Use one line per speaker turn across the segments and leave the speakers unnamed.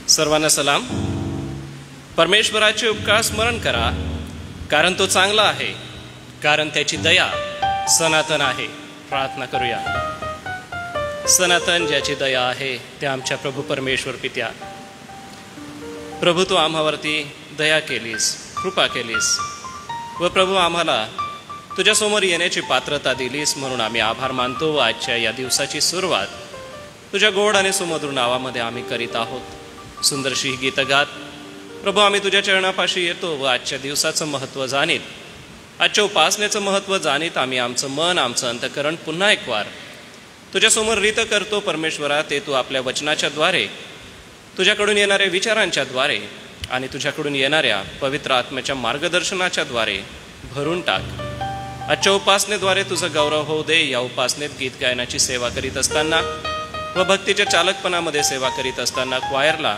सर्वांना सलाम. परमेश्वराचे उपकार स्मरण करा, कारण तो चांगला आहे, कारण त्याची दया सनातन आहे. प्रार्थना करूया. सनातन ज्याची दया आहे ते आमच्या प्रभू परमेश्वर पित्या. प्रभू तू आम्हावरती दया केलीस, कृपा केलीस व प्रभू आम्हाला तुझ्यासमोर येण्याची पात्रता दिलीस, म्हणून आम्ही आभार मानतो. व आजच्या या दिवसाची सुरुवात तुझ्या गोड आणि सुमधुर नावामध्ये आम्ही करीत आहोत. सुंदरशी ही गीतं गात प्रभू आम्ही तुझ्या चरणापाशी येतो व आजच्या दिवसाचं महत्त्व जाणीत, आजच्या उपासनेचं महत्त्व जाणीत आम्ही आमचं मन, आमचं अंतःकरण पुन्हा एक वार तुझ्यासमोर रीत करतो. परमेश्वरा, ते तू आपल्या वचनाच्या द्वारे, तुझ्याकडून येणाऱ्या विचारांच्या द्वारे आणि तुझ्याकडून येणाऱ्या पवित्र आत्म्याच्या मार्गदर्शनाच्या द्वारे भरून टाक. आजच्या उपासनेद्वारे तुझं गौरव होऊ दे. या उपासनेत गीत गायनाची सेवा करीत असताना व भक्तीच्या चालकपणामध्ये सेवा करीत असताना क्वायरला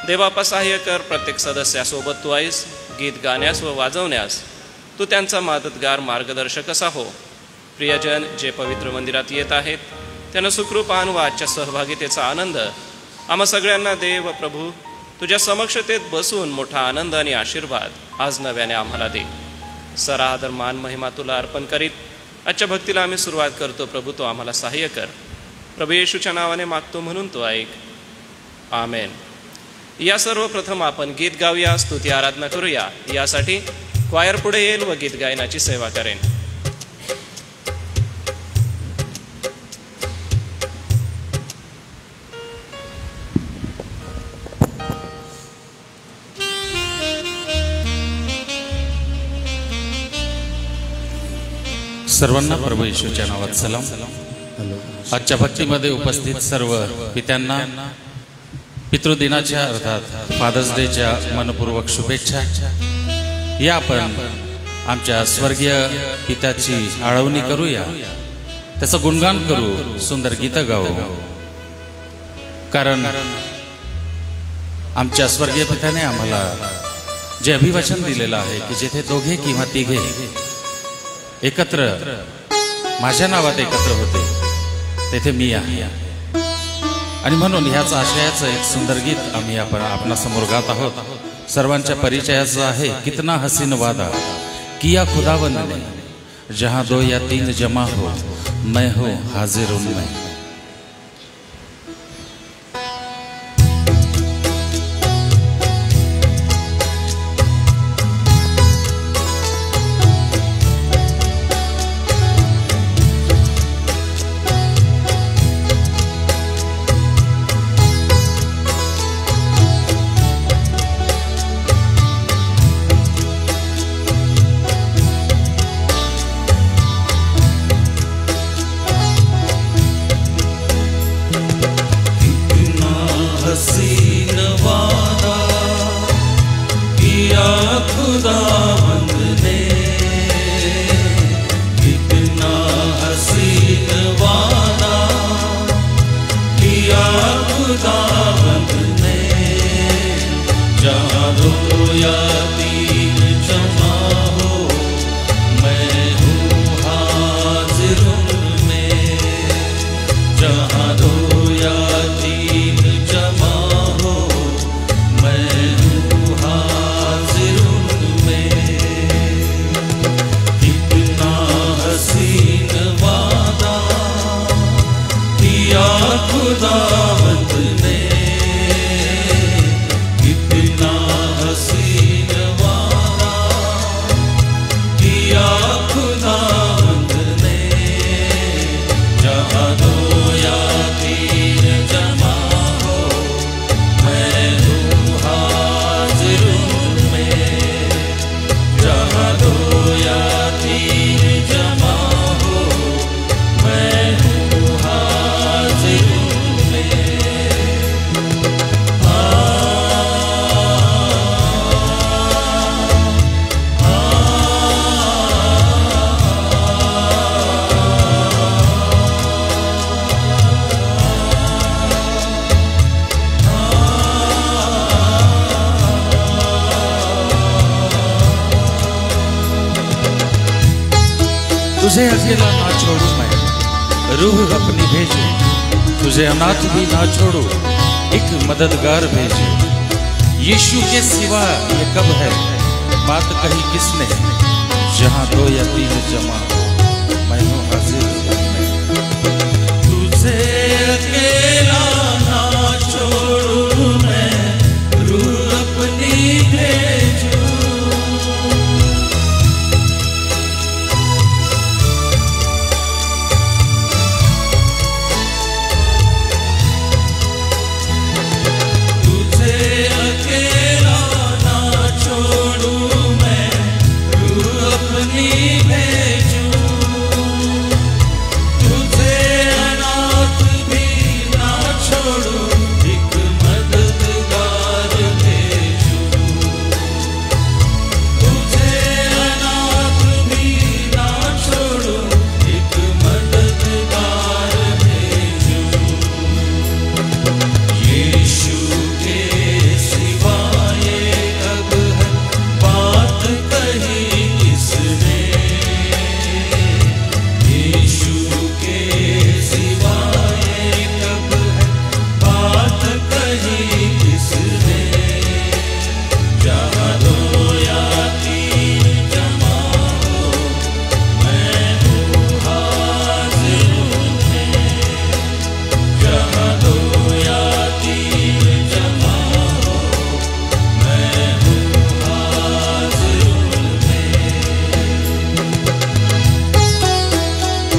देवापा सहाय्य कर. प्रत्येक सदस्यासोबत तू आहेस. गीत गाण्यास व वाजवण्यास तू त्यांचा मदतगार, मार्गदर्शक असा हो. प्रियजन जे पवित्र मंदिरात येत आहेत त्यांना सुखरूप आण व आजच्या सहभागितेचा आनंद आम्हा सगळ्यांना दे. व प्रभू तुझ्या समक्षतेत बसून मोठा आनंद आणि आशीर्वाद आज नव्याने आम्हाला दे. सारा आदर, मान, महिमा तुला अर्पण करीत आजच्या भक्तीला आम्ही सुरुवात करतो. प्रभू तो आम्हाला सहाय्य कर. प्रभू येशूच्या नावाने मागतो म्हणून तो ऐक. आमेन. या सर्वप्रथम आपण गीत गाऊया, स्तुती आराधना करूया. यासाठी क्वायर पुढे येईल व गीत गायनाची सेवा करेन.
सर्वांना प्रभू येशूच्या नावात सलाम. आजच्या भक्तीमध्ये उपस्थित सर्व पित्यांना पितृदिनाच्या अर्थात फादर्स डेच्या मनपूर्वक शुभेच्छा. या आपण आमच्या स्वर्गीय पित्याची आळवणी करूया, त्याचं गुणगान करू, सुंदर गीतं गाऊ. कारण आमच्या स्वर्गीय पित्याने आम्हाला जे अभिवचन दिलेलं आहे की जिथे दोघे किंवा तिघे एकत्र माझ्या नावात एकत्र होते तेथे मी आहे. आणि म्हणून ह्याच आशयाचं एक सुंदर गीत आम्ही आपणासमोर गात आहोत. सर्वांच्या परिचयाचं आहे. कितना हसीन वादा किया खुदावन ने, जहां दो या तीन जमा हो मैं हो हाजिर उनमें. तुझे अकेला ना छोड़ू मैं, रूह अपनी भेजू, तुझे अनाथ भी ना छोड़ू, एक मददगार भेजे। यीशु के सिवा ये कब है बात कही किसने, जहां दो या तीन जमा मैं हूँ हाजिर में।
तुझे अकेला ना छोड़ू मैं, रूह अपनी भेजू।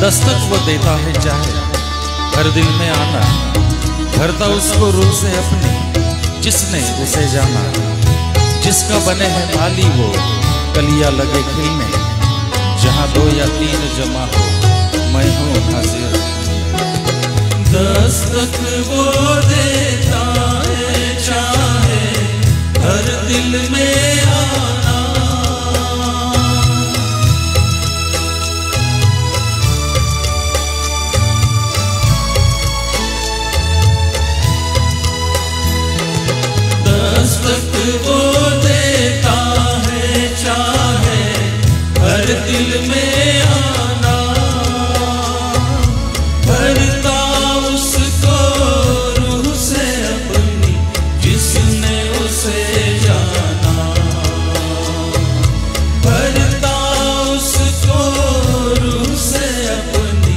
दस्तक वो देता है चाहे हर दिल में आना, भरता उसको रूह से अपनी जिसने उसे जाना। जिसका बने है माली वो कलियां लगे खिलने, जहां दो या तीन जमा हो मैं हूँ हाजिर।
दस्तक वो देता है चाहे हर दिल में आना, दस्तक वो देता है चाहे हर दिल में आना। भरता उसको रूह से अपनी जिसने उसे जाना। भरता उसको रूह से अपनी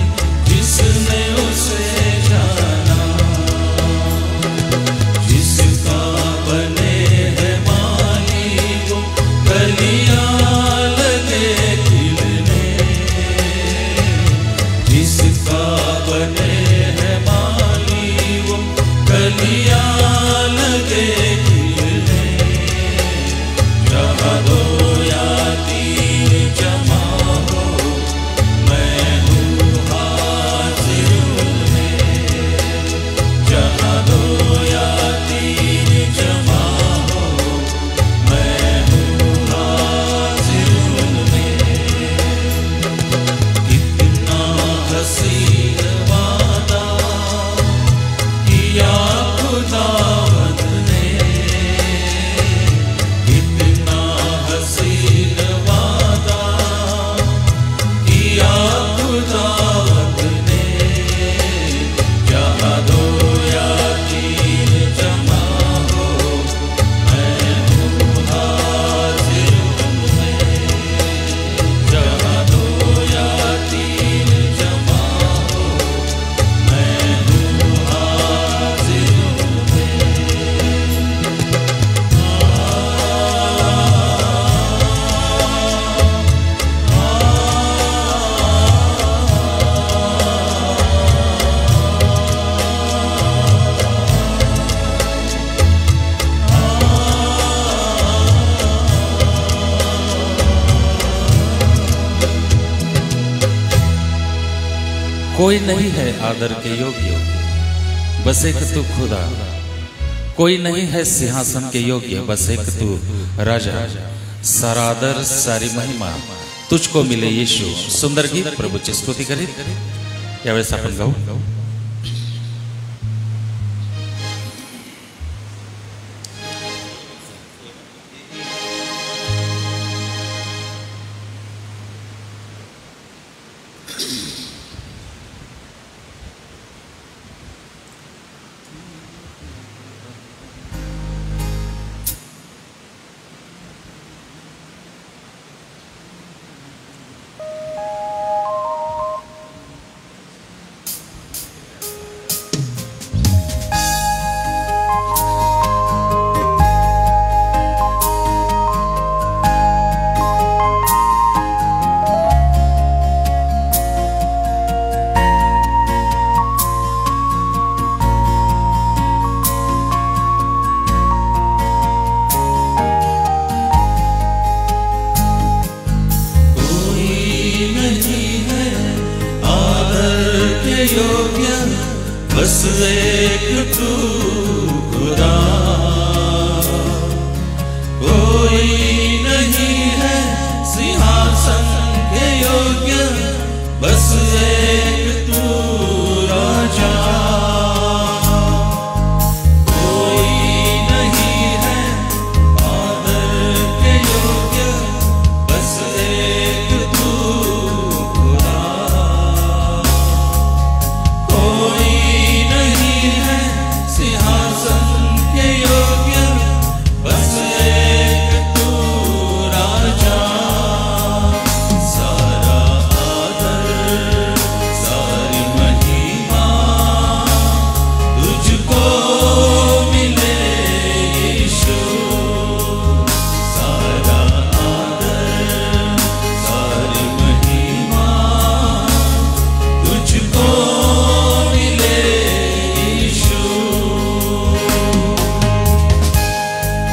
जिसने उसे जाना। जिसका बने है माली वो कलियां लगे खिलने। जिसका बने है माली वो कलियां लगे खिलने। जहाँ दो या तीन जमा हो मैं हूँ हाजिर उनमें। जहाँ दो या तीन जमा हो मैं हूँ हाजिर उनमें। कितना हसीन वादा किया खुदावंद ने। कितना हसीन वादा किया खुदावंद ने। जहाँ दो या तीन जमा हो मैं हूँ हाजिर उनमें। जहाँ दो या तीन जमा हो मैं हूँ हाजिर उनमें।
कोई नहीं है आदर के योग्य बस एक तू खुदा। कोई नहीं है सिंहासन के योग्य बस एक तू राजा। सारा आदर सारी महिमा तुझको मिले यीशु। सुंदर गीत प्रभूची स्तुती करीत यावेळेस आपण गाऊ।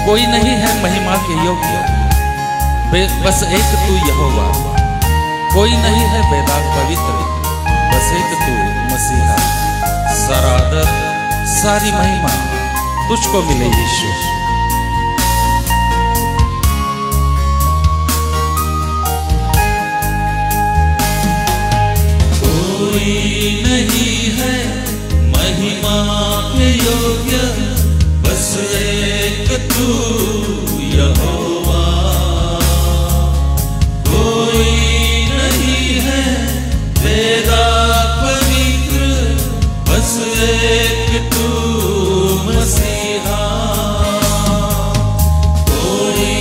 कोई नहीं है महिमा के योग्य, बस एक तू यहोवा। कोई नहीं है बेदाग पवित्र, बस एक तू मसीहा। सारा आदर सारी महिमा तुझको मिले यीशु।
कोई नहीं है महिमा के योग्य, बस एक तू यहोवा। कोई नहीं है बेदाग पवित्र, बस एक तू मसीहा। कोई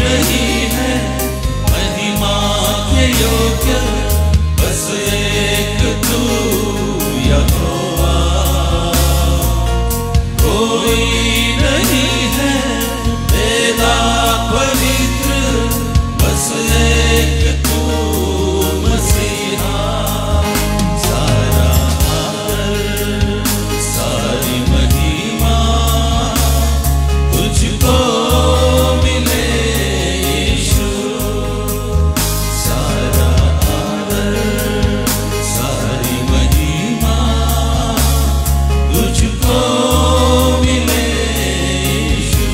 नहीं है महिमा के योग्य, बस एक तू यहोवा। कोई नहीं है बेदाग पवित्र, बस एक तू मसीहा। सारा आदर सारी महिमा तुझको मिले यीशु। सारा आदर सारी महिमा तुझको मिले यीशु।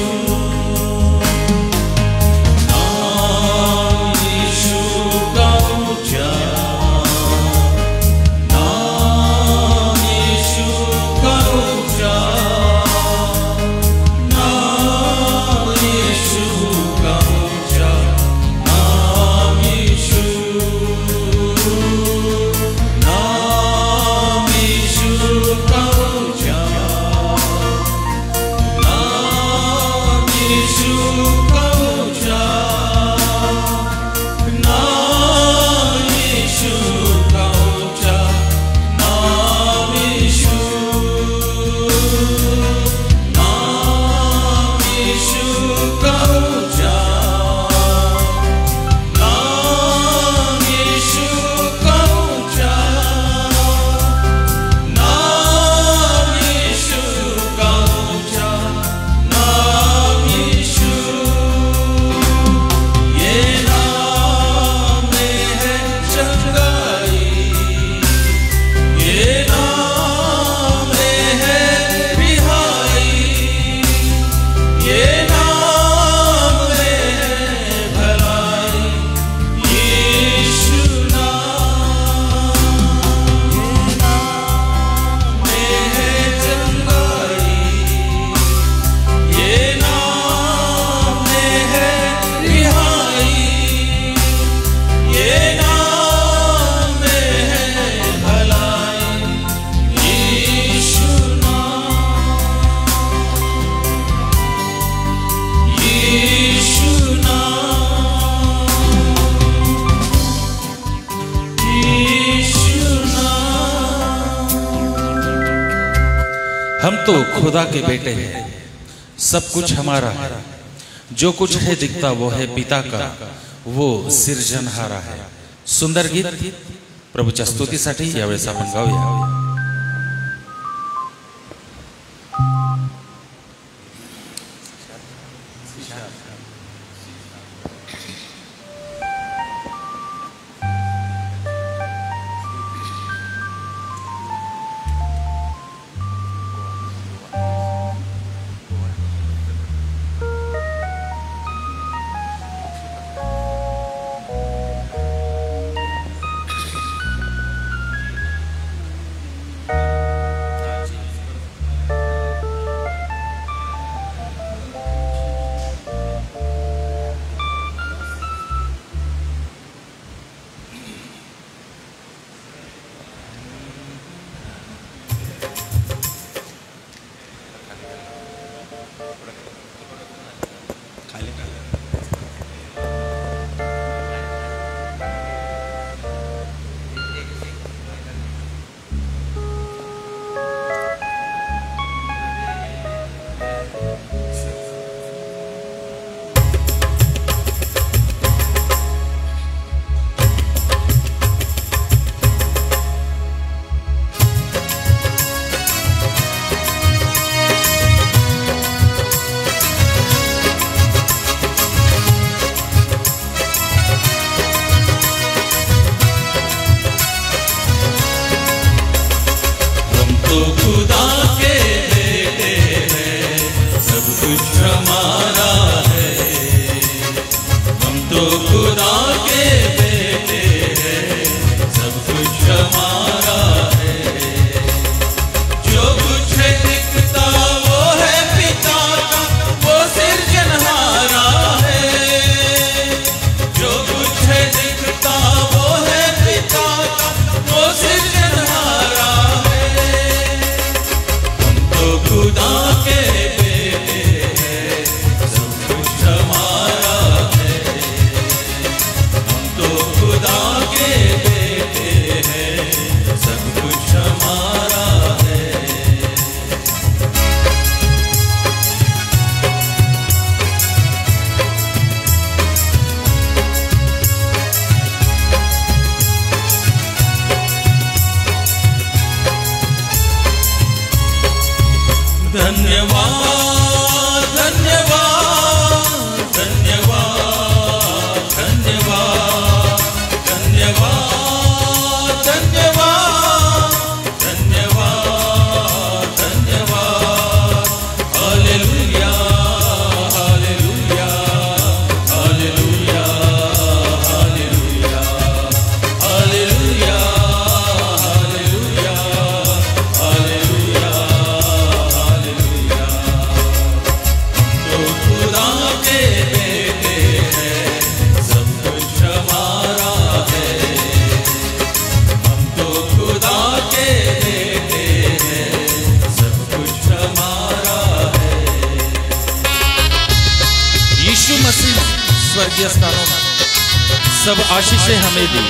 नाम यीशु का ऊंचा, नाम यीशु का ऊंचा, नाम यीशु का ऊंचा, नाम यीशु, नाम यीशु का ऊंचा, नाम यीशु का ऊंचा, नाम यीशु का ऊंचा, नाम यीशु, नाम यीशु का ऊंचा, नाम यीशु का ऊंचा, नाम यीशु का ऊंचा, नाम यीशु। ये नाम में है चंगाई, ये नाम में है रिहाई, ये नाम में है भलाई। यीशु नाम, ये नाम में है चंगाई, ये नाम में है रिहाई, ये नाम में है भलाई। यीशु नाम, यीशु नाम, यीशु नाम।
हम तो खुदा के बेटे हैं, सब कुछ हमारा है। जो कुछ है दिखता वो है पिता का, वो सिरजनहारा है। सुंदर गीत प्रभूच्या स्तुतीसाठी यावेळेस आपण गाऊया.
कुछ हमारा है। हम तो खुदा के बेटे हैं, सब कुछ हमारा है। जो कुछ है दिखता वो है पिता का, वो सिरजनहारा है। जो कुछ है दिखता वो है पिता का, वो सिरजनहारा है। हम तो खुदा के बेटे हैं, सब कुछ हमारा है। हम तो खुदा के बेटे हैं, सब कुछ हमारा है। धन्यवाद धन्यवाद धन्यवाद धन्यवाद धन्यवाद धन्यवाद धन्यवाद धन्यवाद। Hallelujah hallelujah hallelujah hallelujah hallelujah hallelujah hallelujah hallelujah. तो खुदा के बेटे हैं, सब कुछ हमारा है। हम तो खुदा के बेटे हैं, सब कुछ हमारा है।
यीशु मसीह स्वर्गीय स्थानों में सब आशीषें हमें दी।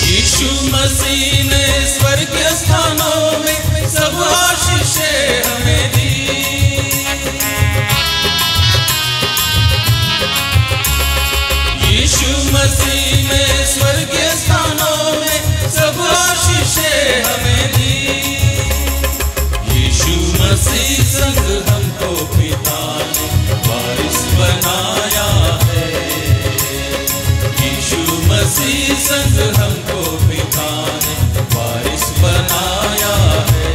यीशु मसीह ने स्वर्गीय स्थानों में सब आशीषें हमें दी। यीशु मसीह ने स्वर्गीय स्थानों में सब आशीषें हमें दी। यीशु मसीह संग हमको पिता ने वारिस बनाया है। यीशु मसीह संग हमको पिता ने वारिस बनाया है।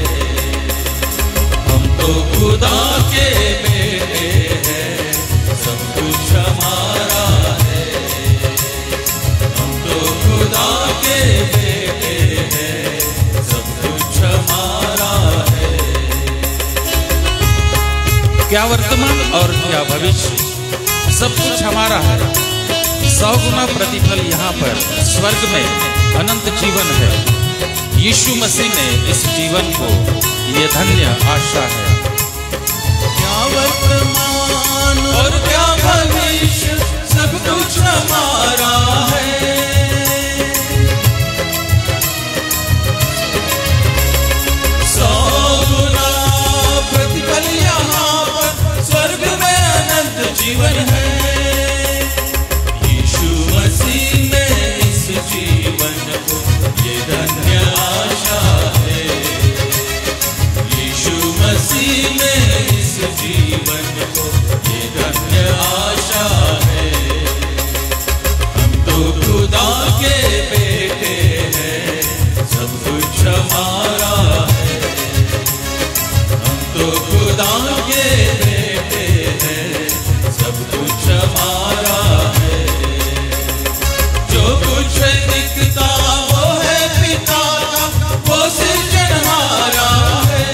हम तो खुदा के बेटे हैं, सब कुछ हमारा है। हम तो खुदा के बेटे हैं, सब कुछ हमारा है।
क्या वर्तमान और क्या भविष्य, सब कुछ हमारा है। 100 गुना प्रतिफल यहाँ पर स्वर्ग में अनंत जीवन है। यीशु मसीह ने इस जीवन को ये धन्य आशा है।
क्या वर्तमान और क्या भविष्य, सब कुछ हमारा है। 100 गुना प्रतिफल यहाँ पर स्वर्ग में अनंत जीवन है। यीशु मसीह में इस जीवन को ये धन्य आशा है। यीशु मसीह में इस जीवन को ये धन्य आशा है। हम तो खुदा के बेटे हैं, सब कुछ हमारा है। हम तो खुदा के बेटे हैं, सब कुछ हमारा है। जो कुछ दिखता वो है पिता का, वो सिरजनहारा है।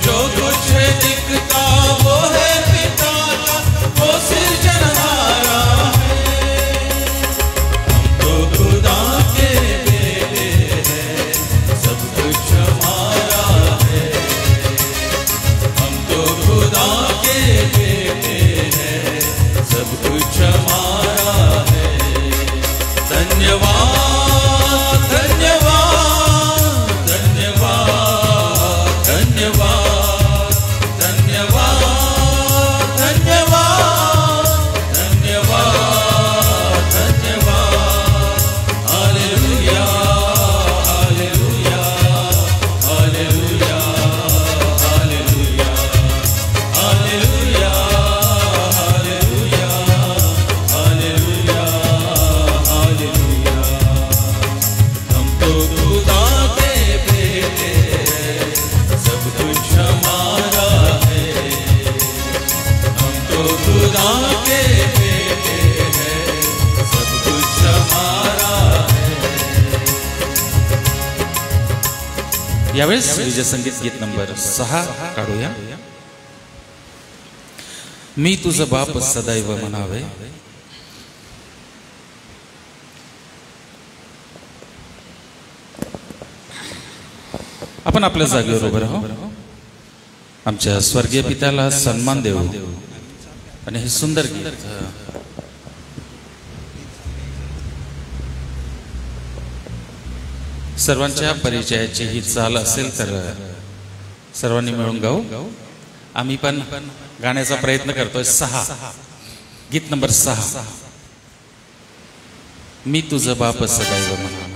जो कुछ दिखता वो है पिता का, वो सिरजनहारा है। हम तो खुदा के बेटे हैं, सब कुछ हमारा है। हम तो खुदा के बेटे हैं, सब कुछ हमारा है। धन्यवाद धन्यवाद धन्यवाद धन्यवाद
यावेळेस विजय संगीत गीत नंबर 6 काढूया. मी तुझं बाप सदैव म्हणावे. आपण आपल्या जागेवर उभं राहू. आमच्या स्वर्गीय पित्याला सन्मान देऊ आणि हे सुंदर गीत सर्वांच्या परिचयाची ही चाल असेल तर सर्वांनी मिळून गाऊ. आम्ही पण गाण्याचा प्रयत्न करतोय. 6 गीत नंबर 6. मी तुझं बाप सदैव म्हणावे.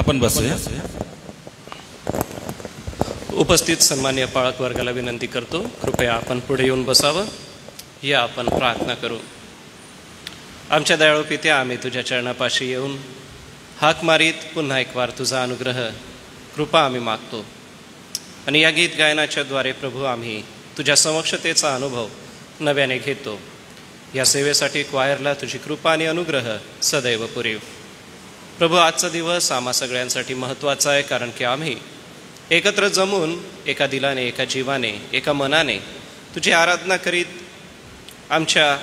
आपण बसूया.
उपस्थित सन्मान्य पाळक वर्गाला विनंती करतो, कृपया आपण पुढे येऊन बसावं. या आपण प्रार्थना करू. आमच्या दयाळू पित्या, आम्ही तुझ्या चरणापाशी येऊन हाक मारीत पुन्हा एक वार तुझा अनुग्रह कृपा आम्ही मागतो. आणि या गीत गायनाच्या द्वारे प्रभू आम्ही तुझ्या समक्षतेचा अनुभव नव्याने घेतो. या सेवेसाठी क्वायरला तुझी कृपा आणि अनुग्रह सदैव पुरेव. प्रभू, आजचा दिवस आम्हा सगळ्यांसाठी महत्त्वाचा आहे, कारण की आम्ही एकत्र जमून एका दिलाने, एका जीवाने, एका मनाने तुझी आराधना करीत, आमच्या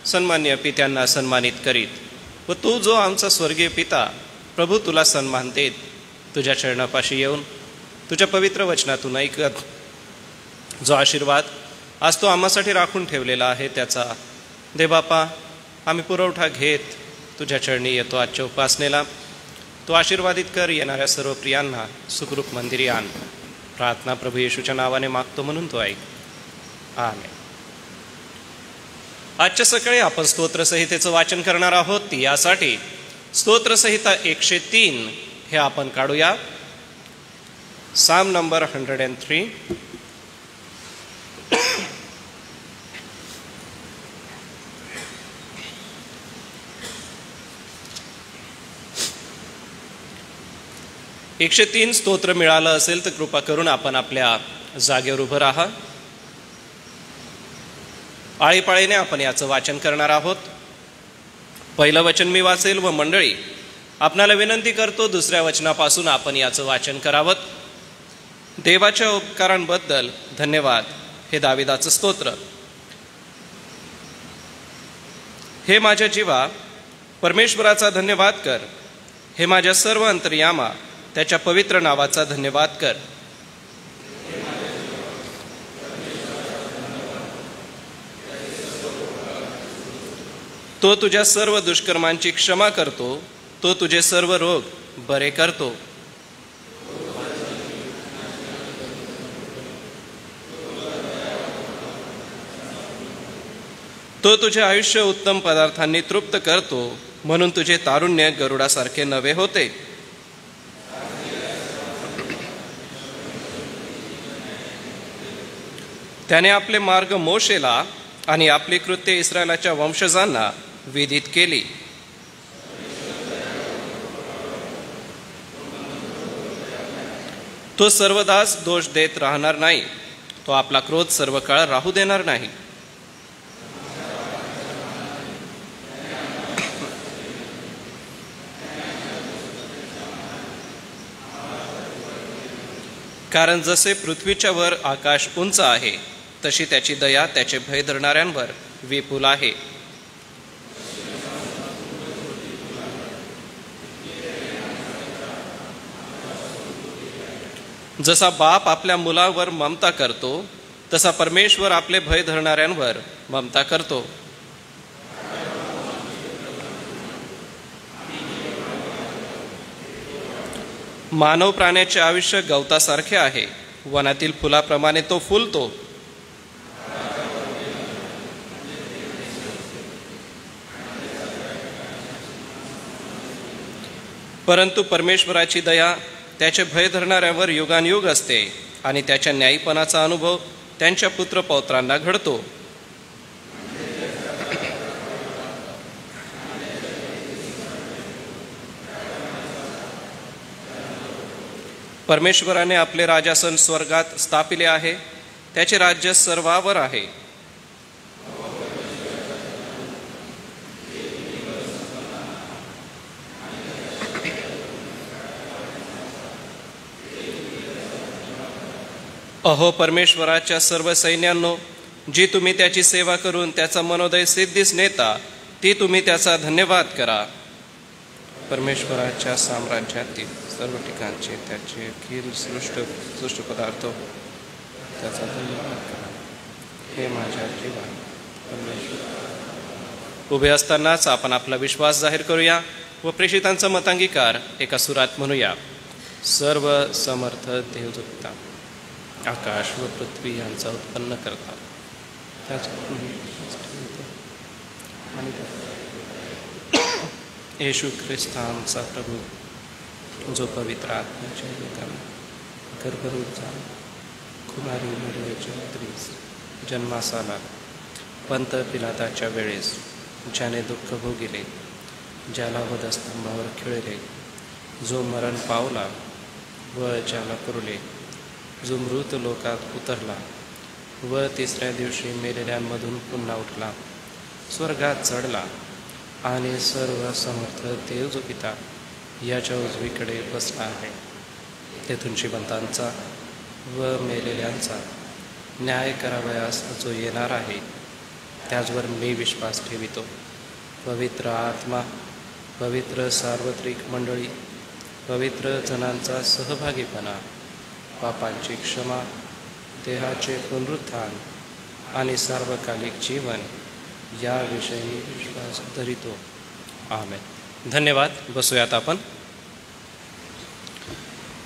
सन्मान्य पित्यांना सन्मानित करीत व तू जो आमचा स्वर्गीय पिता प्रभू तुला सन्मान देत तुझ्या चरणापाशी येऊन तुझ्या पवित्र वचनातून ऐकत जो आशीर्वाद आज तो आम्हासाठी राखून ठेवलेला आहे, त्याचा दे बापा आम्ही पुरवठा घेत तुझ्या चरणी येतो. आजच्या उपासनेला तो आशीर्वादित कर. येणाऱ्या सर्व प्रियांना सुखरूप मंदिरी आण. प्रार्थना प्रभू येशूच्या नावाने मागतो म्हणून तो ऐक. आमेन. आजच्या सकाळी आपण स्तोत्रसंहितेचं वाचन करणार आहोत. यासाठी स्तोत्रसंहिता 103 हे आपण काढूया. साम नंबर 103. एकशे 3 स्तोत्र मिळालं असेल तर कृपा करून आपण आपल्या जागेवर उभं राहा. आळीपाळीने आपण याचं वाचन करणार आहोत. पहिलं वचन मी वाचेल व मंडळी आपणाला विनंती करतो दुसऱ्या वचनापासून आपण याचं वाचन करावं. देवाच्या उपकारांबद्दल धन्यवाद हे दाविदाचं स्तोत्र. हे माझ्या जीवा, परमेश्वराचा धन्यवाद कर. हे माझ्या सर्व अंतर्यामा, त्याच्या पवित्र नावाचा धन्यवाद कर. तो तुझ्या सर्व दुष्कर्मांची क्षमा करतो. तो तुझे सर्व रोग बरे करतो. तो तुझे आयुष्य उत्तम पदार्थांनी तृप्त करतो, म्हणून तुझे तारुण्य गरुडासारखे नवे होते. त्याने आपले मार्ग मोशेला आणि आपली कृत्ये इस्रायलाच्या वंशजांना विदित केली. तो सर्वदाच दोष देत राहणार नाही. तो आपला क्रोध सर्व काळ राहू देणार नाही. कारण जसे पृथ्वीच्या वर आकाश उंच आहे, तशी त्याची दया त्याचे भय धरणाऱ्यांवर विपुल आहे. जसा बाप आपल्या मुलावर ममता करतो, तसा परमेश्वर आपले भय धरणाऱ्यांवर ममता करतो. मानव प्राण्याचे आयुष्य गवतासारखे आहे. वनातील फुलाप्रमाणे तो फुलतो. परंतु परमेश्वराची दया त्याचे भय धरणाऱ्यावर युगानयुग असते आणि त्याच्या न्यायीपणाचा अनुभव त्यांच्या पुत्रपौत्रांना घडतो. परमेश्वराने आपले राजासन स्वर्गात स्थापिले आहे. त्याचे राज्य सर्वावर आहे. अहो परमेश्वराच्या सर्व सैन्यांनो, जी तुम्ही त्याची सेवा करून त्याचा मनोदय सिद्धीस नेता, ती तुम्ही त्याचा धन्यवाद करा. परमेश्वराच्या साम्राज्यातील सर्व ठिकाणचे त्याचे अखिल सृष्ट पदार्थ त्याचा धन्यवाद करा. हे माझ्या जीवा परमेश्वर. उभे असतानाच आपण आपला विश्वास जाहीर करूया व प्रेषितांचा मतांगीकार एका सुरात म्हणूया. सर्व समर्थ देवदूता, आकाश व पृथ्वी यांचा उत्पन्न करतात. येशू ख्रिस्तांचा प्रभू, जो पवित्र आत्म्याच्या योगाने गर्भरूप झाला, कुमारी मरियेच्या स्त्रीस जन्मास आला, पंत पिलाताच्या वेळेस ज्याने दुःख भोगिले, ज्याला वधस्तंभावर खिळले, जो मरण पावला व ज्याला पुरले, जो मृत लोकात उतरला व तिसऱ्या दिवशी मेलेल्यांमधून पुन्हा उठला, स्वर्गात चढला आणि सर्व समर्थ देव जो पिता याच्या उजवीकडे बसला आहे, तेथून जिवंतांचा व मेलेल्यांचा न्याय करावयास जो येणार आहे, त्याचवर मी विश्वास ठेवितो. पवित्र आत्मा, पवित्र सार्वत्रिक मंडळी, पवित्र जनांचा सहभागीपणा, पापांची क्षमा, देहाचे पुनरुत्थान आणि सार्वकालिक जीवन याविषयी विश्वास धरितो. आमेन. धन्यवाद. बसूयात आपण.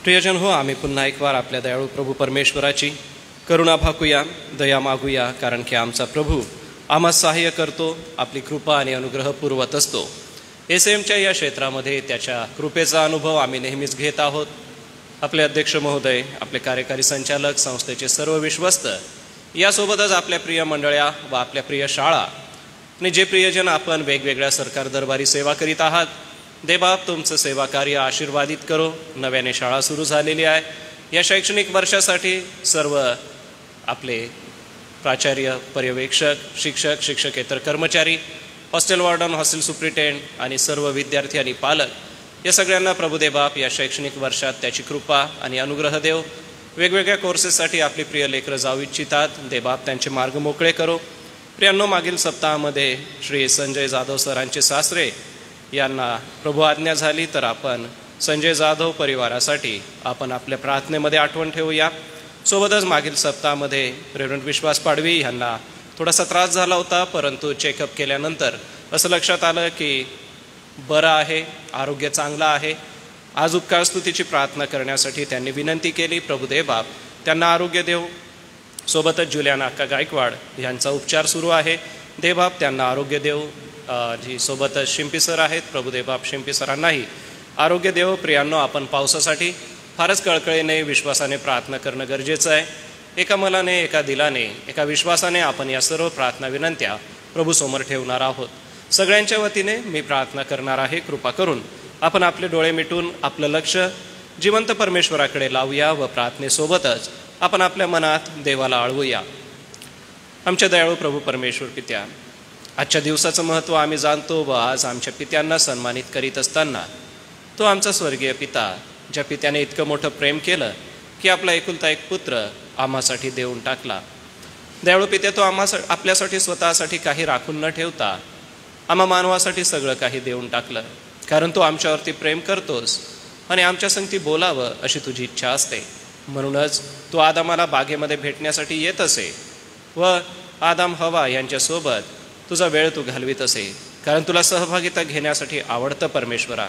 प्रियजन हो, आम्ही पुन्हा एक वार आपल्या दयाळू प्रभू परमेश्वराची करुणा भाकूया, दया मागूया, कारण की आमचा प्रभू आम्हा सहाय्य करतो, आपली कृपा आणि अनुग्रह पुरवत असतो. एसएमच्या या क्षेत्रामध्ये त्याच्या कृपेचा अनुभव आम्ही नेहमीच घेत आहोत. आपले अध्यक्ष महोदय, आपले कार्यकारी संचालक, संस्थेचे सर्व विश्वस्त, यासोबतच आपल्या प्रिय मंडळ्या व आपल्या प्रिय शाळा आणि जे प्रियजन आपण वेगवेगळ्या सरकार दरबारी सेवा करीत आहात, देवबाप तुमचं सेवा कार्य आशीर्वादित करो. नव्याने शाळा सुरू झालेली आहे. या शैक्षणिक वर्षासाठी सर्व आपले प्राचार्य, पर्यवेक्षक, शिक्षक, शिक्षकेतर कर्मचारी, हॉस्टेल वॉर्डन, हॉस्टेल सुप्रिटेंडेंट आणि सर्व विद्यार्थी आणि पालक, या सगळ्यांना प्रभुदेवबाप या शैक्षणिक वर्षात त्याची कृपा आणि अनुग्रह देव. वेगवेगळ्या कोर्सेससाठी आपली प्रिय लेकरं जाऊ इच्छितात, देवबाप त्यांचे मार्ग मोकळे करो. प्रियांनो, मागील सप्ताहामध्ये श्री संजय जाधव सरांचे सासरे यांना प्रभू आज्ञा झाली, तर आपण संजय जाधव परिवारासाठी आपण आपल्या प्रार्थनेमध्ये आठवण ठेवूया. सोबतच मागील सप्ताहामध्ये रेव्हरंड विश्वास पाडवी यांना थोडासा त्रास झाला होता, परंतु चेकअप केल्यानंतर असं लक्षात आलं की बरं आहे, आरोग्य चांगलं आहे. आज उपकार स्तुतीची प्रार्थना करण्यासाठी त्यांनी विनंती केली. प्रभुदेवबाप त्यांना आरोग्य देव. सोबतच जुलियाना अक्का गायकवाड यांचा उपचार सुरू आहे. देवबाप त्यांना आरोग्य देव. जी सोबतच शिंपी सर आहेत, प्रभुदेवबाप शिंपी सरांनाही आरोग्य देव. प्रियांनो, आपण पावसासाठी फारच कळकळीने, विश्वासाने प्रार्थना करणं गरजेचं आहे. एका मनाने, एका दिलाने, एका विश्वासाने आपण या सर्व प्रार्थना विनंत्या प्रभूसमोर ठेवणार आहोत. सगळ्यांच्या वतीने मी प्रार्थना करणार आहे. कृपा करून आपण आपले डोळे मिटून आपलं लक्ष जिवंत परमेश्वराकडे लावूया व प्रार्थनेसोबतच आपण आपल्या मनात देवाला आळवूया. आमच्या दयाळू प्रभू परमेश्वर पित्या, आजच्या दिवसाचं महत्त्व आम्ही जाणतो व आज आमच्या पित्यांना सन्मानित करीत असताना तो आमचा स्वर्गीय पिता, ज्या पित्याने इतकं मोठं प्रेम केलं की आपला एकुलता एक पुत्र आम्हासाठी देऊन टाकला. दयाळू पित्या, तो आपल्यासाठी स्वतःसाठी काही राखून न ठेवता आम्हा मानवासाठी सगळं काही देऊन टाकलं, कारण तो आमच्यावरती प्रेम करतोस आणि आमच्या संगती बोलावं अशी तुझी इच्छा असते. म्हणूनच तो आदामाला बागेमध्ये भेटण्यासाठी येत असे व आदाम हवा यांच्यासोबत तुझा वेळ तू घालवीत असे, कारण तुला सहभागिता घेण्यासाठी आवडतं. परमेश्वरा,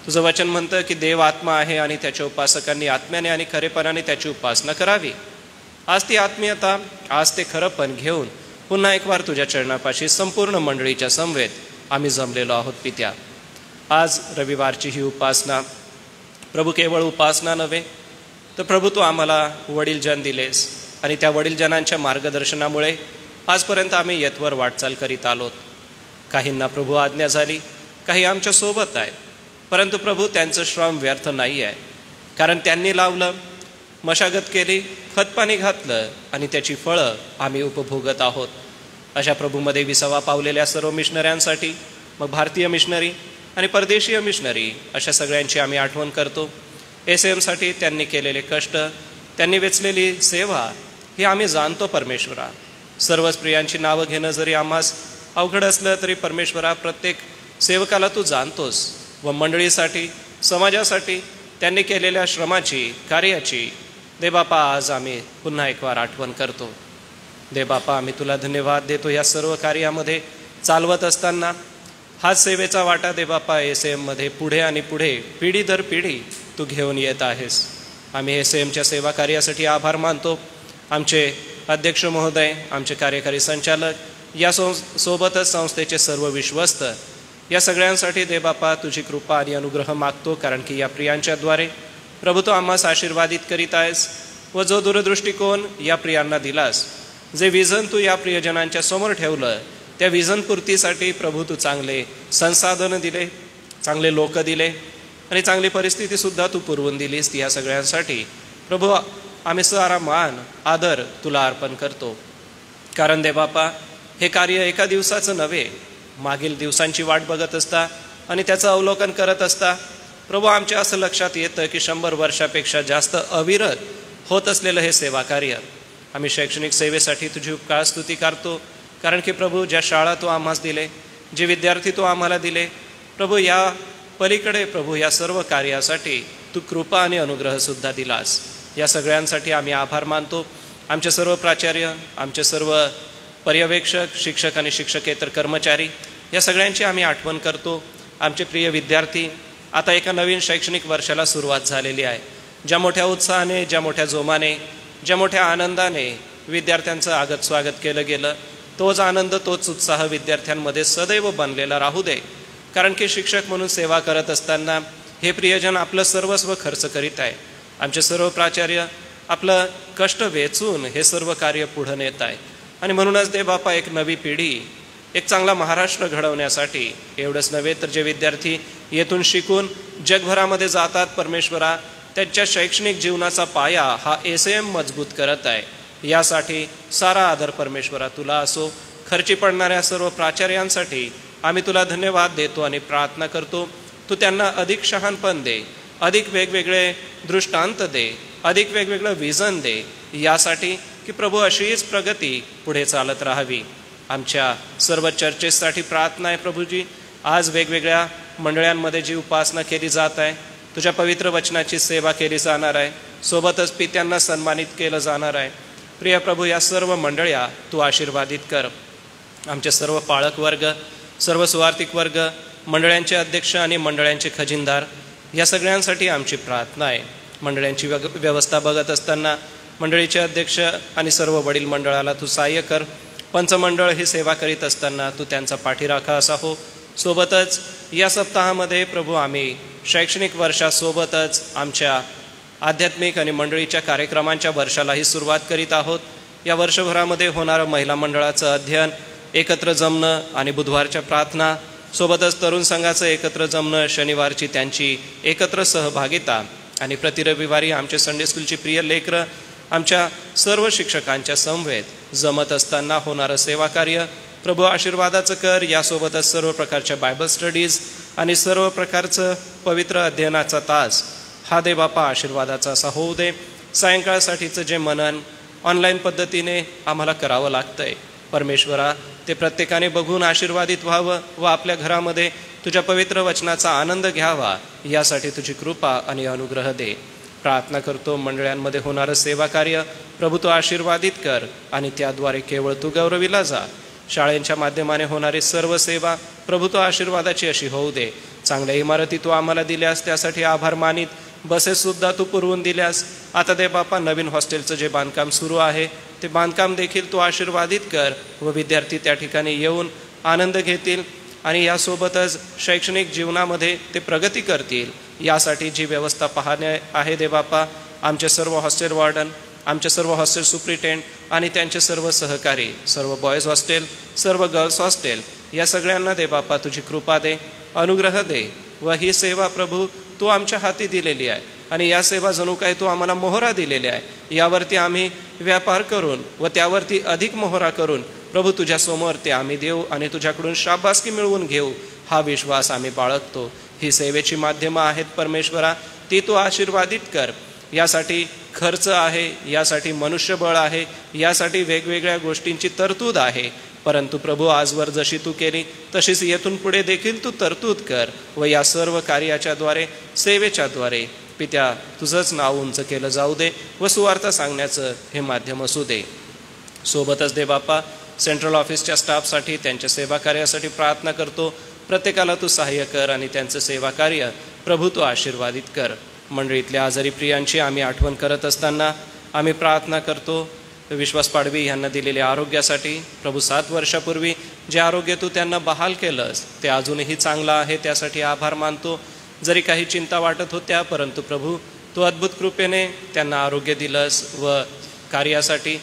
तुझं वचन म्हणतं की देव आत्मा आहे आणि त्याच्या उपासकांनी आत्म्याने आणि खरेपणाने त्याची उपासना करावी. आज ती आत्मीयता, आज ते खरंपण घेऊन पुन्हा एक वार तुझ्या चरणापाशी संपूर्ण मंडळीच्या समवेत आम्ही जमलेलो आहोत. पित्या, आज रविवारची ही उपासना प्रभू केवळ उपासना नव्हे, तर प्रभू तू आम्हाला वडीलजन दिलेस आणि त्या वडीलजनांच्या मार्गदर्शनामुळे आजपर्यंत आम्ही येतवर वाटचाल करीत आलोत. काहींना प्रभू आज्ञा झाली, काही आमच्या सोबत आहे, परंतु प्रभू त्यांचं श्रम व्यर्थ नाही आहे, कारण त्यांनी लावलं, मशागत केली, खतपाणी घातलं आणि त्याची फळं आम्ही उपभोगत आहोत. अशा प्रभूमध्ये विसावा पावलेल्या सर्व मिशनऱ्यांसाठी, मग भारतीय मिशनरी आणि परदेशीय मिशनरी, अशा सगळ्यांची आम्ही आठवण करतो. एसएमसाठी त्यांनी केलेले कष्ट, त्यांनी वेचलेली सेवा ही आम्ही जाणतो. परमेश्वरा, सर्वच प्रियांची नावं घेणं जरी आम्हास अवघड असलं तरी परमेश्वरा, प्रत्येक सेवकाला तू जाणतोस व मंडळीसाठी, समाजासाठी त्यांनी केलेल्या श्रमाची, कार्याची देवबापा आज आम्ही पुन्हा एक वार आठवण करतो. देवबापा, आम्ही तुला धन्यवाद देतो या सर्व कार्यामध्ये चालवत असताना. हाच सेवेचा वाटा देवबापा एसएममध्ये पुढे आणि पुढे, पिढी दर पिढी तू घेऊन येत आहेस. आम्ही एसएमच्या सेवा कार्यासाठी आभार मानतो. आमचे अध्यक्ष महोदय, आमचे कार्यकारी संचालक, या सोबतच संस्थेचे सर्व विश्वस्त या सगळ्यांसाठी देवबापा तुझी कृपा आणि अनुग्रह मागतो, कारण की या प्रियांच्याद्वारे प्रभू तू आम्हास आशीर्वादित करीत आहेस व जो दूरदृष्टिकोन या प्रियांना दिलास, जे विजन तू या प्रियजनांच्या समोर ठेवलं, त्या विजन पूर्तीसाठी प्रभू तू चांगले संसाधनं दिले, चांगले लोक दिले आणि चांगली परिस्थितीसुद्धा तू पुरवून दिलीस. या सगळ्यांसाठी प्रभू आम्ही सारा मान आदर तुला अर्पण करतो, कारण देवबापा हे कार्य एका दिवसाचं नव्हे, मागील दिवसांची वाट बघत असता आणि त्याचं अवलोकन करत असता प्रभू आमच्या असं लक्षात येतं की 100 वर्षापेक्षा जास्त अविरत होत असलेलं हे सेवा कार्य. आम्ही शैक्षणिक सेवेसाठी तुझी उपकार स्तुती करतो, कारण की प्रभू ज्या शाळा तू आम्हास दिले, जे विद्यार्थी तू आम्हाला दिले प्रभू, या पलीकडे प्रभू या सर्व कार्यासाठी तू कृपा आणि अनुग्रहसुद्धा दिलास. या सगळ्यांसाठी आम्ही आभार मानतो. आमचे सर्व प्राचार्य, आमचे सर्व पर्यवेक्षक, शिक्षक आणि शिक्षकेतर कर्मचारी या सगळ्यांची आम्ही आठवण करतो. आमचे प्रिय विद्यार्थी, आता एका नवीन शैक्षणिक वर्षाला सुरुवात झालेली आहे. ज्या मोठ्या उत्साहाने, ज्या मोठ्या जोमाने, ज्या मोठ्या आनंदाने विद्यार्थ्यांचं आगत स्वागत केलं गेलं, तोच आनंद, तोच उत्साह विद्यार्थ्यांमध्ये सदैव बनलेला राहू दे, कारण की शिक्षक म्हणून सेवा करत असताना हे प्रियजन आपलं सर्वस्व खर्च करीत आहे. आमचे सर्व प्राचार्य आपलं कष्ट वेचून हे सर्व कार्य पुढे नेत आहे आणि म्हणूनच देवबापा एक नवी पिढी, एक चांगला महाराष्ट्र घडवण्यासाठी एवढंच नव्हे तर जे विद्यार्थी येथून शिकून जगभरामध्ये जातात परमेश्वरा, त्यांच्या शैक्षणिक जीवनाचा पाया हा SAM मजबूत करत आहे. यासाठी सारा आदर परमेश्वरा तुला असो. खर्ची पडणाऱ्या सर्व प्राचार्यांसाठी आम्ही तुला धन्यवाद देतो आणि प्रार्थना करतो, तू त्यांना अधिक शहाणपण दे, अधिक वेगवेगळे दृष्टांत दे, अधिक वेगवेगळं विजन दे, यासाठी की प्रभू अशीच प्रगती पुढे चालत राहावी. आमच्या सर्व चर्चेसाठी प्रार्थना आहे प्रभूजी. आज वेगवेगळ्या मंडळांमध्ये जी उपासना केली जात आहे, तुझ्या पवित्र वचनाची सेवा केली जाणार आहे, सोबतच पित्यांना सन्मानित केलं जाणार आहे. प्रिय प्रभू, या सर्व मंडळ्या तू आशीर्वादित कर. आमचे सर्व पाळक वर्ग, सर्व सुवार्थिक वर्ग, मंडळांचे अध्यक्ष आणि मंडळांचे खजिनदार या सगळ्यांसाठी आमची प्रार्थना आहे. मंडळांची व्यवस्था बघत असताना मंडळीचे अध्यक्ष आणि सर्व वडील मंडळाला तू सहाय्य कर. पंचमंडळ ही सेवा करीत असताना तू त्यांचा पाठीराखा असा हो. सोबतच या सप्ताहामध्ये प्रभू आम्ही शैक्षणिक वर्षासोबतच आमच्या आध्यात्मिक आणि मंडळीच्या कार्यक्रमांच्या वर्षालाही सुरुवात करीत आहोत. या वर्षभरामध्ये होणारं महिला मंडळाचं अध्ययन, एकत्र जमणं आणि बुधवारच्या प्रार्थना, सोबतच तरुण संघाचं एकत्र जमणं, शनिवारची त्यांची एकत्र सहभागिता आणि प्रति रविवारी आमचे संडे स्कूलची प्रिय लेकरं आमच्या सर्व शिक्षकांच्या समवेत जमत असताना होणारं सेवा कार्य प्रभू आशीर्वादाचं कर. यासोबतच सर्व प्रकारच्या बायबल स्टडीज आणि सर्व प्रकारचं पवित्र अध्ययनाचा तास हा देवबापा आशीर्वादाचा असा होऊ दे. सायंकाळसाठीचं जे मनन ऑनलाईन पद्धतीने आम्हाला करावं लागतंय परमेश्वरा, ते प्रत्येकाने बघून आशीर्वादित व्हावं व आपल्या घरामध्ये तुझ्या पवित्र वचनाचा आनंद घ्यावा, यासाठी तुझी कृपा आणि अनुग्रह दे. प्रार्थना करतो मंडळांमध्ये होणारं सेवा कार्य प्रभू तू आशीर्वादित कर आणि त्याद्वारे केवळ तू गौरविला जा. शाळेंच्या माध्यमाने होणारी सर्व सेवा प्रभू तू आशीर्वादाची अशी होऊ दे. चांगल्या इमारती तू आम्हाला दिल्यास त्यासाठी आभार मानित. बसेससुद्धा तू पुरवून दिल्यास. आता देवबापा नवीन हॉस्टेलचं जे बांधकाम सुरू आहे ते बांधकाम देखील तू आशीर्वादित कर व विद्यार्थी त्या ठिकाणी येऊन आनंद घेतील आणि यासोबतच शैक्षणिक जीवनामध्ये ते प्रगती करतील. यासाठी जी व्यवस्था पाहणे आहे देवबापा, आमचे सर्व हॉस्टेल वॉर्डन, आमचे सर्व हॉस्टेल सुप्रिटेंड आणि त्यांचे सर्व सहकारी, सर्व बॉयज हॉस्टेल, सर्व गर्ल्स हॉस्टेल या सगळ्यांना देवबापा तुझी कृपा दे, अनुग्रह दे. व ही सेवा प्रभू तू आमच्या हाती दिलेली आहे आणि या सेवा जणू काय तू आम्हाला मोहरा दिलेली आहे. यावरती आम्ही व्यापार करून व त्यावरती अधिक मोहरा करून प्रभू तुझ्यासमोर ते आम्ही देऊ आणि तुझ्याकडून शाबासकी मिळवून घेऊ, हा विश्वास आम्ही बाळगतो. ही सेवेची माध्यमं आहेत परमेश्वरा, ती तू आशीर्वादित कर. यासाठी खर्च आहे, यासाठी मनुष्यबळ आहे, यासाठी वेगवेगळ्या गोष्टींची तरतूद आहे. परंतु प्रभू आजवर जशी तू केली तशीच येथून पुढे देखील तू तरतूद कर व या सर्व कार्याच्याद्वारे, सेवेच्याद्वारे पित्या तुझंच नाव उंच केलं जाऊ दे व सुवार्ता सांगण्याचं हे माध्यम असू दे. सोबतच देवबापा सेंट्रल ऑफिसच्या स्टाफसाठी, त्यांच्या सेवा कार्यासाठी प्रार्थना करतो. प्रत्येकाला तू सहाय्य कर आणि त्यांचं सेवा कार्य प्रभू तू आशीर्वादित कर. मंडळीतल्या आजारी प्रियांची आम्ही आठवण करत असताना आम्ही प्रार्थना करतो. विश्वास पाडवी यांना दिलेल्या आरोग्यासाठी, प्रभू 7 वर्षापूर्वी जे आरोग्य तू त्यांना बहाल केलंस ते अजूनही चांगलं आहे, त्यासाठी आभार मानतो. जरी काही चिंता वाटत होत्या, परंतु प्रभू तू अद्भुत कृपेने त्यांना आरोग्य दिलंस व कार्यासाठी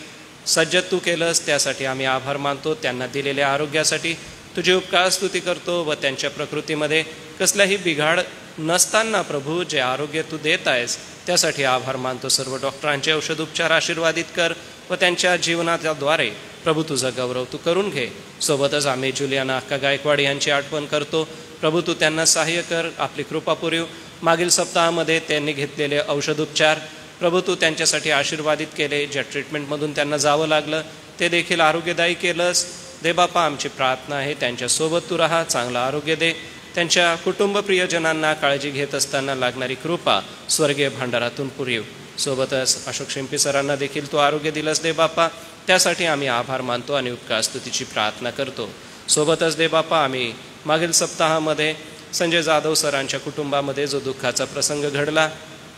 सज्ज तू केलंस, त्यासाठी आम्ही आभार मानतो. त्यांना दिलेल्या आरोग्यासाठी तुझी उपकार स्तुती करतो व त्यांच्या प्रकृतीमध्ये कसल्याही बिघाड नसताना प्रभू जे आरोग्य तू देत आहेस त्यासाठी आभार मानतो. सर्व डॉक्टरांचे औषध उपचार आशीर्वादित कर व त्यांच्या जीवनाद्वारे प्रभू तुझा गौरव तू करून घे. सोबतच आम्ही जुलियाना अक्का गायकवाड यांची आठवण करतो. प्रभू तू त्यांना सहाय्य कर, आपली कृपा पुरव. मागील सप्ताहामध्ये त्यांनी घेतलेले औषध उपचार प्रभू तू त्यांच्यासाठी आशीर्वादित केले. ज्या ट्रीटमेंटमधून त्यांना जावं लागलं ते देखील आरोग्यदायी केलंस. दे बापा, आमची प्रार्थना आहे त्यांच्यासोबत तू राहा, चांगलं आरोग्य दे. त्यांच्या कुटुंब प्रियजनांना काळजी घेत असताना लागणारी कृपा स्वर्गीय भांडारातून पुरव. सोबतच अशोक शिंपी सरांना देखील तू आरोग्य दिलंस दे बापा, त्यासाठी आम्ही आभार मानतो आणि उपकार स्तुतीची प्रार्थना करतो. सोबतच दे बापा, आम्ही मागील सप्ताहामध्ये संजय जाधव सरांच्या कुटुंबामध्ये जो दुःखाचा प्रसंग घडला,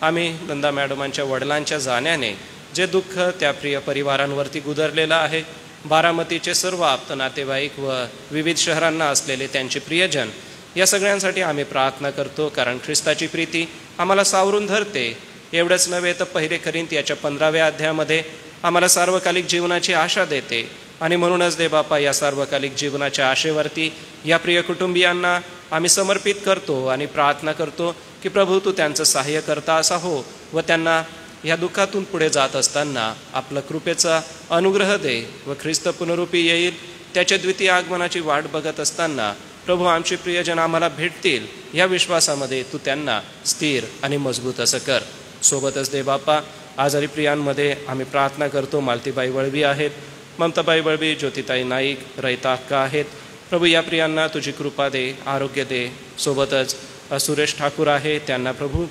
आम्ही नंदा मॅडमांच्या वडिलांच्या जाण्याने जे दुःख त्या प्रिय परिवारांवरती गुदरलेलं आहे, बारामतीचे सर्व आप्त नातेवाईक व विविध शहरांना असलेले त्यांचे प्रियजन, या सगळ्यांसाठी आम्ही प्रार्थना करतो. कारण ख्रिस्ताची प्रीती आम्हाला सावरून धरते. एवढंच नव्हे तर 1 कोरिंथ याच्या 15व्या अध्यायामध्ये आम्हाला सार्वकालिक जीवनाची आशा देते. आणि म्हणूनच दे बापा, या सार्वकालिक जीवनाच्या आशेवरती या प्रिय कुटुंबियांना आम्ही समर्पित करतो आणि प्रार्थना करतो की प्रभू तू त्यांचं सहाय्य करता असा हो व त्यांना या दुःखातून पुढे जात असताना आपलं कृपेचा अनुग्रह दे व ख्रिस्त पुनरुपी येईल त्याच्या द्वितीय आगमनाची वाट बघत असताना प्रभू आमचे प्रियजन आम्हाला भेटतील या विश्वासामध्ये तू त्यांना स्थिर आणि मजबूत असं कर. सोबतच दे बापा, आजारी प्रियांमध्ये आम्ही प्रार्थना करतो. मालतीबाई वळवी आहेत, ममताबाई वळवी, ज्योतिताई नाईक, रयता अक्का आहेत. प्रभू या प्रियांना तुझी कृपा दे, आरोग्य दे. सोबतच सुरेश ठाकूर आहे, त्यांना प्रभू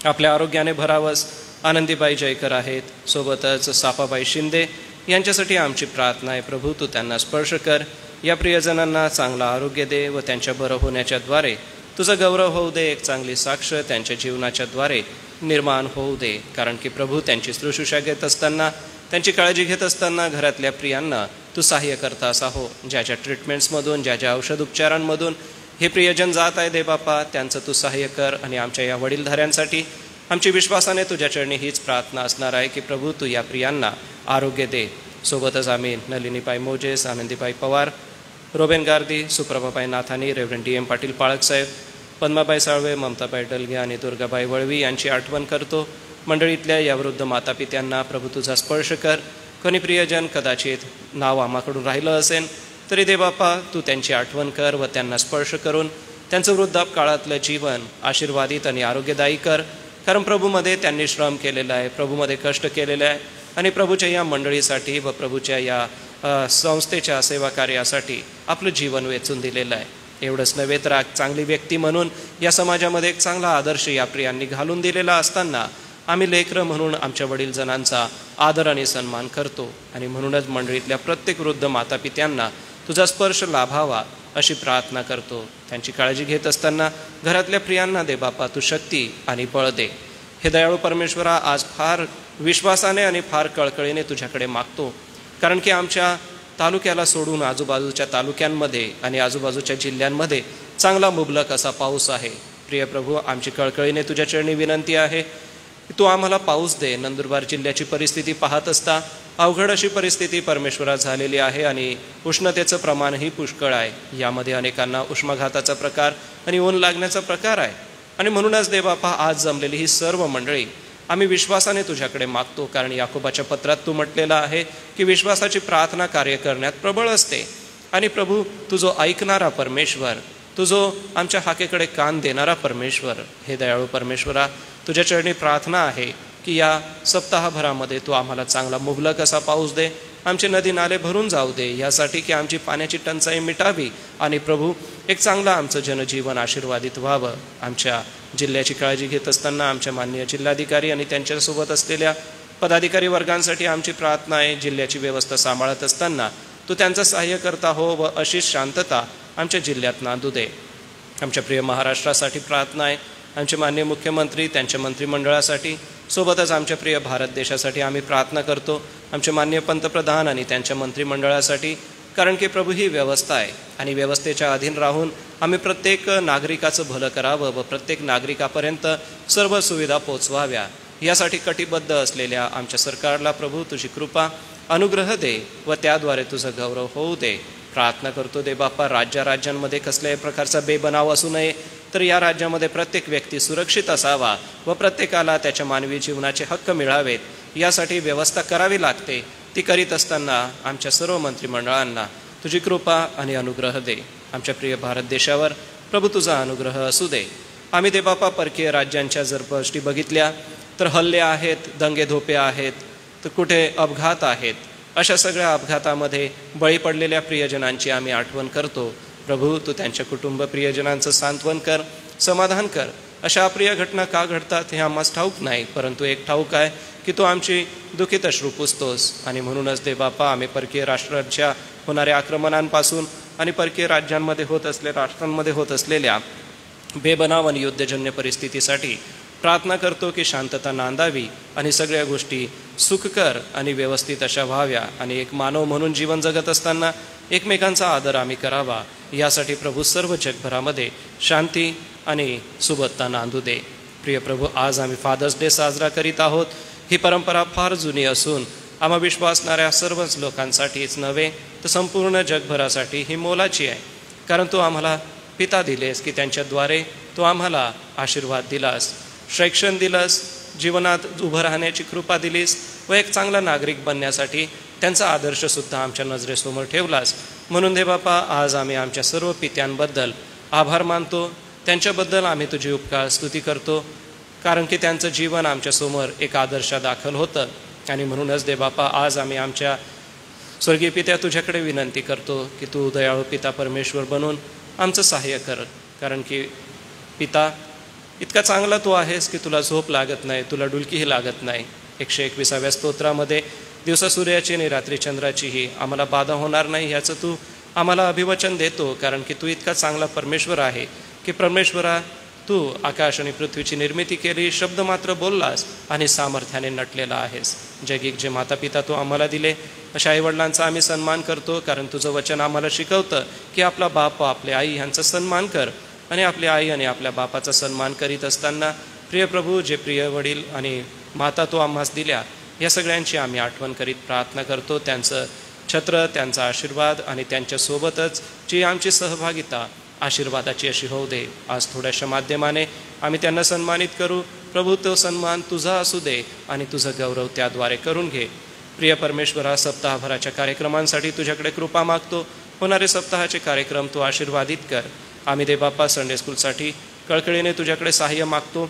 आपल्या आरोग्याने भरावस. आनंदीबाई जयकर आहेत, सोबतच सापाबाई शिंदे, यांच्यासाठी आमची प्रार्थना आहे. प्रभू तू त्यांना स्पर्श कर, या प्रियजनांना चांगलं आरोग्य दे व त्यांच्या बरं होण्याच्या द्वारे तुझं गौरव होऊ दे. एक चांगली साक्ष त्यांच्या जीवनाच्या द्वारे निर्माण होऊ दे. कारण की प्रभू त्यांची शुश्रूषा घेत असताना, त्यांची काळजी घेत असताना घरातल्या प्रियांना तू सहाय्य करता असा हो. ज्या ज्या ट्रीटमेंट्समधून, ज्या ज्या औषध उपचारांमधून हे प्रियजन जात आहे दे बापा, त्यांचं तू सहाय्य कर. आणि आमच्या या वडीलधाऱ्यांसाठी आमची विश्वासाने तुझ्या चरणी हीच प्रार्थना असणार आहे की प्रभू तू या प्रियांना आरोग्य दे. सोबतच आम्ही Nalinibai Moses, Anandibai Pawar, Reuben Gardi, Suprabhabai Nathani, reverend DM Patil पाळकसाहेब, पद्माबाई साळवे, ममताबाई डलगे आणि दुर्गाबाई वळवी यांची आठवण करतो. मंडळीतल्या या वृद्ध मातापित्यांना प्रभू तुझा स्पर्श कर. कोणी प्रियजन कदाचित नाव आम्हाकडून राहिलं असेल तरी दे बापा तू त्यांची आठवण कर व त्यांना स्पर्श करून त्यांचं वृद्धापकाळातलं जीवन आशीर्वादित आणि आरोग्यदायी कर. कारण प्रभूमध्ये त्यांनी श्रम केलेला आहे, प्रभूमध्ये कष्ट केलेले आहे आणि प्रभूच्या या मंडळीसाठी व प्रभूच्या या संस्थेच्या सेवा कार्यासाठी आपलं जीवन वेचून दिलेलं आहे. एवढंच नव्हे तर चांगली व्यक्ती म्हणून या समाजामध्ये एक चांगला आदर्श या प्रियांनी घालून दिलेला असताना आम्ही लेकरं म्हणून आमच्या वडीलजनांचा आदर आणि सन्मान करतो. आणि म्हणूनच मंडळीतल्या प्रत्येक वृद्ध मातापित्यांना तुझा स्पर्श लाभावा अशी प्रार्थना करतो. त्यांची काळजी घेत असताना घरातल्या प्रियांना दे बापा तू शक्ती आणि बळ दे. हे दयाळू परमेश्वरा, आज फार विश्वासाने आणि फार कळकळीने तुझ्याकडे मागतो. कारण की आमच्या तालुक्याला सोडून आजूबाजूच्या तालुक्यांमध्ये आणि आजूबाजूच्या जिल्ह्यांमध्ये चांगला मुबलक असा पाऊस आहे. प्रिय प्रभू, आमची कळकळीने तुझ्या चरणी विनंती आहे की तू आम्हाला पाऊस दे. नंदुरबार जिल्ह्याची परिस्थिती पाहत असता अवघड अशी परिस्थिती परमेश्वरात झालेली आहे आणि उष्णतेचं प्रमाणही पुष्कळ आहे. यामध्ये अनेकांना उष्माघाताचा प्रकार आणि ऊन लागण्याचा प्रकार आहे. आणि म्हणूनच दे बापा, आज जमलेली ही सर्व मंडळी आम्ही विश्वासाने तुझ्याकडे मागतो. कारण याकोबाच्या पत्रात तू म्हटलेलं आहे की विश्वासाची प्रार्थना कार्य करण्यात प्रबळ असते. आणि प्रभू, तू जो ऐकणारा परमेश्वर, तू जो आमच्या हाकेकडे कान देणारा परमेश्वर, हे दयाळू परमेश्वरा, तुझ्या चरणी प्रार्थना आहे की या सप्ताहभरामध्ये तू आम्हाला चांगला मुबलक असा पाऊस दे. आमचे नदी नाले भरून जाऊ दे, यासाठी की आमची पाण्याची टंचाई मिटावी आणि प्रभू एक चांगलं आमचं जनजीवन आशीर्वादित व्हावं. आमच्या जिल्ह्याची काळजी घेत असताना आमच्या माननीय जिल्हाधिकारी आणि त्यांच्यासोबत असलेल्या पदाधिकारी वर्गांसाठी आमची प्रार्थना आहे. जिल्ह्याची व्यवस्था सांभाळत असताना तू त्यांचं सहाय्य करता हो व अशीच शांतता आमच्या जिल्ह्यात नांदू दे. आमच्या प्रिय महाराष्ट्रासाठी प्रार्थना आहे. आमचे माननीय मुख्यमंत्री, त्यांच्या मंत्रिमंडळासाठी, सोबतच आमच्या प्रिय भारत देशासाठी आम्ही प्रार्थना करतो, आमचे माननीय पंतप्रधान आणि त्यांच्या मंत्रिमंडळासाठी. कारण की प्रभू ही व्यवस्था आहे आणि व्यवस्थेच्या अधीन राहून आम्ही प्रत्येक नागरिकाचं भलं करावं व प्रत्येक नागरिकापर्यंत सर्व सुविधा पोचवाव्या यासाठी कटिबद्ध असलेल्या आमच्या सरकारला प्रभू तुझी कृपा अनुग्रह दे व त्याद्वारे तुझं गौरव होऊ दे. प्रार्थना करतो दे बाप्पा, राज्यांमध्ये कसल्याही प्रकारचा बेबनाव असू नये, तर या राज्यामध्ये प्रत्येक व्यक्ती सुरक्षित असावा व प्रत्येकाला त्याच्या मानवी जीवनाचे हक्क मिळावेत यासाठी व्यवस्था करावी लागते. ती करीत असताना आमच्या सर्व मंत्रिमंडळांना तुझी कृपा आणि अनुग्रह दे. आमच्या प्रिय भारत देशावर प्रभू तुझा अनुग्रह असू दे. आम्ही दे बाप्पा परकीय राज्यांच्या जर गोष्टी बघितल्या तर हल्ले आहेत, दंगेधोपे आहेत, तर कुठे अपघात आहेत. अशा सगळ्या अपघातामध्ये बळी पडलेल्या प्रियजनांची आम्ही आठवण करतो. प्रभू तू त्यांच्या कुटुंब प्रियजनांचं सांत्वन कर, समाधान कर. अशा अप्रिय घटना का घडतात हे आम्हाला ठाऊक नाही, परंतु एक ठाऊक आहे की तू आमची दुःखित अश्रू पुसतोस. आणि म्हणूनच दे बाप्पा, आम्ही परकीय राष्ट्रांच्या होणाऱ्या आक्रमणांपासून आणि परकीय राष्ट्रांमध्ये होत असलेल्या बेबनाव आणि युद्धजन्य परिस्थितीसाठी प्रार्थना करतो की शांतता नांदावी आणि सगळ्या गोष्टी सुखकर आणि व्यवस्थित अशा व्हाव्या आणि एक मानव म्हणून जीवन जगत असताना एकमेकांचा आदर आम्ही करावा यासाठी प्रभू सर्व जगभरामध्ये शांती आणि सुबत्ता नांदू दे. प्रिय प्रभू, आज आम्ही फादर्स डे साजरा करीत आहोत. ही परंपरा फार जुनी असून आम्हा विश्वासणाऱ्या सर्वच लोकांसाठीच नव्हे तर संपूर्ण जगभरासाठी ही मोलाची आहे. कारण तू आम्हाला पिता दिलेस की त्यांच्याद्वारे तू आम्हाला आशीर्वाद दिलास, शिक्षण दिलंस, जीवनात उभं राहण्याची कृपा दिलीस व एक चांगला नागरिक बनण्यासाठी त्यांचा आदर्शसुद्धा आमच्या नजरेसमोर ठेवलास. म्हणून दे बापा, आज आम्ही आमच्या सर्व पित्यांबद्दल आभार मानतो. त्यांच्याबद्दल आम्ही तुझी उपकार स्तुती करतो, कारण की त्यांचं जीवन आमच्यासमोर एक आदर्शादाखल होतं. आणि म्हणूनच दे बापा, आज आम्ही आमच्या स्वर्गीय पित्या तुझ्याकडे विनंती करतो की तू दयाळू पिता परमेश्वर बनून आमचं सहाय्य कर. कारण की पिता, इतका चांगला तू आहेस की तुला झोप लागत नाही, तुला डुलकीही लागत नाही. 121व्या स्तोत्रामध्ये दिवसा सूर्याची आणि रात्री चंद्राचीही आम्हाला बाधा होणार नाही याचं तू आम्हाला अभिवचन देतो. कारण की तू इतका चांगला परमेश्वर आहे की परमेश्वरा, तू आकाश आणि पृथ्वीची निर्मिती केली, शब्द मात्र बोललास आणि सामर्थ्याने नटलेला आहेस. जगिक जे माता पिता तू आम्हाला दिले, अशा आईवडिलांचा आम्ही सन्मान करतो. कारण तुझं वचन आम्हाला शिकवतं की आपला बाप व आपली आई यांचा सन्मान कर. आणि आपली आई आणि आपल्या बापाचा सन्मान करीत असताना प्रिय प्रभू, जे प्रिय वडील आणि माता तू आम्हास दिल्या, या सगळ्यांची आम्ही आठवण करीत प्रार्थना करतो. त्यांचं छत्र, त्यांचा आशीर्वाद आणि त्यांच्यासोबतच जी आमची सहभागिता आशीर्वादाची अशी होऊ दे. आज थोड्याशा माध्यमाने आम्ही त्यांना सन्मानित करू. प्रभू, तो सन्मान तुझा असू दे आणि तुझं गौरव त्याद्वारे करून घे. प्रिय परमेश्वरा, सप्ताहभराच्या कार्यक्रमांसाठी तुझ्याकडे कृपा मागतो. होणारे सप्ताहाचे कार्यक्रम तू आशीर्वादित कर. आम्ही दे बाप्पा संडे स्कूलसाठी कळकळीने तुझ्याकडे सहाय्य मागतो.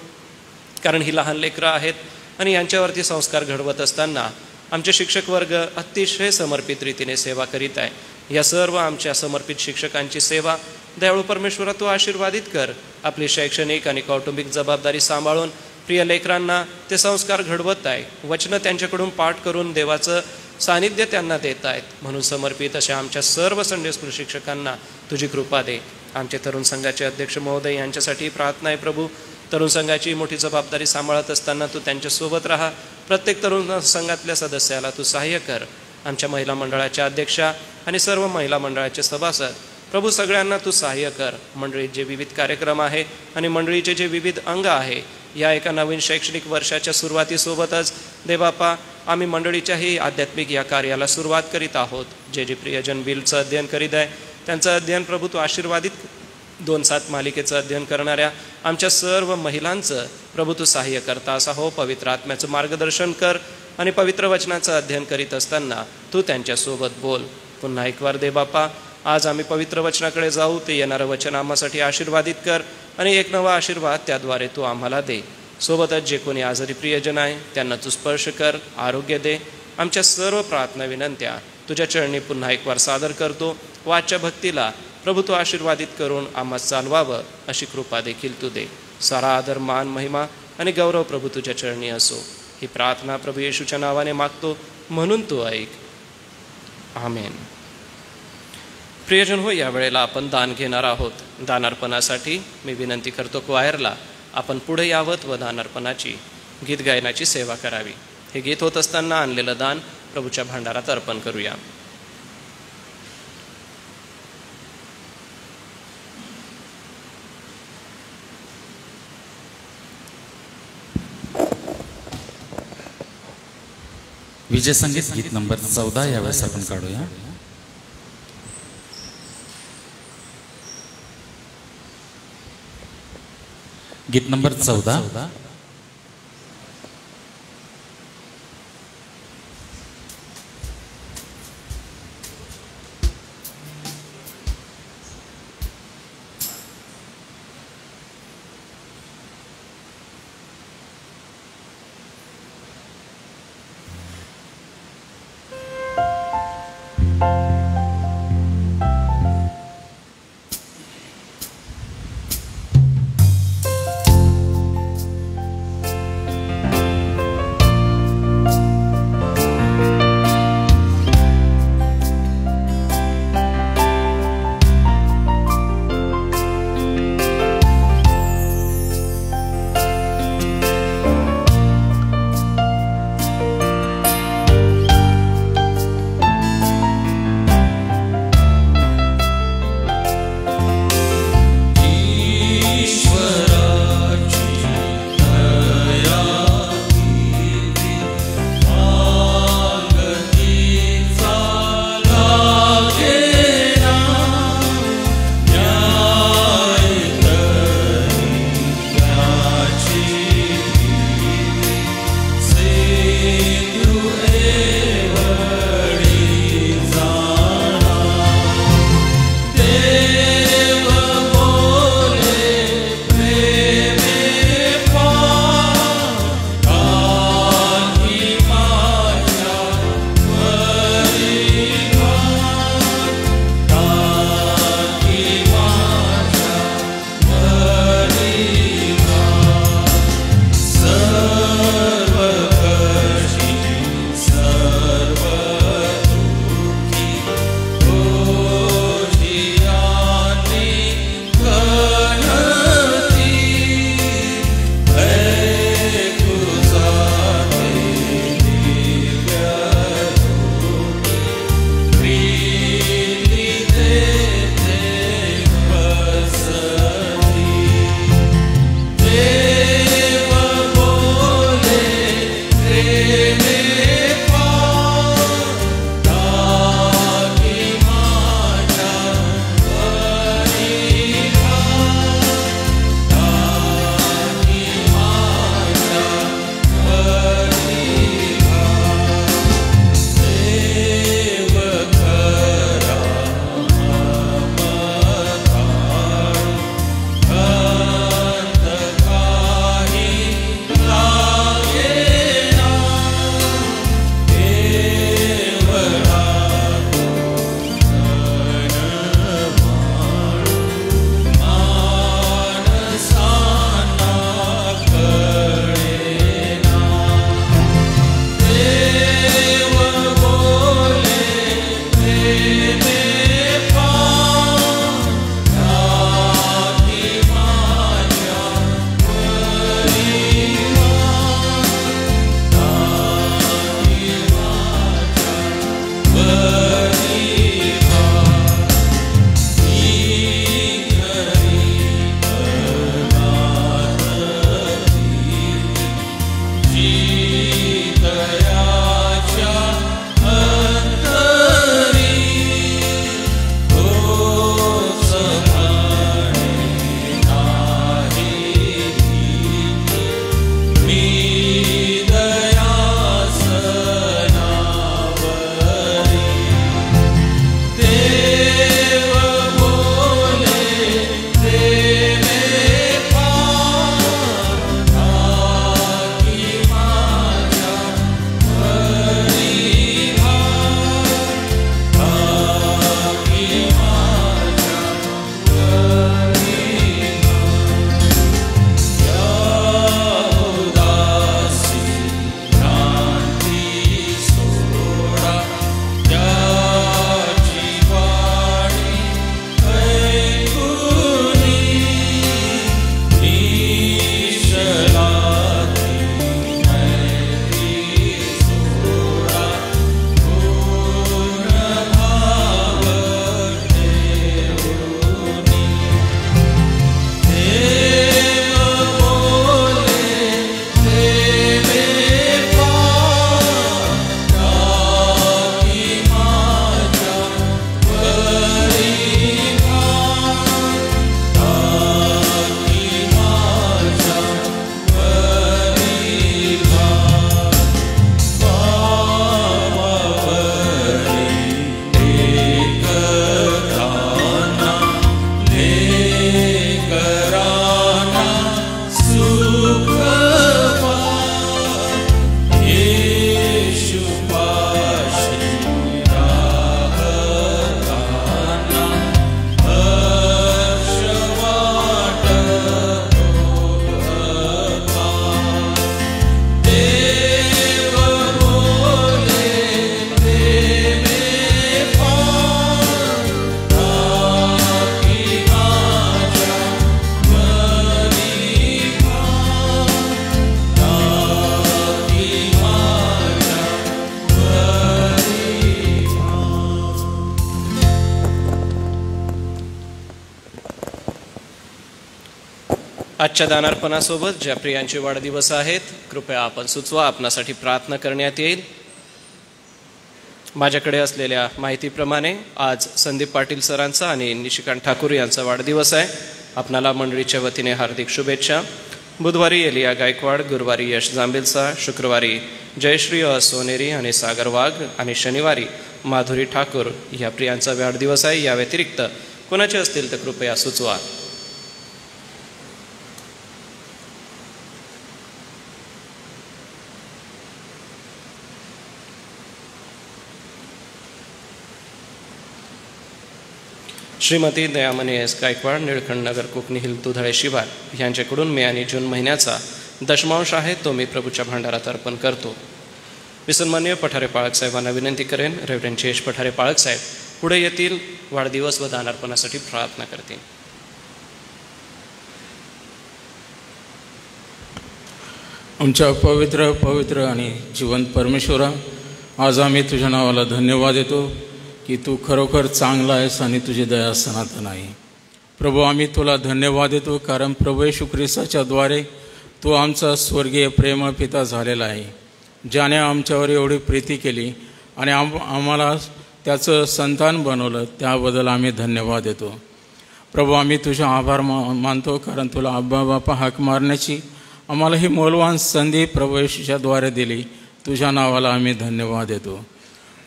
कारण ही लहान लेकरं आहेत आणि यांच्यावरती संस्कार घडवत असताना आमचे शिक्षक वर्ग अतिशय समर्पित रीतीने सेवा करीत आहे. या सर्व आमच्या समर्पित शिक्षकांची सेवा दयाळू परमेश्वरा तू आशीर्वादित कर. आपली शैक्षणिक आणि कौटुंबिक जबाबदारी सांभाळून प्रिय लेकरांना ते संस्कार घडवत आहे. वचनं त्यांच्याकडून पाठ करून देवाचं सानिध्य त्यांना देत आहेत. म्हणून समर्पित अशा आमच्या सर्व संडे स्कूल शिक्षकांना तुझी कृपा दे. आमचे तरुण संघाचे अध्यक्ष महोदय यांच्यासाठी प्रार्थना आहे. प्रभू, तरुण संघाची मोठी जबाबदारी सांभाळत असताना तू त्यांच्यासोबत राहा. प्रत्येक तरुण संघातल्या सदस्याला तू सहाय्य कर. आमच्या महिला मंडळाच्या अध्यक्षा आणि सर्व महिला मंडळाचे सभासद प्रभू, सगळ्यांना तू सहाय्य कर. मंडळीत जे विविध कार्यक्रम आहे आणि मंडळीचे जे विविध अंग आहे, या एका नवीन शैक्षणिक वर्षाच्या सुरुवातीसोबतच देबापा, आम्ही मंडळीच्याही आध्यात्मिक या कार्याला सुरुवात करीत आहोत. जे जे प्रियजन बिलचं अध्ययन करीत आहे त्यांचं अध्ययन प्रभू तू आशीर्वादित. 2-7 मालिकेचं अध्ययन करणाऱ्या आमच्या सर्व महिलांचं प्रभू तू सहाय्य करता असा हो. पवित्र आत्म्याचं मार्गदर्शन कर आणि पवित्र वचनाचं अध्ययन करीत असताना तू त्यांच्यासोबत बोल. पुन्हा एक वार दे बापा, आज आम्ही पवित्र वचनाकडे जाऊ. ते येणारं वचन आम्हासाठी आशीर्वादित कर आणि एक नवा आशीर्वाद त्याद्वारे तू आम्हाला दे. सोबतच जे कोणी आजारी प्रियजन आहे त्यांना तू स्पर्श कर, आरोग्य दे. आमच्या सर्व प्रार्थना विनंत्या तुझ्या चरणी पुन्हा एक वार सादर करतो. वाच्या भक्तीला प्रभू तू आशीर्वादित करून आम्हा चालवावं अशी कृपा देखील तू दे. सारा आदर, मान, महिमा आणि गौरव प्रभू तुझ्या चरणी असो. ही प्रार्थना प्रभू येशूच्या नावाने मागतो, म्हणून तू ऐक. आमेन. प्रियजन हो, यावेळेला आपण दान घेणार आहोत. दानार्पणासाठी मी विनंती करतो क्वायरला आपण पुढे यावत व दानार्पणाची गीत गायनाची सेवा करावी. हे गीत होत असताना आणलेलं दान प्रभूच्या भांडारात अर्पण करूया.
विजय संगीत गीत नंबर 14 यावेळेस आपण काढूया. गीत नंबर 14.
आजच्या दानार्पणासोबत ज्या प्रियांचे वाढदिवस आहेत कृपया आपण सुचवा, आपणासाठी प्रार्थना करण्यात येईल. माझ्याकडे असलेल्या माहितीप्रमाणे आज संदीप पाटील सरांचा आणि निशिकांत ठाकूर यांचा वाढदिवस आहे. आपणाला मंडळीच्या वतीने हार्दिक शुभेच्छा. बुधवारी एलिया गायकवाड, गुरुवारी यश जांबिलसा, शुक्रवारी जयश्री सोनेरी आणि सागर वाघ आणि शनिवारी माधुरी ठाकूर या प्रियांचा वाढदिवस आहे. या व्यतिरिक्त कोणाचे असतील तर कृपया सुचवा. श्रीमती दयामणी एस गायकवाड, निळखंड नगर, कोकणी हिल, दुधाळे शिवार यांच्याकडून मे आणि जून महिन्याचा दशमांश आहे तो मी प्रभूच्या भांडारात अर्पण करतो. विसन्मान्य पठारे पाळक साहेबांना विनंती करेन, रेव्हरंड जयेश पठारे पाळक साहेब पुढे येतील, वाढदिवस व दानार्पणासाठी प्रार्थना करतील.
आमच्या पवित्र पवित्र आणि जिवंत परमेश्वरा, आज आम्ही तुझ्या नावाला धन्यवाद देतो की तू खरोखर चांगला आहेस आणि तुझी दया सनातन आहे. प्रभू, आम्ही तुला धन्यवाद देतो कारण प्रभू येशू ख्रिस्ताच्या द्वारे तू आमचा स्वर्गीय प्रेमळ पिता झालेला आहे, ज्याने आमच्यावर एवढी प्रीती केली आणि आम्हाला त्याचं संतान बनवलं. त्याबद्दल आम्ही धन्यवाद देतो. प्रभू, आम्ही तुझा आभार मानतो कारण तुला अब्बा बापा हाक मारण्याची आम्हाला ही मौल्यवान संधी प्रभू येशूच्या द्वारे दिली. तुझ्या नावाला आम्ही धन्यवाद देतो.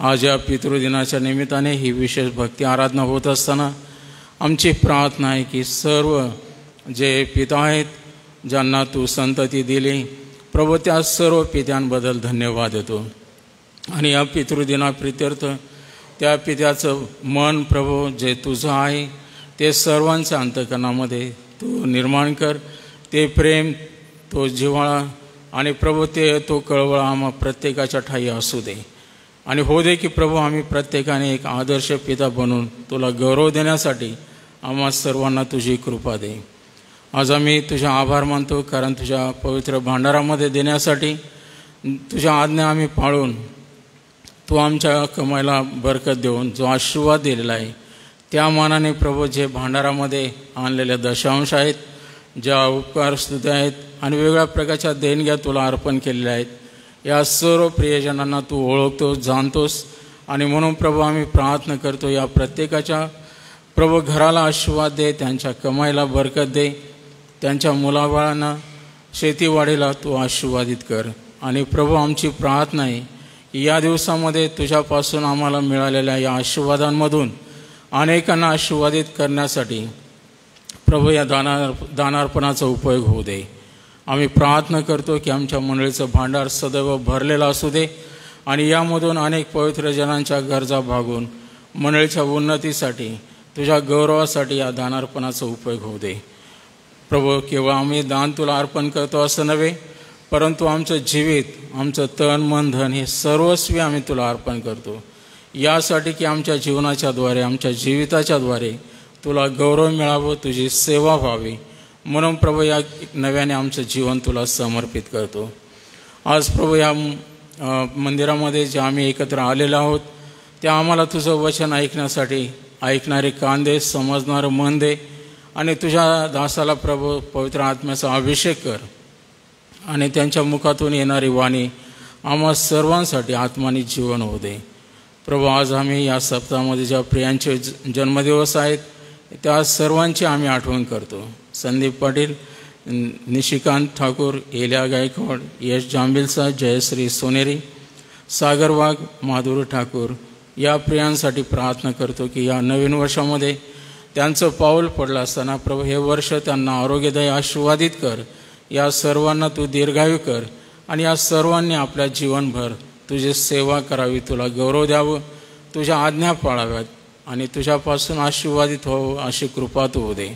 आज या पितृदिनाच्या निमित्ताने ही विशेष भक्ती आराधना होत असताना आमची प्रार्थना आहे की सर्व जे पिता आहेत ज्यांना तू संतती दिली, प्रभू त्या सर्व पित्यांबद्दल धन्यवाद देतो. आणि या पितृदिनाप्रित्यर्थ त्या पित्याचं मन प्रभू जे तुझं आहे ते सर्वांच्या अंतःकरणामध्ये तू निर्माण कर. ते प्रेम, तो जिव्हाळा आणि प्रभू तो कळवळा आम्हा प्रत्येकाच्या ठाई असू दे. आणि हो दे की प्रभू आम्ही प्रत्येकाने एक आदर्श पिता बनून तुला गौरव देण्यासाठी आम्हा सर्वांना तुझी कृपा दे. आज आम्ही तुझा आभार मानतो कारण तुझ्या पवित्र भांडारामध्ये देण्यासाठी तुझ्या आज्ञा आम्ही पाळून तू आमच्या कमाईला बरकत देऊन जो आशीर्वाद दिलेला आहे त्या मानाने प्रभू जे भांडारामध्ये आणलेल्या दशांश आहेत, ज्या उपकार स्तुत्या आहेत आणि वेगवेगळ्या प्रकारच्या देणग्या तुला अर्पण केलेल्या आहेत, या सर्व प्रियजनांना तू ओळखतोस, जाणतोस. आणि म्हणून प्रभू आम्ही प्रार्थना करतो या प्रत्येकाच्या प्रभू घराला आशीर्वाद दे, त्यांच्या कमाईला बरकत दे, त्यांच्या मुलाबाळांना शेतीवाडीला तू आशीर्वादित कर. आणि प्रभू आमची प्रार्थना आहे या दिवसामध्ये तुझ्यापासून आम्हाला मिळालेल्या या आशीर्वादांमधून अनेकांना आशीर्वादित करण्यासाठी प्रभू या दानार्पणाचा उपयोग होऊ दे. आम्ही प्रार्थना करतो की आमच्या मंडळीचं भांडार सदैव भरलेलं असू दे आणि यामधून अनेक पवित्र जनांच्या गरजा भागून मंडळीच्या उन्नतीसाठी तुझ्या गौरवासाठी या दानार्पणाचा उपयोग होऊ दे. प्रभू, केवळ आम्ही दान तुला अर्पण करतो असं नव्हे, परंतु आमचं जीवित, आमचं तन मन धन हे सर्वस्वी आम्ही तुला अर्पण करतो यासाठी की आमच्या जीवनाच्याद्वारे, आमच्या जीविताच्याद्वारे तुला गौरव मिळावं, तुझी सेवा व्हावी. म्हणून प्रभू या नव्याने आमचं जीवन तुला समर्पित करतो. आज प्रभू या मंदिरामध्ये जे आम्ही एकत्र आलेलो आहोत त्या आम्हाला तुझं वचन ऐकण्यासाठी ऐकणारे कान दे, समजणारं मन दे आणि तुझ्या दासाला प्रभू पवित्र आत्म्याचा अभिषेक कर आणि त्यांच्या मुखातून येणारी वाणी आम्हा सर्वांसाठी आत्मानी जीवन होऊ दे. प्रभू, आज आम्ही या सप्ताहामध्ये ज्या प्रियांचे जन्मदिवस आहेत त्या सर्वांची आम्ही आठवण करतो. संदीप पाटील, निशिकांत ठाकूर, एलिया गायकवाड, यश जांबिलसा, जयश्री सोनेरी, सागर वाघ, माधुरी ठाकूर या प्रियांसाठी प्रार्थना करतो की या नवीन वर्षामध्ये त्यांचं पाऊल पडलं असताना प्रभू हे वर्ष त्यांना आरोग्यदायी आशीर्वादित कर. या सर्वांना तू दीर्घायू कर आणि या सर्वांनी आपल्या जीवनभर तुझी सेवा करावी, तुला गौरव द्यावं, तुझ्या आज्ञा पाळाव्यात आणि तुझ्यापासून आशीर्वादित व्हावं अशी कृपा तू होऊ दे.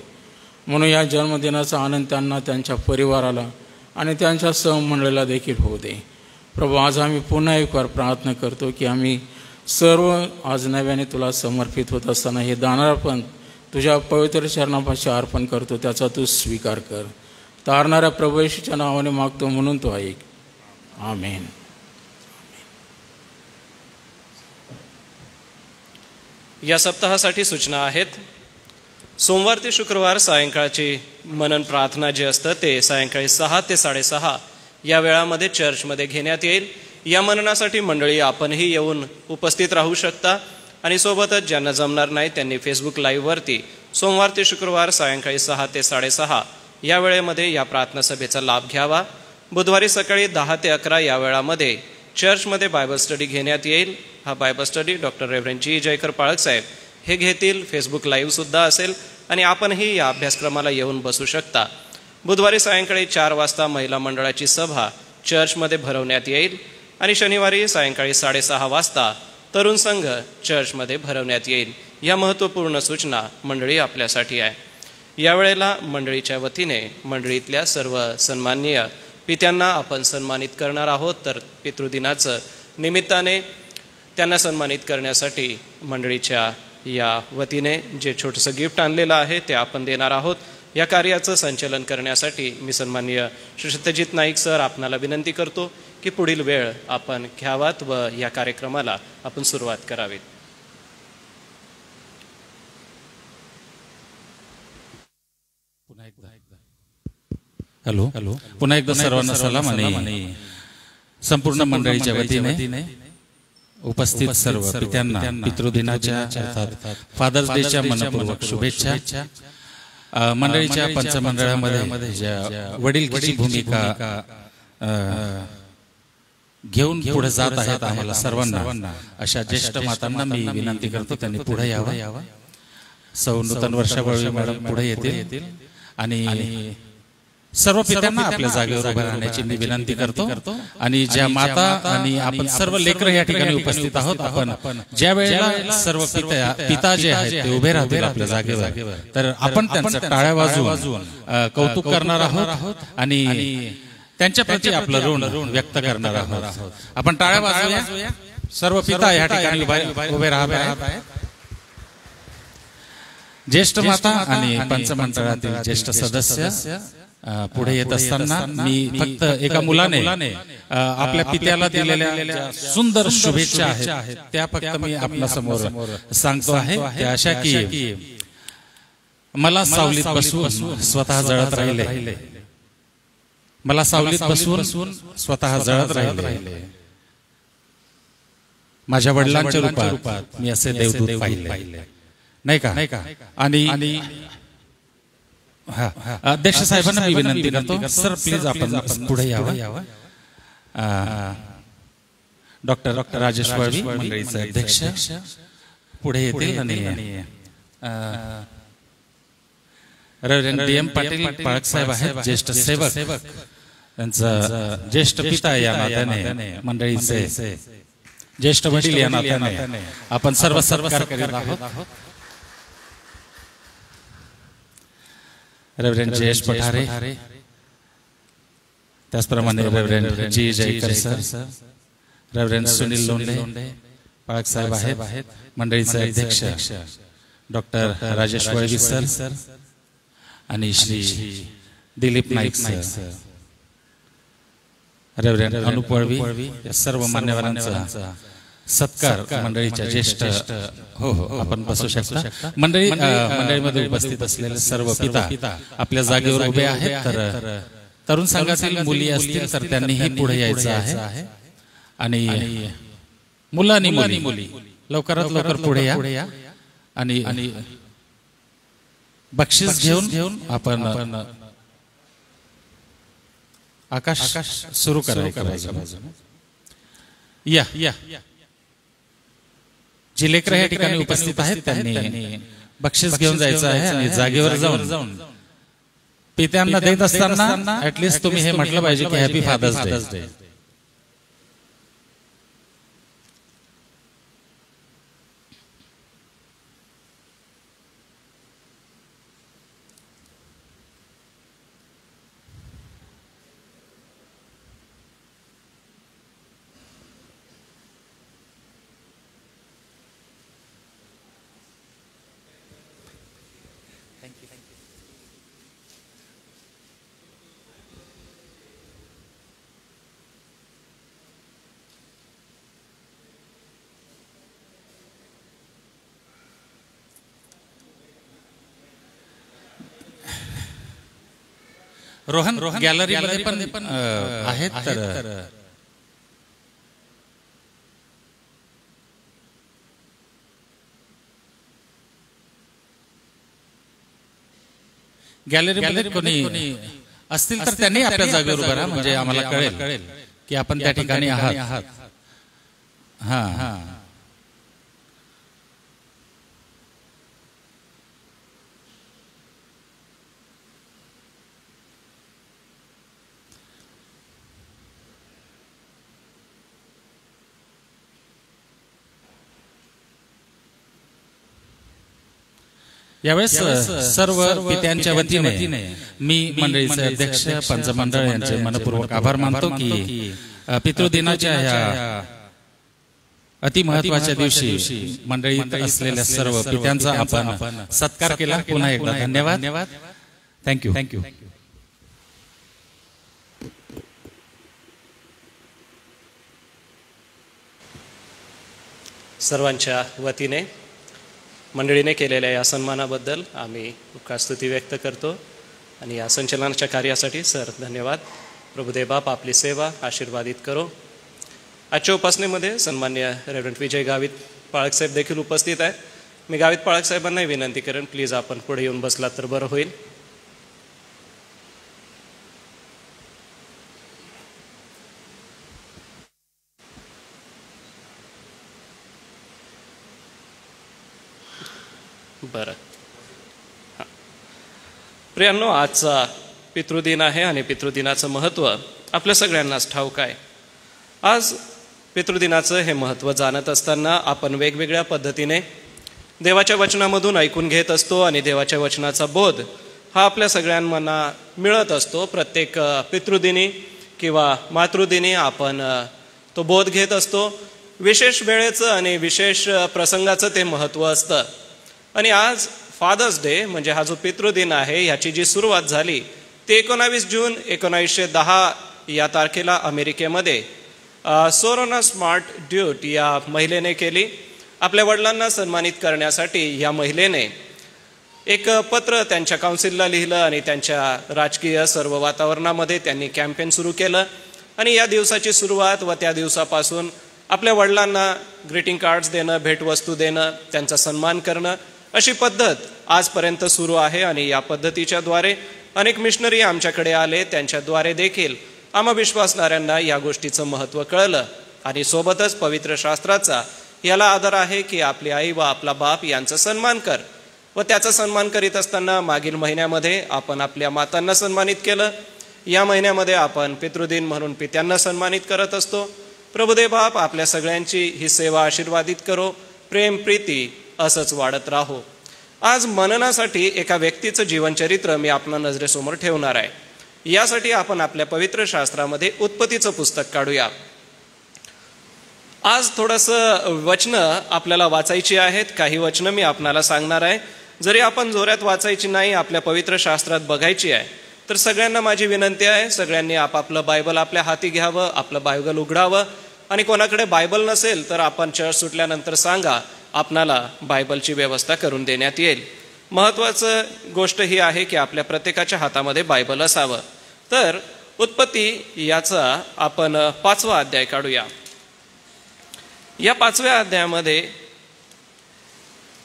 म्हणून या जन्मदिनाचा आनंद त्यांना, त्यांच्या परिवाराला आणि त्यांच्या सहमंडळीला देखील होऊ दे. प्रभू, आज आम्ही पुन्हा एक वार प्रार्थना करतो की आम्ही सर्व आज नव्याने तुला समर्पित होत असताना हे दानार्पण तुझ्या पवित्र चरणापाशी अर्पण करतो, त्याचा तू स्वीकार कर. तारणाऱ्या प्रभू येशूच्या नावाने मागतो म्हणून तो ऐक. आमेन.
या सप्ताहासाठी सूचना आहेत. सोमवार ते शुक्रवार सायंकाळची मनन प्रार्थना जे असतं ते सायंकाळी 6 ते 6:30 या वेळामध्ये चर्चमध्ये घेण्यात येईल. या मननासाठी मंडळी आपणही येऊन उपस्थित राहू शकता आणि सोबतच ज्यांना जमणार नाही त्यांनी फेसबुक लाईव्हवरती सोमवार ते शुक्रवार सायंकाळी 6 ते 6:30 या वेळेमध्ये या प्रार्थना सभेचा लाभ घ्यावा. बुधवारी सकाळी 10 ते 11 या वेळामध्ये चर्चमध्ये बायबल स्टडी घेण्यात येईल. हा बायबल स्टडी डॉक्टर रेव्हरंड जी जयकर पाळक साहेब हे घेतील. फेसबुक लाईव्हसुद्धा असेल आणि आपणही या अभ्यासक्रमाला येऊन बसू शकता. बुधवारी सायंकाळी 4 वाजता महिला मंडळाची सभा चर्चमध्ये भरवण्यात येईल आणि शनिवारी सायंकाळी 6:30 वाजता तरुण संघ चर्चमध्ये भरवण्यात येईल. या महत्त्वपूर्ण सूचना मंडळी आपल्यासाठी आहे. यावेळेला मंडळीच्या वतीने मंडळीतल्या सर्व सन्माननीय पित्यांना आपण सन्मानित करणार आहोत. तर पितृदिनाचं निमित्ताने त्यांना सन्मानित करण्यासाठी मंडळीच्या या वतीने जे छोटंसं गिफ्ट आणलेलं आहे ते आपण देणार आहोत. या कार्याचं संचालन करण्यासाठी मी सन्माननीय श्री सत्यजित नाईक सर आपणाला विनंती करतो की पुढील वेळ आपण घ्यावात व या कार्यक्रमाला आपण सुरुवात करावी.
हॅलो पुन्हा एकदा सर्वांना सलाम आणि संपूर्ण मंडळीच्या वतीने उपस्थित सर्व पित्यांना पितृदिनाच्या अर्थात फादर्स डेच्या मनपूर्वक शुभेच्छा. मंडळीच्या पंचमंडळामध्ये ज्या वडीलकीची भूमिका घेऊन पुढे जात आहेत आम्हाला सर्वांना अशा ज्येष्ठ मातांना मी विनंती करतो त्यांनी पुढे यावं. सौ नूतन वर्षापूर्वी मॅडम पुढे येतील आणि सर्व पित्यांना आपल्या जागेवर उभं राहण्याची मी विनंती करतो. आणि ज्या माता आणि आपण सर्व लेकरं या ठिकाणी उपस्थित आहोत, आपण ज्या वेळेला सर्व पिता जे आहेत ते उभे राहतील आपल्या जागेवर, तर आपण त्यांचं टाळ्या वाजवून कौतुक करणार आहोत आणि त्यांच्या प्रती आपलं ऋण व्यक्त करणार आहोत. आपण टाळ्या वाजवूया. सर्व पिता या ठिकाणी उभे राहत आहेत. ज्येष्ठ माता आणि पंचमंडळातील ज्येष्ठ सदस्य पुढे येत असताना मी फक्त एका मुलाने आपल्या पित्याला दिलेल्या सुंदर शुभेच्छा आहेत त्या फक्त मी आपल्या समोर सांगतो आहे. त्या अशा की मला सावलीत बसवून स्वतः जळत राहिले, मला सावलीत बसवून स्वतः जळत राहिले, माझ्या वडिलांच्या रूपात मी असे देवदूत पाहिले, नाही का. आणि अध्यक्ष साहेबांना मी विनंती करतो सर प्लीज आपण पुढे यावं. डॉक्टर राजेश वळवी मंडळीचे अध्यक्ष पुढे येतील आणि रेव्हरंड DM पाटील पाळक साहेब आहेत ज्येष्ठ सेवक, त्यांचा ज्येष्ठ पिता या नात्याने मंडळीचे ज्येष्ठ वडील या नात्याने आपण सर्व सत्कार करीत आहोत. रेव्हरंड जयेश पठारे, त्याचप्रमाणे रेव्हरंड जी जयकर सर, रेव्हरंड सुनील लोंढे पाळक साहेब आहेत, मंडळीचे अध्यक्ष डॉक्टर राजेश वळवी सर आणि श्री दिलीप नाईक सर, रेव्हरंड अनुप वळवी, सर्व मान्यवरांचा सत्कार मंडळीच्या ज्येष्ठ हो आपण बसू शकता. मंडळीमध्ये उपस्थित असलेले सर्व पिता आपल्या जागेवर उभे आहेत. तर तरुण संघातील मुली असतील तर त्यांनीही पुढे यायचं आहे आणि मुलांनी मुली लवकरात लवकर पुढे या आणि बक्षीस घेऊन आपण आकाश सुरू करायचं. या जी लेकरं या ठिकाणी उपस्थित आहेत त्यांनी बक्षीस घेऊन जायचं आहे आणि जागेवर जाऊन पित्यांना देत असताना ऍटलिस्ट तुम्ही हे म्हटलं पाहिजे की हॅपी फादर्स डे. रोहन गॅलरीमध्ये पण आहेत तर गॅलरीमध्ये कोणी असतील तर त्यांनी आपल्या जागेवर उभं राहा, म्हणजे आम्हाला कळेल की आपण त्या ठिकाणी आहात. हां यावेळेस सर्व पित्यांच्या वतीने मी मंडळीचे अध्यक्ष पंचमंडळ यांचे मनपूर्वक आभार मानतो की पितृदिनाच्या ह्या अति महत्वाच्या दिवशी मंडळीत असलेल्या सर्व पित्यांचा आपण सत्कार केला. पुन्हा एकदा धन्यवाद. थँक्यू.
सर्वांच्या वतीने मंडळीने केलेल्या या सन्मानाबद्दल आम्ही उपकारस्तुती व्यक्त करतो आणि या संचलनाच्या कार्यासाठी सर धन्यवाद. प्रभुदेव बाप आपली सेवा आशीर्वादित करो. आजच्या उपासनेमध्ये सन्मान्य रेव्हरंड विजय गावित पाळकसाहेब देखील उपस्थित आहेत. मी गावित पाळकसाहेबांनाही विनंती करेन, प्लीज आपण पुढे येऊन बसलात तर बरं होईल. बरं. हां, प्रियांनो, आजचा पितृदिन आहे आणि पितृदिनाचं महत्त्व आपल्या सगळ्यांनाच ठाऊक आहे. आज पितृदिनाचं हे महत्त्व जाणत असताना आपण वेगवेगळ्या पद्धतीने देवाच्या वचनामधून ऐकून घेत असतो आणि देवाच्या वचनाचा बोध हा आपल्या सगळ्यांना मिळत असतो. प्रत्येक पितृदिनी किंवा मातृदिनी आपण तो बोध घेत असतो. विशेष वेळेचं आणि विशेष प्रसंगाचं ते महत्त्व असतं. आणि आज फादर्स डे म्हणजे हा जो पितृदिन आहे ह्याची जी सुरुवात झाली ते 19 जून 1910 या तारखेला अमेरिकेमध्ये सोरोना स्मार्ट ड्यूट या महिलेने केली. आपल्या वडिलांना सन्मानित करण्यासाठी या महिलेने एक पत्र त्यांच्या काउन्सिलला लिहिलं आणि त्यांच्या राजकीय सर्व वातावरणामध्ये त्यांनी कॅम्पेन सुरू केलं. आणि या दिवसाची सुरुवात व त्या दिवसापासून आपल्या वडिलांना ग्रीटिंग कार्ड्स देणं, भेटवस्तू देणं, त्यांचा सन्मान करणं अशी पद्धत आजपर्यंत सुरू आहे. आणि या पद्धतीच्या द्वारे अनेक मिशनरी आमच्याकडे आले. त्यांच्याद्वारे देखील आम्हा विश्वासणाऱ्यांना या गोष्टीचं महत्त्व कळलं. आणि सोबतच पवित्र शास्त्राचा याला आदर आहे की आपली आई व आपला बाप यांचा सन्मान कर. व त्याचा सन्मान करीत असताना मागील महिन्यामध्ये आपण आपल्या मातांना सन्मानित केलं. या महिन्यामध्ये आपण पितृदिन म्हणून पित्यांना सन्मानित करत असतो. प्रभुदेव बाप आपल्या सगळ्यांची ही सेवा आशीर्वादित करो. प्रेम प्रीती असंच वाढत राहो. आज मननासाठी एका व्यक्तीचं जीवनचरित्र मी आपल्या नजरेसमोर ठेवणार आहे. यासाठी आपण आपल्या पवित्र शास्त्रामध्ये उत्पत्तीचं पुस्तक काढूया. आज थोडंसं वचनं आपल्याला वाचायची आहेत. काही वचनं मी आपणाला सांगणार आहे. जरी आपण जोरात वाचायची नाही, आपल्या पवित्र शास्त्रात बघायची आहे, तर सगळ्यांना माझी विनंती आहे, सगळ्यांनी आपापलं बायबल आपल्या हाती घ्यावं, आपलं बायबल उघडावं. आणि कोणाकडे बायबल नसेल तर आपण चर्च सुटल्यानंतर सांगा, आपणाला बायबलची व्यवस्था करून देण्यात येईल. महत्त्वाचं गोष्ट ही आहे की आपल्या प्रत्येकाच्या हातामध्ये बायबल असावं. तर उत्पत्ती याचा आपण 5वा अध्याय काढूया. या 5व्या अध्यायामध्ये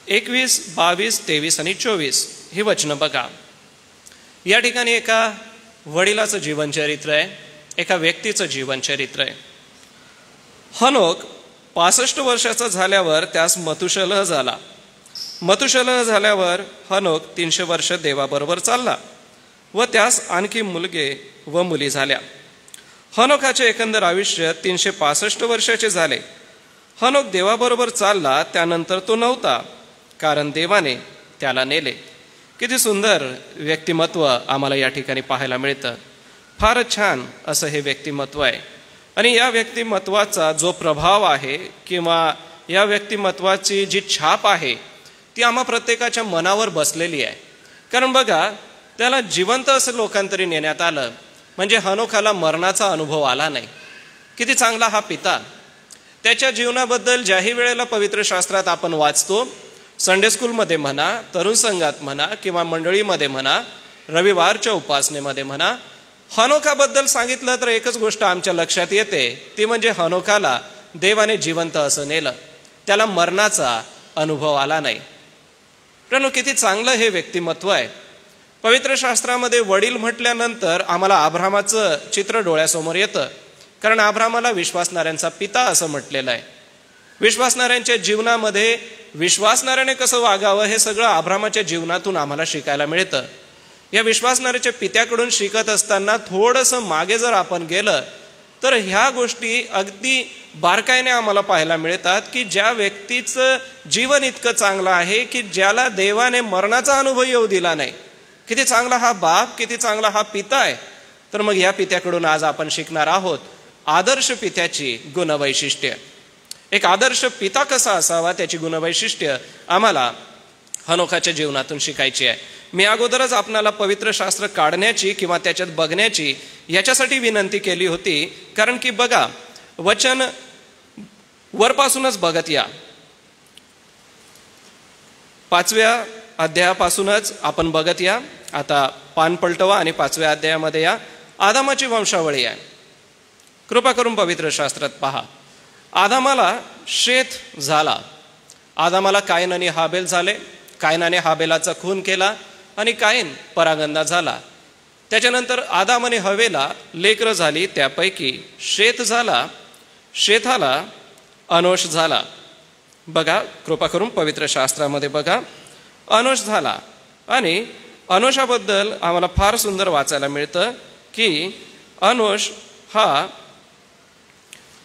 21, 22, 23 आणि 24 ही वचनं बघा. या ठिकाणी एका वडिलाचं जीवनचरित्र आहे, एका व्यक्तीचं जीवनचरित्र आहे. हनोक 65 वर्षाचा झाल्यावर त्यास मतुशलह झाला. मतुशलह झाल्यावर हनोक 300 वर्ष देवाबरोबर चालला व त्यास आणखी मुलगे व मुली झाल्या. हनोकाचे एकंदर आयुष्य 365 वर्षाचे झाले. हनोक देवाबरोबर चालला त्यानंतर तो नव्हता, कारण देवाने त्याला नेले. किती सुंदर व्यक्तिमत्व आम्हाला या ठिकाणी पाहायला मिळतं. फारच छान असं हे व्यक्तिमत्व आहे. आणि या व्यक्तिमत्वाचा जो प्रभाव आहे किंवा या व्यक्तिमत्वाची जी छाप आहे ती आम्हा प्रत्येकाच्या मनावर बसलेली आहे. कारण बघा, त्याला जिवंत असं लोकांतरी नेण्यात आलं, म्हणजे हनोकाला मरणाचा अनुभव आला नाही. किती चांगला हा पिता. त्याच्या जीवनाबद्दल ज्याही वेळेला पवित्र शास्त्रात आपण वाचतो, संडे स्कूलमध्ये म्हणा, तरुण संघात म्हणा किंवा मंडळीमध्ये म्हणा, रविवारच्या उपासनेमध्ये म्हणा, हनोकाबद्दल सांगितलं तर एकच गोष्ट आमच्या लक्षात येते, ती म्हणजे हनोकाला देवाने जिवंत असं नेलं, त्याला मरणाचा अनुभव आला नाही. पण किती चांगलं हे व्यक्तिमत्व आहे. पवित्र शास्त्रामध्ये वडील म्हटल्यानंतर आम्हाला अब्रामाचं चित्र डोळ्यासमोर येतं, कारण अब्रामाला विश्वासणाऱ्यांचा पिता असं म्हटलेलं आहे. विश्वासणाऱ्यांच्या जीवनामध्ये विश्वासणाऱ्याने कसं वागावं हे सगळं अब्रामाच्या जीवनातून आम्हाला शिकायला मिळतं. या विश्वासणाऱ्याच्या पित्याकडून शिकत असताना थोडंसं मागे जर आपण गेलं तर ह्या गोष्टी अगदी बारकाईने आम्हाला पाहायला मिळतात की ज्या व्यक्तीचं जीवन इतकं चांगलं आहे की ज्याला देवाने मरणाचा अनुभव येऊ दिला नाही, किती चांगला हा बाप, किती चांगला हा पिता आहे. तर मग या पित्याकडून आज आपण शिकणार आहोत आदर्श पित्याची गुणवैशिष्ट्य. एक आदर्श पिता कसा असावा त्याची गुणवैशिष्ट्य आम्हाला हनोकाच्या जीवनातून शिकायची आहे. मी अगोदरच आपणाला पवित्र शास्त्र काढण्याची किंवा त्याच्यात बघण्याची याच्यासाठी विनंती केली होती, कारण की बघा, वचन वरपासूनच बघत या. 5व्या अध्यायापासूनच आपण बघत या. आता पान पलटवा आणि 5व्या अध्यायामध्ये या. आदामाची वंशावळी आहे. कृपा करून पवित्र शास्त्रात पहा. आदामाला शेत झाला. आदामाला कायन आणि हाबेल झाले. कायनाने हाबेलाचा खून केला आणि कायन परागंदा झाला. त्याच्यानंतर आदाम आणि हवेला लेकरं झाली, त्यापैकी शेत झाला. शेताला अनोश झाला. बघा, कृपा करून पवित्र शास्त्रामध्ये बघा, अनोश झाला. आणि अनोशाबद्दल आम्हाला फार सुंदर वाचायला मिळतं की अनोश हा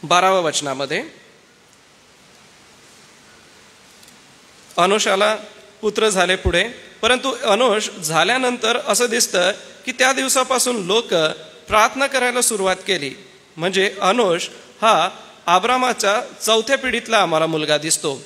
12व्या वचनामध्ये अनोशाला पुत्र झाले पुढे, परंतु अनोश झाल्यानंतर असं दिसतं की त्या दिवसापासून लोक प्रार्थना करायला सुरुवात केली. म्हणजे अनोश हा अब्रामाच्या 4थ्या पिढीतला आम्हाला मुलगा दिसतो.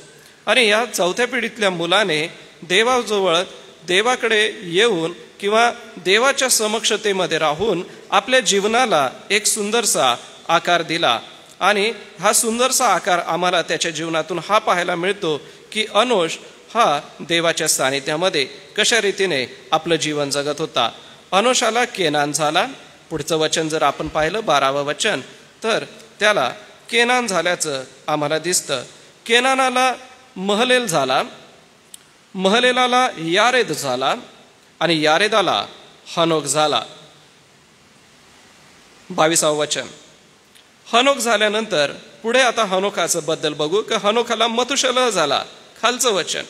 आणि या 4थ्या पिढीतल्या मुलाने देवाजवळ देवाकडे येऊन किंवा देवाच्या समक्षतेमध्ये राहून आपल्या जीवनाला एक सुंदरसा आकार दिला. आणि हा सुंदरसा आकार आम्हाला त्याच्या जीवनातून हा पाहायला मिळतो की अनोश हा देवाच्या सानिध्यामध्ये कशा रीतीने आपलं जीवन जगत होता. अनोशाला केनान झाला. पुढचं वचन जर आपण पाहिलं 12वं वचन, तर त्याला केनान झाल्याचं आम्हाला दिसतं. केनानाला महलेल झाला. महलेलाला यारेद झाला आणि यारेदाला हनोक झाला. 22वं वचन. हनोक झाल्यानंतर पुढे आता हनोकाचं बद्दल बघू की हनोकाला मतुशलह झाला. खालचं वचन,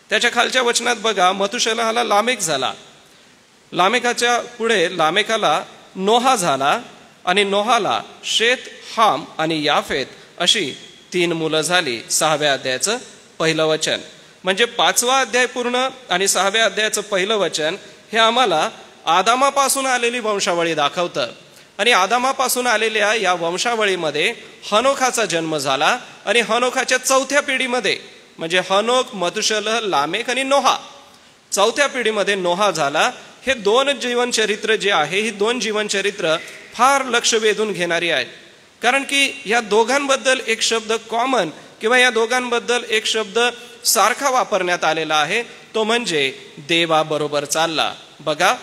त्याच्या खालच्या वचनात बघा, मतुशलहाला लामेक झाला. लामेकाच्या पुढे लामेकाला नोहा झाला आणि नोहाला शेत, हाम आणि याफेत अशी 3 मुलं झाली. 6व्या अध्यायाचं पहिलं वचन. म्हणजे 5वा अध्याय पूर्ण आणि 6व्या अध्यायाचं पहिलं वचन हे आम्हाला आदामापासून आलेली वंशावळी दाखवतं. आणि आदामापासून आलेल्या या वंशावळीमध्ये हनोकाचा जन्म झाला. आणि हनोकाच्या 4थ्या पिढीमध्ये म्हणजे हनोक, मतुशलह, लामेक आणि नोहा, 4थ्या पिढीमध्ये नोहा झाला. हे 2 जीवनचरित्र जे आहे, ही 2 जीवनचरित्र फार लक्ष वेधून घेणारी आहेत. कारण की या दोघांबद्दल एक शब्द कॉमन किंवा या दोघांबद्दल एक शब्द सारखा वापरण्यात आलेला आहे, तो म्हणजे देवाबरोबर चालला. बघा,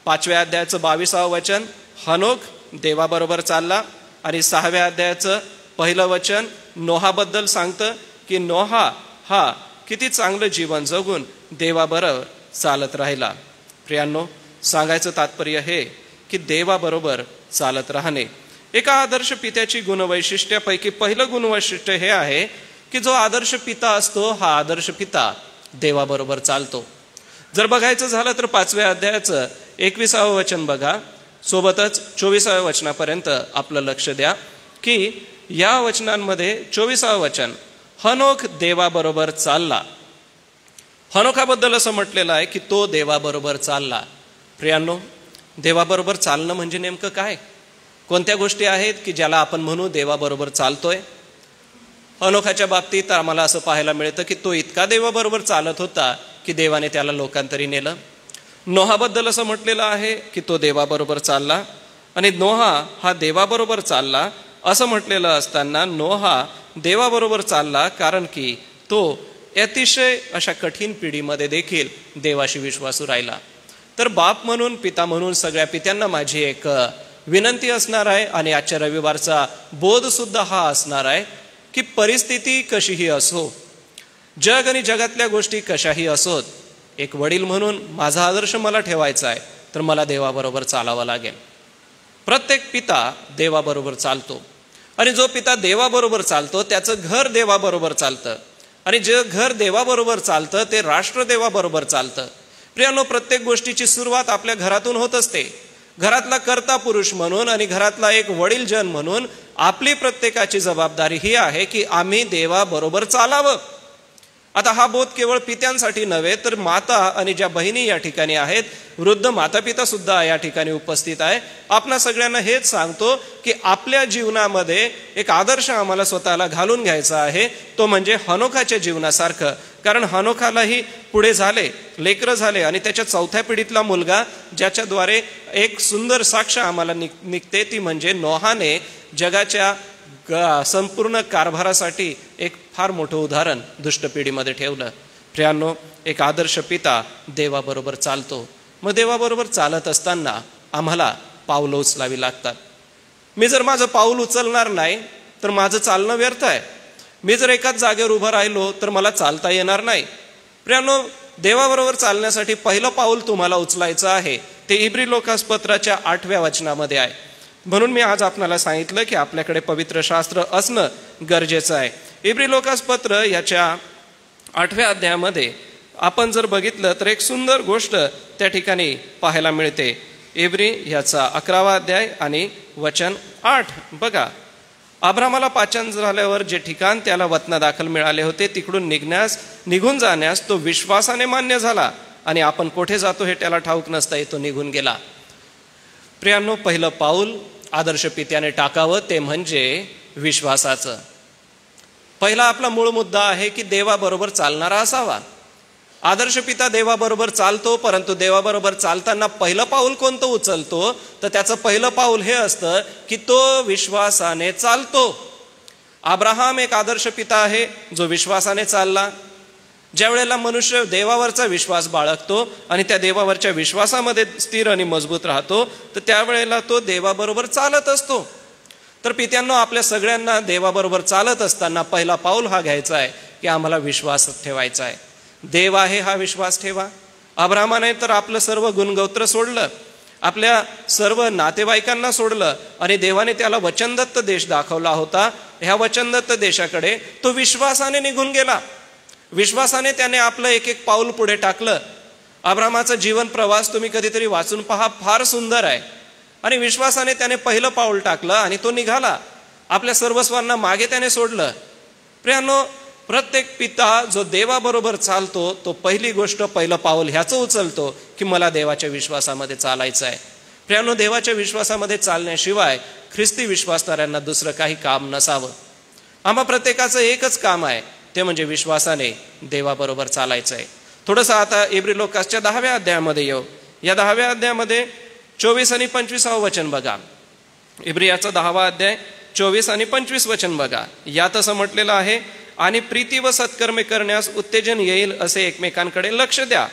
5व्या अध्यायाचं 22वं वचन हनोक देवाबरोबर चालला. आणि 6व्या अध्यायाचं पहिलं वचन नोहाबद्दल सांगतं की नोहा हा किती चांगलं जीवन जगून देवाबरोबर चालत राहिला. प्रियांनो, सांगायचं तात्पर्य हे की देवाबरोबर चालत राहणे एका आदर्श पित्याची गुणवैशिष्ट्यापैकी पहिलं गुणवैशिष्ट्य हे आहे की जो आदर्श पिता असतो हा आदर्श पिता देवाबरोबर चालतो. जर बघायचं झालं तर 5व्या अध्यायाचं 21वं वचन बघा, सोबतच 24व्या वचनापर्यंत आपलं लक्ष द्या की या वचनांमध्ये 24वं वचन हनोक देवाबरोबर चालला. हनोकाबद्दल असं म्हटलेलं आहे की तो देवाबरोबर चालला. प्रियांनो, देवाबरोबर चालणं म्हणजे नेमकं काय? कोणत्या गोष्टी आहेत की ज्याला आपण म्हणू देवाबरोबर चालतोय? हनोकाच्या बाबतीत आम्हाला असं पाहायला मिळतं की तो इतका देवाबरोबर चालत होता की देवाने त्याला लोकांतरी नेलं. नोहाबद्दल असं म्हटलेलं आहे की तो देवाबरोबर चालला. आणि नोहा हा देवाबरोबर चालला असं म्हटलेलं असताना नोहा देवाबरोबर चालला कारण की तो अतिशय अशा कठीण पिढीमध्ये देखील देवाशी विश्वासू राहिला. तर बाप म्हणून, पिता म्हणून सगळ्या पित्यांना माझी एक विनंती असणार आहे आणि आजच्या रविवारचा बोध सुद्धा हा असणार आहे की परिस्थिती कशीही असो, जग आणि जगातल्या गोष्टी कशाही असोत, एक वडील म्हणून माझा आदर्श मला ठेवायचा आहे तर मला देवाबरोबर चालावं लागेल. प्रत्येक पिता देवाबरोबर चालतो आणि जो पिता देवाबरोबर चालतो त्याचं घर देवाबरोबर चालतं आणि जे घर देवाबरोबर चालतं ते राष्ट्र देवाबरोबर चालतं. प्रियानो, प्रत्येक गोष्टीची सुरुवात आपल्या घरातून होत असते. घरातला कर्ता पुरुष म्हणून आणि घरातला एक वडीलजन म्हणून आपली प्रत्येकाची जबाबदारी ही आहे की आम्ही देवाबरोबर चालावं. आता हा बोध केवळ पित्यांसाठी नव्हे तर माता आणि ज्या बहिणी या ठिकाणी आहेत, वृद्ध माता पिता सुद्धा या ठिकाणी उपस्थित आहे, आपणा सगळ्यांना हेच सांगतो की आपल्या जीवनामध्ये एक आदर्श आम्हाला स्वतःला घालून घ्यायचा आहे, तो म्हणजे हनोखाच्या जीवनासारखं. कारण हनोखालाही पुढे झाले, लेकरं झाले आणि त्याच्या 4थ्या पिढीतला मुलगा ज्याच्याद्वारे एक सुंदर साक्ष आम्हाला निघते ती म्हणजे नोहाने जगाच्या संपूर्ण कारभारासाठी एक फार मोठं उदाहरण दुष्ट पिढीमध्ये ठेवलं. प्रियांनो, एक आदर्श पिता देवाबरोबर चालतो. मग देवाबरोबर चालत असताना आम्हाला पावलं उचलावी लागतात. मी जर माझं पाऊल उचलणार नाही तर माझं चालणं व्यर्थ आहे. मी जर एकाच जागेवर उभं राहिलो तर मला चालता येणार नाही. प्रियांनो, देवाबरोबर चालण्यासाठी पहिलं पाऊल तुम्हाला उचलायचं आहे ते इब्री लोकासपत्राच्या 8व्या वचनामध्ये आहे. म्हणून मी आज आपल्याला सांगितलं की आपल्याकडे पवित्र शास्त्र असणं गरजेचं आहे. इब्री लोकासपत्र याच्या 8व्या अध्यायामध्ये आपण जर बघितलं तर एक सुंदर गोष्ट त्या ठिकाणी पाहायला मिळते. इब्री याचा 11वा अध्याय आणि वचन 8 बघा. अब्रामाला पाचारण झाल्यावर जे ठिकाण त्याला वतनादाखल मिळाले होते तिकडून निघून जाण्यास तो विश्वासाने मान्य झाला आणि आपण कुठे जातो हे त्याला ठाऊक नसताही तो निघून गेला. प्रियांनो, पहिलं पाऊल आदर्श पित्याने टाकावं ते म्हणजे विश्वासाचं. पहिला आपला मूळ मुद्दा आहे की देवाबरोबर चालणारा असावा. आदर्श पिता देवाबरोबर चालतो, परंतु देवाबरोबर चालताना पहिलं पाऊल कोणतं उचलतो तर त्याचं पहिलं पाऊल हे असतं की तो विश्वासाने चालतो. अब्राहम एक आदर्श पिता आहे जो विश्वासाने चालला. ज्या वेळेला मनुष्य देवावरचा विश्वास बाळगतो आणि त्या देवावरच्या विश्वासामध्ये स्थिर आणि मजबूत राहतो तर त्यावेळेला तो देवाबरोबर चालत असतो. तर पित्यांनो, आपल्या सगळ्यांना देवाबरोबर चालत असताना पहिला पाऊल हा घ्यायचा आहे की आम्हाला विश्वास ठेवायचा आहे. देव आहे हा विश्वास ठेवा. अब्रामाने तर आपलं सर्व गुणगोत्र सोडलं, आपल्या सर्व नातेवाईकांना सोडलं आणि देवाने त्याला वचनदत्त देश दाखवला होता. ह्या वचनदत्त देशाकडे तो विश्वासाने निघून गेला. विश्वासाने त्याने आपलं एक एक पाऊल पुढे टाकलं. अब्रामाचा जीवन प्रवास तुम्ही कधीतरी वाचून पहा, फार सुंदर आहे. आणि विश्वासाने त्याने पहिलं पाऊल टाकलं आणि तो निघाला. आपल्या सर्वस्वांना मागे त्याने सोडलं. प्रियांनो, प्रत्येक पिता जो देवाबरोबर चालतो तो पहिली गोष्ट पहिलं पाऊल ह्याचं उचलतो की मला देवाच्या विश्वासामध्ये चालायचं आहे. प्रियांनो, देवाच्या विश्वासामध्ये चालण्याशिवाय ख्रिस्ती विश्वासणाऱ्यांना दुसरं काही काम नसावं. आम्हा प्रत्येकाचं एकच काम आहे, ते म्हणजे विश्वासाने देवाबरोबर चालायचं आहे. थोडंसं आता इब्री लोकासच्या 10व्या अध्यायामध्ये येऊ. या 10व्या अध्यायामध्ये 24 आणि 25 वचन बघा. इब्रियाचा 10वा अध्याय 24 आणि 25 वचन बघा. यात असं म्हटलेलं आहे, आणि प्रीती व सत्कर्मे करण्यास उत्तेजन येईल असे एकमेकांकडे लक्ष द्या.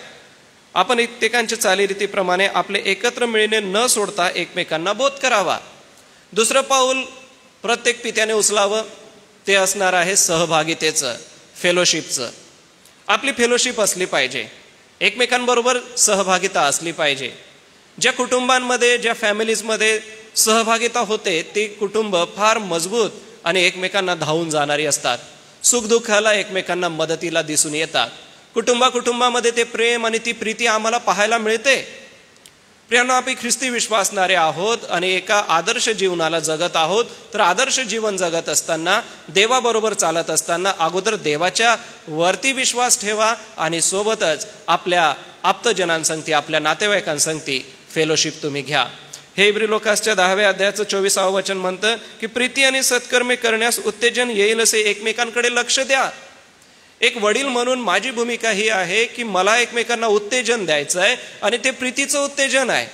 आपण एकमेकांच्या चालीरीतीप्रमाणे आपले एकत्र मिळणे न सोडता एकमेकांना बोध करावा. दुसरं पाऊल प्रत्येक पित्याने उचलावं ते असणार आहे सहभागितेचं, फेलोशिपचं. आपली फेलोशिप असली पाहिजे, एकमेकांबरोबर सहभागिता असली पाहिजे. ज्या कुटुंबांमध्ये, ज्या फॅमिलीजमध्ये सहभागिता होते ती कुटुंब फार मजबूत आणि एकमेकांना धावून जाणारी असतात. सुखदुःखाला एकमेकांना मदतीला दिसून येतात. कुटुंबामध्ये ते प्रेम आणि ती प्रीती आम्हाला पाहायला मिळते. प्रियांनो, आपण ख्रिस्ती विश्वासणारे आहोत आणि एका आदर्श जीवनाला जगत आहोत. तर आदर्श जीवन जगत असताना, देवाबरोबर चालत असताना अगोदर देवाच्या वरती विश्वास ठेवा आणि सोबतच आपल्या आप्तजनांसंगती, आपल्या नातेवाईकांसंगती फेलोशिप तुम्ही घ्या. हे इब्री लोकासच्या 10व्या अध्यायाचं 24 वचन म्हणतं की प्रीती आणि सत्कर्मे करण्यास उत्तेजन येईल असे एकमेकांकडे लक्ष द्या. एक वडील म्हणून माझी भूमिका ही आहे की मला एकमेकांना उत्तेजन द्यायचं आहे आणि ते प्रीतीचं उत्तेजन आहे.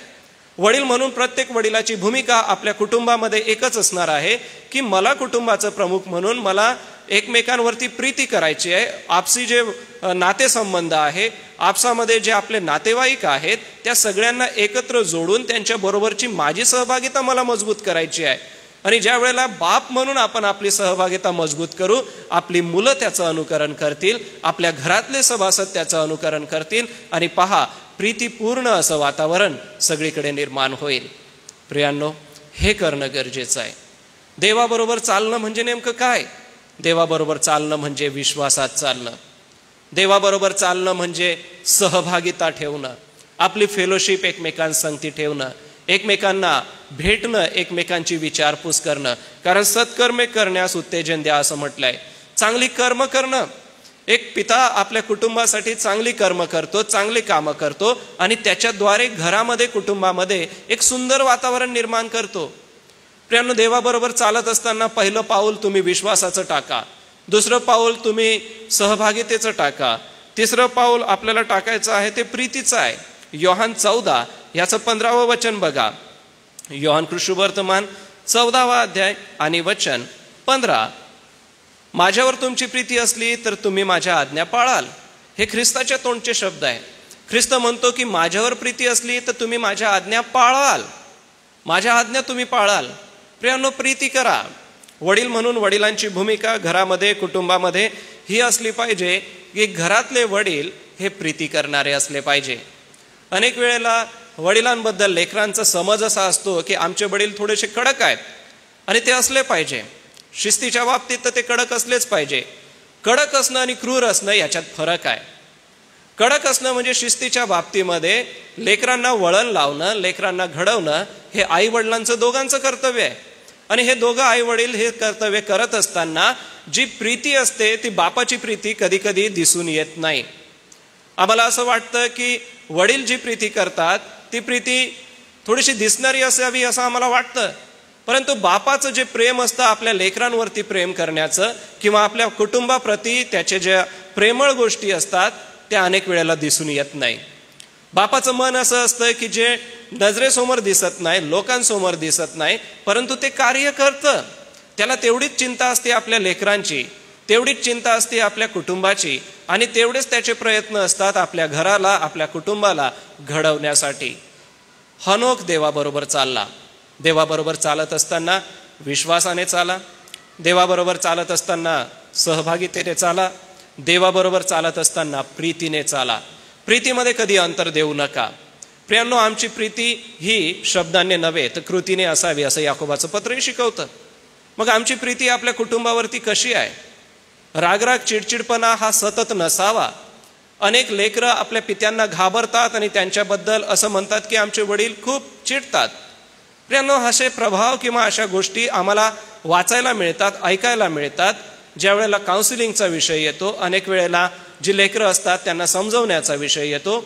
वडील म्हणून प्रत्येक वडिलाची भूमिका आपल्या कुटुंबामध्ये एकच असणार आहे की मला कुटुंबाचं प्रमुख म्हणून मला एकमेकांवरती प्रीती करायची आहे. आपसी जे नातेसंबंध आहे आपसामध्ये जे आपले नातेवाईक आहेत त्या सगळ्यांना एकत्र जोडून त्यांच्या बरोबरची माझी सहभागिता मला मजबूत करायची आहे. आणि ज्या वेळेला बाप म्हणून आपण आपली सहभागिता मजबूत करू, आपली मुलं त्याचं अनुकरण करतील, आपल्या घरातले सभासद त्याचं अनुकरण करतील आणि पहा, प्रीतीपूर्ण असं वातावरण सगळीकडे निर्माण होईल. प्रियांनो, हे करणं गरजेचं आहे. देवाबरोबर चालणं म्हणजे नेमकं काय? देवाबरोबर चालणं म्हणजे विश्वासात चालणं. देवाबरोबर चालणं म्हणजे सहभागिता ठेवणं, आपली फेलोशिप एकमेकांसंगती ठेवणं, एकमेकांना भेटणं, एकमेकांची विचारपूस करणं. कारण सत्कर्मे करण्यास उत्तेजन द्या असं म्हटलंय. चांगली कर्म करणं. एक पिता आपल्या कुटुंबासाठी चांगली कर्म करतो, चांगली कामं करतो आणि त्याच्याद्वारे घरामध्ये, कुटुंबामध्ये एक सुंदर वातावरण निर्माण करतो. प्रियांनो, देवाबरोबर चालत असताना पहिलं पाऊल तुम्ही विश्वासाचं टाका, दुसरं पाऊल तुम्ही सहभागितेचं टाका, तिसरं पाऊल आपल्याला टाकायचं आहे ते प्रीतीचं आहे. योहान 14 याचं 15वं वचन बघा. योहान कृष्णवर्तमान 14वा अध्याय आणि वचन 15. माझ्यावर तुमची प्रीती असली तर तुम्ही माझ्या आज्ञा पाळाल. हे ख्रिस्ताच्या तोंडचे शब्द आहे. ख्रिस्त म्हणतो की माझ्यावर प्रीती असली तर तुम्ही माझ्या आज्ञा पाळाल, माझ्या आज्ञा तुम्ही पाळाल. प्रियांनो, प्रीती करा. वडील म्हणून वडिलांची भूमिका घरामध्ये, कुटुंबामध्ये ही असली पाहिजे की घरातले वडील हे प्रीती करणारे असले पाहिजे. अनेक वेळेला वडिलांबद्दल लेकरांचा समज असा असतो की आमचे वडील थोडेसे कडक आहेत आणि ते असले पाहिजे. शिस्तीच्या बाबतीत तर ते कडक असलेच पाहिजे. कडक असणं आणि क्रूर असणं याच्यात फरक आहे. कडक असणं म्हणजे शिस्तीच्या बाबतीमध्ये लेकरांना वळण लावणं, लेकरांना घडवणं हे आई वडिलांचं दोघांचं कर्तव्य आहे. आणि हे दोघं आई वडील हे कर्तव्य करत असताना जी प्रीती असते ती बापाची प्रीती कधी कधी दिसून येत नाही. आम्हाला असं वाटतं की वडील जी प्रीती करतात ती प्रीती थोडीशी दिसणारी असावी असं आम्हाला वाटतं. परंतु बापाचं जे प्रेम असतं आपल्या लेकरांवरती प्रेम करण्याचं किंवा आपल्या कुटुंबाप्रती त्याचे ज्या प्रेमळ गोष्टी असतात त्या अनेक वेळेला दिसून येत नाही. बापाचं मन असं असतं की जे नजरेसमोर दिसत नाही, लोकांसमोर दिसत नाही, परंतु ते कार्य करतं. त्याला तेवढीच चिंता असते आपल्या लेकरांची, तेवढीच चिंता असते आपल्या कुटुंबाची आणि तेवढेच त्याचे प्रयत्न असतात आपल्या घराला, आपल्या कुटुंबाला घडवण्यासाठी. हनोक देवाबरोबर चालला. देवाबरोबर चालत असताना विश्वासाने चाला, देवाबरोबर चालत असताना सहभागितेने चाला, देवाबरोबर चालत असताना प्रीतीने चाला. प्रीतीमध्ये कधी अंतर देऊ नका. प्रियांनो, आमची प्रीती ही शब्दांनी नव्हे तर कृतीने असावी असं याकोबाचं पत्रही शिकवतं. मग आमची प्रीती आपल्या कुटुंबावरती कशी आहे? रागराग, चिडचिडपणा हा सतत नसावा. अनेक लेकरं आपल्या पित्यांना घाबरतात आणि त्यांच्याबद्दल असं म्हणतात की आमचे वडील खूप चिडतात. प्रियांनो, असे प्रभाव किंवा अशा गोष्टी आम्हाला वाचायला मिळतात, ऐकायला मिळतात ज्या वेळेला काउन्सिलिंगचा विषय येतो. अनेक वेळेला जी लेकरं असतात त्यांना समजवण्याचा विषय येतो.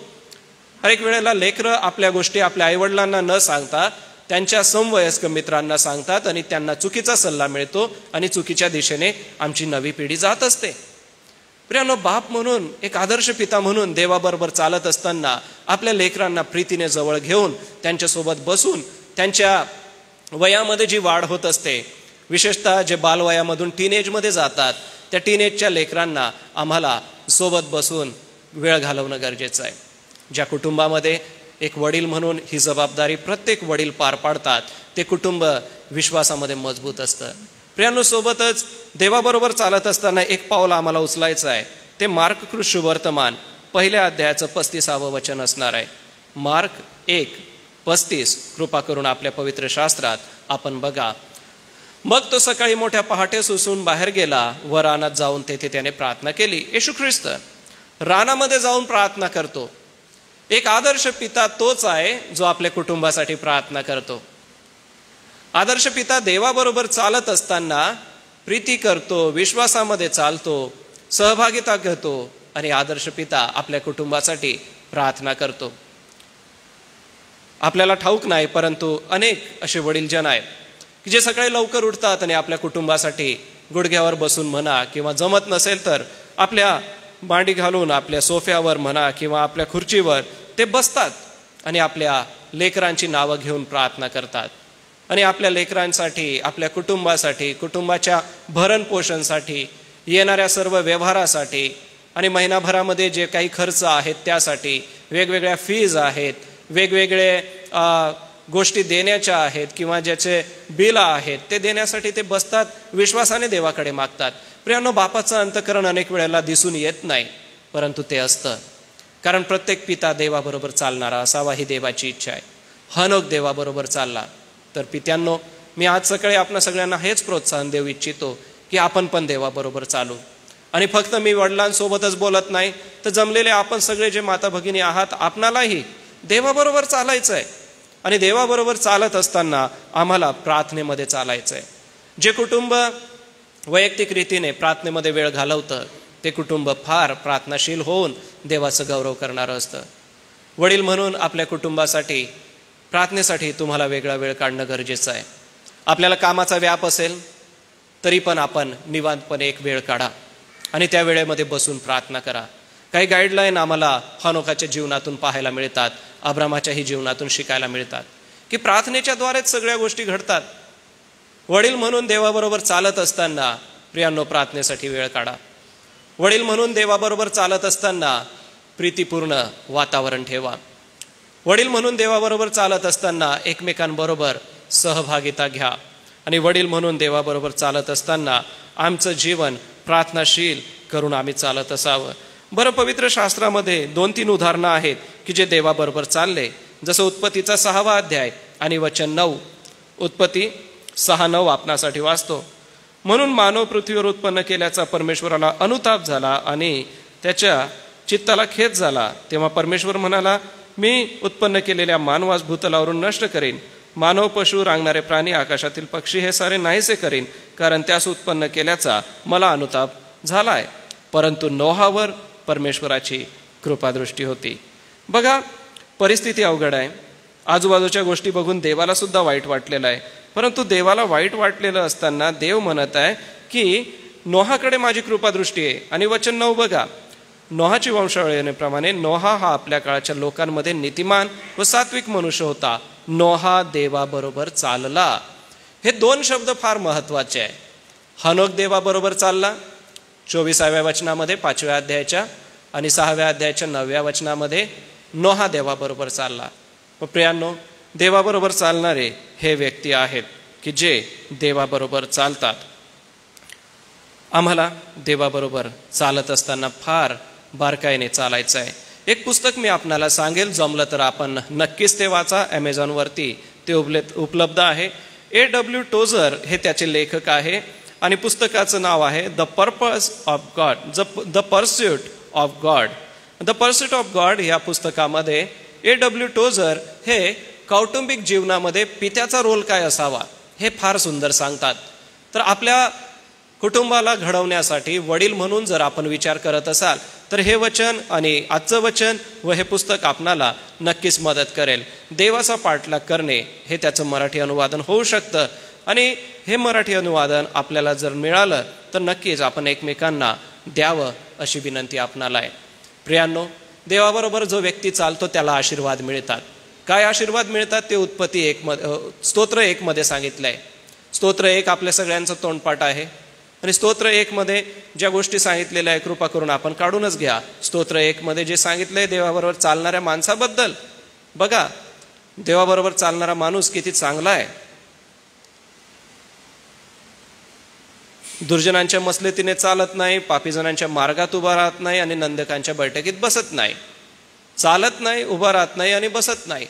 अनेक वेळेला लेकरं आपल्या गोष्टी आपल्या आईवडिलांना न सांगता त्यांच्या समवयस्क मित्रांना सांगतात आणि त्यांना चुकीचा सल्ला मिळतो आणि चुकीच्या दिशेने आमची नवी पिढी जात असते. प्रियांनो, बाप म्हणून, एक आदर्श पिता म्हणून देवाबरोबर चालत असताना आपल्या लेकरांना प्रीतीने जवळ घेऊन त्यांच्यासोबत बसून त्यांच्या वयामध्ये जी वाढ होत असते, विशेषतः जे बालवयामधून टीनेजमध्ये जातात त्या टीनेजच्या लेकरांना आम्हाला सोबत बसून वेळ घालवणं गरजेचं आहे. ज्या कुटुंबामध्ये एक वडील म्हणून ही जबाबदारी प्रत्येक वडील पार पाडतात ते कुटुंब विश्वासामध्ये मजबूत असतं. प्रियांनो, सोबतच देवाबरोबर चालत असताना एक पाऊल आम्हाला उचलायचं आहे. ते मार्क कृष्णवर्तमान 1 अध्यायाचं 35वं वचन असणार आहे. मार्क 1:35 कृपा करून आपल्या पवित्र शास्त्रात आपण बघा. मग तो सकाळी मोठ्या पहाटे सुसून बाहेर गेला व रानात जाऊन तेथे त्याने प्रार्थना केली. येशू ख्रिस्त रानामध्ये जाऊन प्रार्थना करतो. एक आदर्श पिता तोच आहे जो आपल्या कुटुंबासाठी प्रार्थना करतो. आदर्श पिता देवाबरोबर चालत असताना प्रीती करतो, विश्वासामध्ये चालतो, सहभागिता घेतो आणि आदर्श पिता आपल्या कुटुंबासाठी प्रार्थना करतो. आपल्याला ठाऊक नाही, परंतु अनेक असे वडीलजन आहेत की जे सकाळी लवकर उठतात आणि आपल्या कुटुंबासाठी गुडघ्यावर बसून म्हणा किंवा जमत नसेल तर आपल्या मांडी घालून आपल्या सोफ्यावर म्हणा किंवा आपल्या खुर्चीवर ते बसतात आणि आपल्या लेकरांची नावं घेऊन प्रार्थना करतात आणि आपल्या लेकरांसाठी, आपल्या कुटुंबासाठी, कुटुंबाच्या भरणपोषणसाठी, येणाऱ्या सर्व व्यवहारासाठी आणि महिनाभरामध्ये जे काही खर्च आहेत त्यासाठी वेगवेगळ्या फीज आहेत, वेगवेगळे गोष्टी देण्याच्या आहेत किंवा ज्याचे बिल आहेत ते देण्यासाठी ते बसतात, विश्वासाने देवाकडे मागतात. प्रियांनो, बापाचं अंतःकरण अनेक वेळेला दिसून येत नाही, परंतु ते असतं. कारण प्रत्येक पिता देवाबरोबर चालणारा असावा ही देवाची इच्छा आहे. हनोक देवाबरोबर चालला. तर पित्यांनो, मी आज सकाळी आपणा सगळ्यांना हेच प्रोत्साहन देऊ इच्छितो की आपण पण देवाबरोबर चालू. आणि फक्त मी वडिलांसोबतच बोलत नाही, तर जमलेले आपण सगळे जे माता भगिनी आहात, आपणालाही देवाबरोबर चालायचं आहे. आणि देवाबरोबर चालत असताना आम्हाला प्रार्थनेमध्ये चालायचं आहे. जे कुटुंब वैयक्तिक रीतीने प्रार्थनेमध्ये वेळ घालवतं ते कुटुंब फार प्रार्थनाशील होऊन देवाचं गौरव करणारं असतं. वडील म्हणून आपल्या कुटुंबासाठी प्रार्थनेसाठी तुम्हाला वेगळा वेळ काढणं गरजेचं आहे. आपल्याला कामाचा व्याप असेल तरी पण आपण निवांतपणे एक वेळ काढा आणि त्या वेळेमध्ये बसून प्रार्थना करा. काही गाईडलाईन आम्हाला हनोकाच्या जीवनातून पाहायला मिळतात, अब्रामाच्याही जीवनातून शिकायला मिळतात की प्रार्थनेच्या द्वारेच सगळ्या गोष्टी घडतात. वडील म्हणून देवाबरोबर चालत असताना प्रियांनो प्रार्थनेसाठी वेळ काढा. वडील म्हणून देवाबरोबर चालत असताना प्रीतीपूर्ण वातावरण ठेवा. वडील म्हणून देवाबरोबर चालत असताना एकमेकांबरोबर सहभागिता घ्या. आणि वडील म्हणून देवाबरोबर चालत असताना आमचं जीवन प्रार्थनाशील करून आम्ही चालत असावं. बरं, पवित्र शास्त्रामध्ये 2-3 उदाहरणं आहेत की जे देवाबरोबर चालले. जसं उत्पत्तीचा 6वा अध्याय आणि वचन 9. उत्पत्ती 6:9 आपणासाठी वाचतो. म्हणून मानव पृथ्वीवर उत्पन्न केल्याचा परमेश्वराला अनुताप झाला आणि त्याच्या चित्ताला खेद झाला. तेव्हा परमेश्वर म्हणाला, मी उत्पन्न केलेल्या मानवास भूतलावरून नष्ट करेन. मानव, पशु, रांगणारे प्राणी, आकाशातील पक्षी हे सारे नाहीसे करेन, कारण त्यास उत्पन्न केल्याचा मला अनुताप झाला आहे. परंतु नोहावर परमेश्वराची कृपादृष्टी होती. बघा, परिस्थिती अवघड आहे. आजूबाजूच्या गोष्टी बघून देवाला सुद्धा वाईट वाटलेलं आहे. परंतु देवाला वाईट वाटलेलं असताना देव म्हणत आहे की नोहाकडे माझी कृपादृष्टी आहे. आणि वचन 9 बघा, नोहाची वंशावळीप्रमाणे नोहा हा आपल्या काळाच्या लोकांमध्ये नीतिमान व सात्विक मनुष्य होता. नोहा देवाबरोबर चालला. हे 2 शब्द फार महत्वाचे आहे. हनोक देवाबरोबर चालला 24व्या वचनामध्ये 5व्या अध्यायाच्या आणि 6व्या अध्यायाच्या 9व्या वचनामध्ये नोहा देवाबरोबर चालला. व प्रियांनो, देवाबरोबर चालणारे हे व्यक्ती आहेत की जे देवाबरोबर चालतात. आम्हाला देवाबरोबर चालत असताना फार बारकाईने चालायचं आहे. एक पुस्तक मी आपणाला सांगेल, जमलं तर आपण नक्कीच ते वाचा. ॲमेझॉनवरती ते उपलब्ध आहे. A.W. टोझर हे त्याचे लेखक आहे आणि पुस्तकाचं नाव आहे the purpose of God, the pursuit of God. The pursuit of God या पुस्तकामध्ये A.W. टोझर हे कौटुंबिक जीवनामध्ये पित्याचा रोल काय असावा हे फार सुंदर सांगतात. तर आपल्या कुटुंबाला घडवण्यासाठी वडील म्हणून जर आपण विचार करत असाल तर हे वचन आणि आजचं वचन व हे पुस्तक आपणाला नक्कीच मदत करेल. देवाचा पाठलाग करणे हे त्याचं मराठी अनुवादन होऊ शकतं आणि हे मराठी अनुवादन आपल्याला जर मिळालं तर नक्कीच आपण एकमेकांना द्यावं अशी विनंती आपणाला आहे. प्रियांनो, देवाबरोबर जो व्यक्ती चालतो त्याला आशीर्वाद मिळतात. काय आशीर्वाद मिळतात ते उत्पत्ती 1 स्तोत्र 1 मध्ये सांगितलंय. स्तोत्र 1 आपल्या सगळ्यांचं तोंडपाठ आहे आणि स्तोत्र 1 मध्ये ज्या गोष्टी सांगितलेल्या आहे कृपा करून आपण काढूनच घ्या. स्तोत्र 1 मध्ये जे सांगितलंय देवाबरोबर चालणाऱ्या माणसाबद्दल, बघा देवाबरोबर चालणारा माणूस किती चांगला आहे. दुर्जनांच्या मसलतीने चालत नाही, पापीजनांच्या मार्गात उभा राहत नाही आणि नंदकांच्या बैठकीत बसत नाही. चालत नाही, उभा राहत नाही आणि बसत नाही.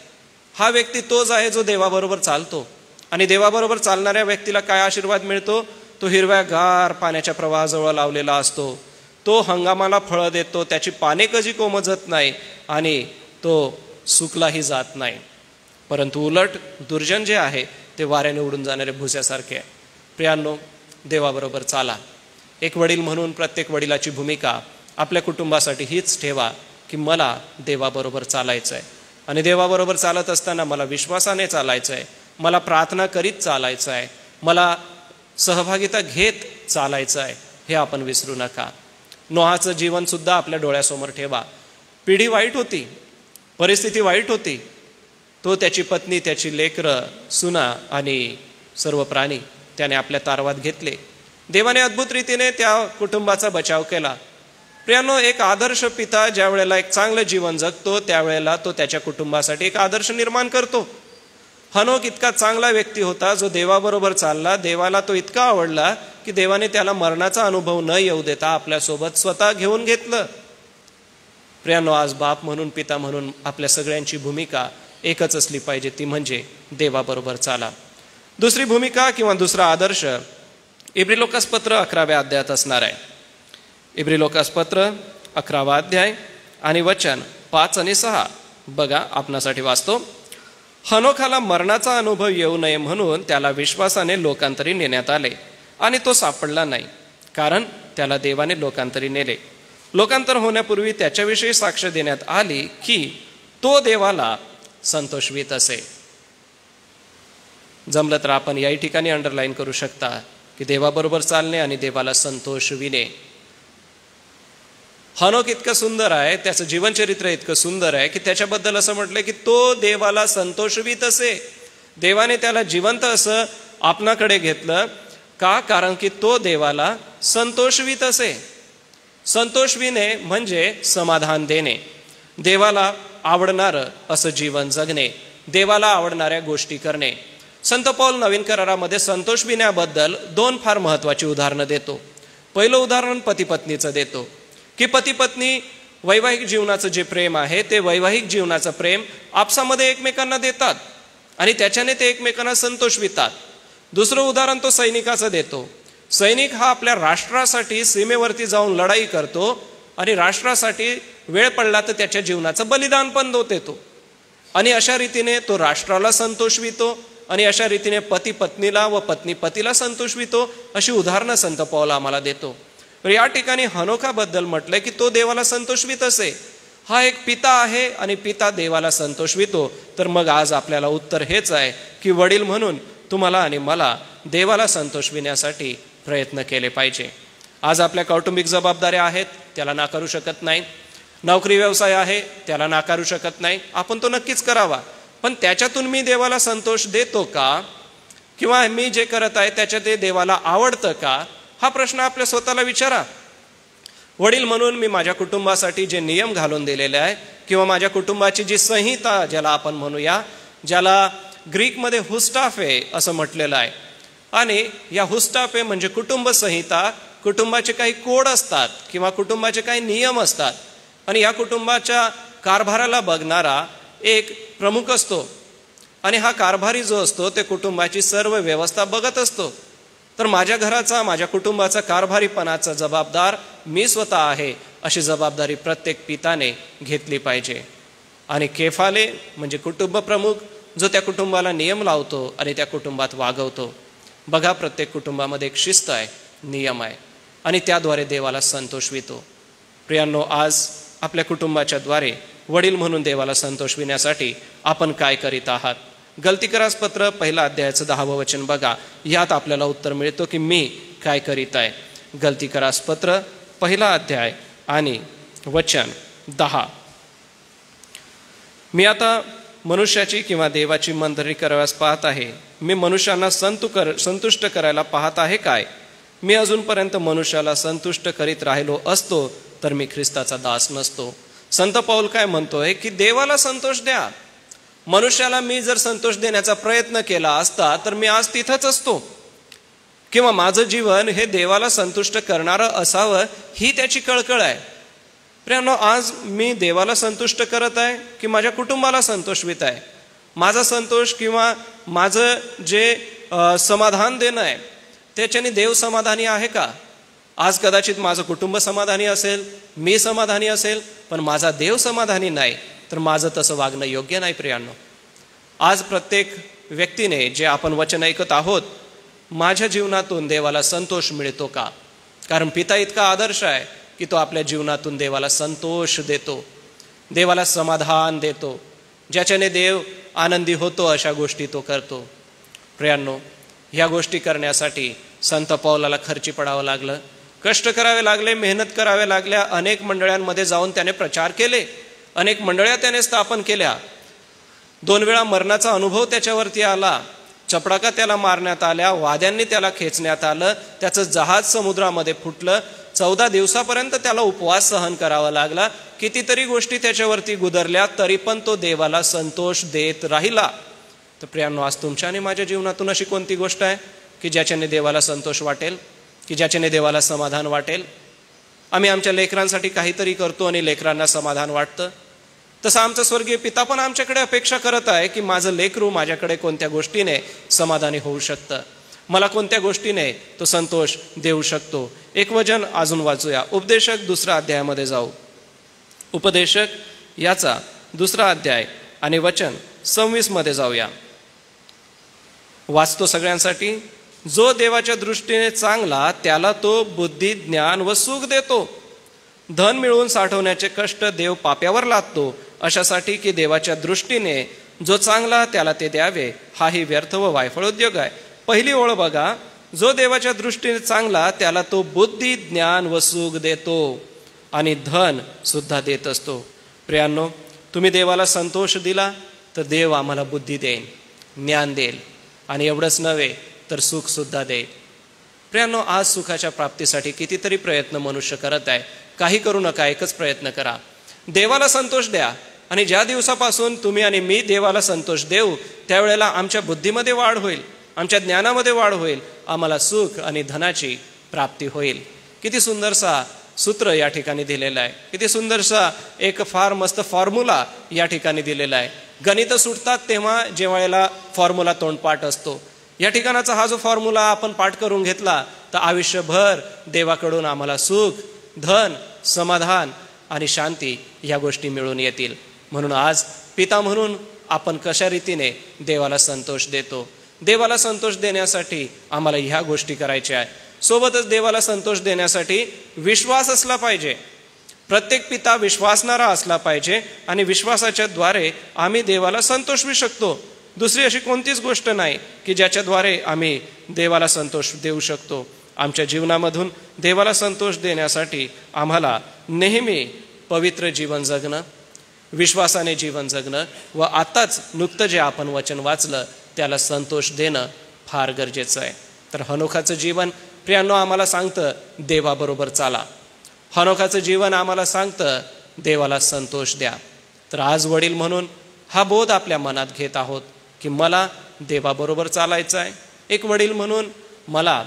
हा व्यक्ती तोच आहे जो देवाबरोबर चालतो. आणि देवाबरोबर चालणाऱ्या व्यक्तीला काय आशीर्वाद मिळतो? तो हिरव्यागार पाण्याच्या प्रवाहाजवळ लावलेला असतो. तो हंगामाला फळं देतो, त्याची पाने कधी कोमजत नाही आणि तो सुकलाही जात नाही. परंतु उलट दुर्जन जे आहे ते वाऱ्याने उडून जाणारे भुस्यासारखे आहे. प्रियांनो, देवाबरोबर चाला. एक वडील म्हणून प्रत्येक वडिलाची भूमिका आपल्या कुटुंबासाठी हीच ठेवा की मला देवाबरोबर चालायचं आहे आणि देवाबरोबर चालत असताना मला विश्वासाने चालायचं आहे, मला प्रार्थना करीत चालायचं आहे, मला सहभागिता घेत चालायचं आहे. हे आपण विसरू नका. नोहाचं जीवन सुद्धा आपल्या डोळ्यासमोर ठेवा. पिढी वाईट होती, परिस्थिती वाईट होती. तो, त्याची पत्नी, त्याची लेकरं, सुना आणि सर्व प्राणी त्याने आपल्या तारवात घेतले. देवाने अद्भुत रीतीने त्या कुटुंबाचा बचाव केला. प्रियानो, एक आदर्श पिता ज्या वेळेला एक चांगलं जीवन जगतो त्यावेळेला तो त्याच्या कुटुंबासाठी एक आदर्श निर्माण करतो. हनोक इतका चांगला व्यक्ती होता जो देवाबरोबर चालला. देवाला तो इतका आवडला की देवाने त्याला मरणाचा अनुभव न येऊ देता आपल्यासोबत स्वतः घेऊन घेतलं. प्रियानो, आज बाप म्हणून, पिता म्हणून आपल्या सगळ्यांची भूमिका एकच असली पाहिजे, ती म्हणजे देवाबरोबर चाला. दुसरी भूमिका किंवा दुसरा आदर्श इब्री लोकासपत्र 11व्या अध्यायात असणार आहे. इब्री लोकासपत्र 11वा अध्याय आणि वचन 5 आणि 6 बघा, आपणासाठी वाचतो. हनोखाला मरणाचा अनुभव येऊ नये म्हणून त्याला विश्वासाने लोकांतरी नेण्यात आले आणि तो सापडला नाही, कारण त्याला देवाने लोकांतरी नेले. लोकांतर होण्यापूर्वी त्याच्याविषयी साक्ष देण्यात आली की तो देवाला संतोषवीत असे. जमलं तर आपण याही ठिकाणी अंडरलाईन करू शकता की देवाबरोबर चालणे आणि देवाला संतोषविणे. हनोक इतकं सुंदर आहे, त्याचं जीवनचरित्र इतकं सुंदर आहे की त्याच्याबद्दल असं म्हटलं की तो देवाला संतोषवीत असे. देवाने त्याला जिवंत असं आपणाकडे घेतलं का? कारण की तो देवाला संतोषवीत असे. संतोषविणे म्हणजे समाधान देणे, देवाला आवडणारं असं जीवन जगणे, देवाला आवडणाऱ्या गोष्टी करणे. संत पौल नवीन करारामध्ये संतोषविण्याबद्दल 2 फार महत्वाची उदाहरणं देतो. पहिलं उदाहरण पती पत्नीचं देतो की पती पत्नी वैवाहिक जीवनाचं जे प्रेम आहे ते वैवाहिक जीवनाचं प्रेम आपसामध्ये एकमेकांना देतात आणि त्याच्याने ते एकमेकांना संतोषवितात. दुसरं उदाहरण तो सैनिकाचं देतो. सैनिक हा आपल्या राष्ट्रासाठी सीमेवरती जाऊन लढाई करतो आणि राष्ट्रासाठी वेळ पडला तर त्याच्या जीवनाचं बलिदान पण देतो आणि अशा रीतीने तो राष्ट्राला संतोषवितो आणि अशा रीतीने पती पत्नीला व पत्नी पतीला संतोषवितो. अशी उदाहरणं संत पौल आम्हाला देतो. तर या ठिकाणी हनोखाबद्दल म्हटलंय की तो देवाला संतोषवित असे. हा एक पिता आहे आणि पिता देवाला संतोषवितो. तर मग आज आपल्याला उत्तर हेच आहे की वडील म्हणून तुम्हाला आणि मला देवाला संतोषविण्यासाठी प्रयत्न केले पाहिजे. आज आपल्या कौटुंबिक जबाबदाऱ्या आहेत, त्याला नाकारू शकत नाही. नोकरी व्यवसाय आहे, त्याला नाकारू शकत नाही. आपण तो नक्कीच करावा, पण त्याच्यातून मी देवाला संतोष देतो का? किंवा मी जे करत आहे त्याच्यात ते देवाला आवडतं का? हा प्रश्न आपल्या स्वतःला विचारा. वडील म्हणून मी माझ्या कुटुंबासाठी जे नियम घालून दिलेले आहे किंवा माझ्या कुटुंबाची जी संहिता ज्याला आपण म्हणूया, ज्याला ग्रीकमध्ये हुस्टाफे असं म्हटलेलं आहे, आणि या हुस्टाफे म्हणजे कुटुंब संहिता, कुटुंबाचे काही कोड असतात किंवा कुटुंबाचे काही नियम असतात आणि या कुटुंबाच्या कारभाराला बघणारा एक प्रमुख असतो आणि हा कारभारी जो असतो ते कुटुंबाची सर्व व्यवस्था बघत असतो. तर माझ्या घराचा, माझ्या कुटुंबाचा कारभारीपणाचा जबाबदार मी स्वतः आहे, अशी जबाबदारी प्रत्येक पिताने घेतली पाहिजे. आणि केफाले म्हणजे कुटुंब प्रमुख, जो त्या कुटुंबाला नियम लावतो आणि त्या कुटुंबात वागवतो. बघा, प्रत्येक कुटुंबामध्ये एक शिस्त आहे, नियम आहे आणि त्याद्वारे देवाला संतोषवितो. प्रियांनो, आज आपल्या कुटुंबाच्या द्वारे वडील म्हणून देवाला संतोषविण्यासाठी आपण काय करीत आहात? गलतीकरास पत्र 1 अध्यायाचं 10वं वचन बघा. यात आपल्याला उत्तर मिळतो की मी काय करीत आहे. गलतीकरास पत्र 1 अध्याय आणि वचन 10. मी आता मनुष्याची किंवा देवाची मंडळी कराव्यास पाहत आहे. मी मनुष्यांना संतुष्ट करायला पाहत आहे काय? मी अजूनपर्यंत मनुष्याला संतुष्ट करीत राहिलो असतो तर मी ख्रिस्ताचा दास नसतो. संत पौल काय म्हणतोय की देवाला संतोष द्या. मनुष्याला मी जर संतोष देण्याचा प्रयत्न केला असता तर मी आज तिथंच असतो, किंवा माझं जीवन हे देवाला संतुष्ट करणारं असावं ही त्याची कळकळ आहे. प्रियांनो, आज मी देवाला संतुष्ट करत आहे की माझ्या कुटुंबाला संतोषवित आहे? माझा संतोष किंवा माझं जे समाधान देणं आहे त्याच्याने देव समाधानी आहे का? आज कदाचित माझं कुटुंब समाधानी असेल, मी समाधानी असेल, पण माझा देव समाधानी नाही, तर माझं तसं वागणं योग्य नाही. प्रियांनो, आज प्रत्येक व्यक्तीने जे आपण वचन ऐकत आहोत, माझ्या जीवनातून देवाला संतोष मिळतो का? कारण पिता इतका आदर्श आहे की तो आपल्या जीवनातून देवाला संतोष देतो, देवाला समाधान देतो. ज्याच्याने देव आनंदी होतो अशा गोष्टी तो करतो. प्रियांनो, ह्या गोष्टी करण्यासाठी संत पौलाला खर्ची पडावं लागलं, कष्ट करावे लागले, मेहनत कराव्या लागल्या. अनेक मंडळांमध्ये जाऊन त्याने प्रचार केले, अनेक मंडळ्या त्याने स्थापन केल्या. 2 वेळा मरणाचा अनुभव त्याच्यावरती आला, चपडाका त्याला मारण्यात आल्या, वाद्यांनी त्याला खेचण्यात आलं, त्याचं जहाज समुद्रामध्ये फुटलं. 14 दिवसापर्यंत त्याला उपवास सहन करावा लागला. कितीतरी गोष्टी त्याच्यावरती गुदरल्या, तरी पण तो देवाला संतोष देत राहिला. तर प्रियांनो, आज तुमच्या आणि माझ्या जीवनातून अशी कोणती गोष्ट आहे की ज्याच्याने देवाला संतोष वाटेल, की ज्याच्याने देवाला समाधान वाटेल? आम्ही आमच्या लेकरांसाठी काहीतरी करतो आणि लेकरांना समाधान वाटतं. तसं आमचा स्वर्गीय पिता पण आमच्याकडे अपेक्षा करत आहे की माझं लेकरू माझ्याकडे कोणत्या गोष्टीने समाधानी होऊ शकतं, मला कोणत्या गोष्टीने तो संतोष देऊ शकतो. एक वचन अजून वाचूया. उपदेशक 2 अध्यायामध्ये जाऊ. उपदेशक याचा 2 अध्याय आणि वचन 26 मध्ये जाऊया. वाचतो सगळ्यांसाठी. जो देवाच्या दृष्टीने चांगला त्याला तो बुद्धी, ज्ञान व सुख देतो. धन मिळवून साठवण्याचे कष्ट देव पाप्यावर लादतो, अशासाठी की देवाच्या दृष्टीने जो चांगला त्याला ते द्यावे, हाही व्यर्थ व वायफळ उद्योग आहे. पहिली ओळ बघा. जो देवाच्या दृष्टीने चांगला त्याला तो बुद्धी, ज्ञान व सुख देतो आणि धन सुद्धा देत असतो. प्रियांनो, तुम्ही देवाला संतोष दिला तर देव आम्हाला बुद्धी देईल, ज्ञान देईल आणि एवढंच नव्हे तर सुख सुद्धा देईल. प्रियांनो, आज सुखाच्या प्राप्तीसाठी कितीतरी प्रयत्न मनुष्य करत आहे. काही करू नका, एकच प्रयत्न करा, देवाला संतोष द्या. आणि ज्या दिवसापासून तुम्ही आणि मी देवाला संतोष देऊ, त्यावेळेला आमच्या बुद्धीमध्ये वाढ होईल, आमच्या ज्ञानामध्ये वाढ होईल, आम्हाला सुख आणि धनाची प्राप्ती होईल. किती सुंदरसा सूत्र या ठिकाणी दिलेलं आहे. किती सुंदरसा एक फार मस्त फॉर्म्युला या ठिकाणी दिलेला आहे. गणित सुटतात तेव्हा जेव्हा फॉर्म्युला तोंडपाठ असतो. या ठिकाणाचा हा जो फॉर्म्युला आपण पाठ करून घेतला तर आयुष्यभर देवाकडून आम्हाला सुख, धन, समाधान आणि शांती या गोष्टी मिळून येतील. म्हणून आज पिता म्हणून आपण कशा रीतीने देवाला संतोष देतो? देवाला संतोष देण्यासाठी आम्हाला ह्या गोष्टी करायच्या आहेत. सोबतच देवाला संतोष देण्यासाठी विश्वास असला पाहिजे. प्रत्येक पिता विश्वासणारा असला पाहिजे आणि विश्वासाच्या द्वारे आम्ही देवाला संतोषवू शकतो. दुसरी अशी कोणतीच गोष्ट नाही की ज्याच्याद्वारे आम्ही देवाला संतोष देऊ शकतो. आमच्या जीवनामधून देवाला संतोष देण्यासाठी आम्हाला नेहमी पवित्र जीवन जगणं, विश्वासाने जीवन जगणं व आताच नुकतं जे आपण वचन वाचलं त्याला संतोष देणं फार गरजेचं आहे. तर हनोखाचं जीवन प्रियांनो आम्हाला सांगतं देवाबरोबर चाला. हनोखाचं जीवन आम्हाला सांगतं देवाला संतोष द्या. तर आज वडील म्हणून हा बोध आपल्या मनात घेत आहोत की मला देवाबरोबर चालायचं आहे. एक वडील म्हणून मला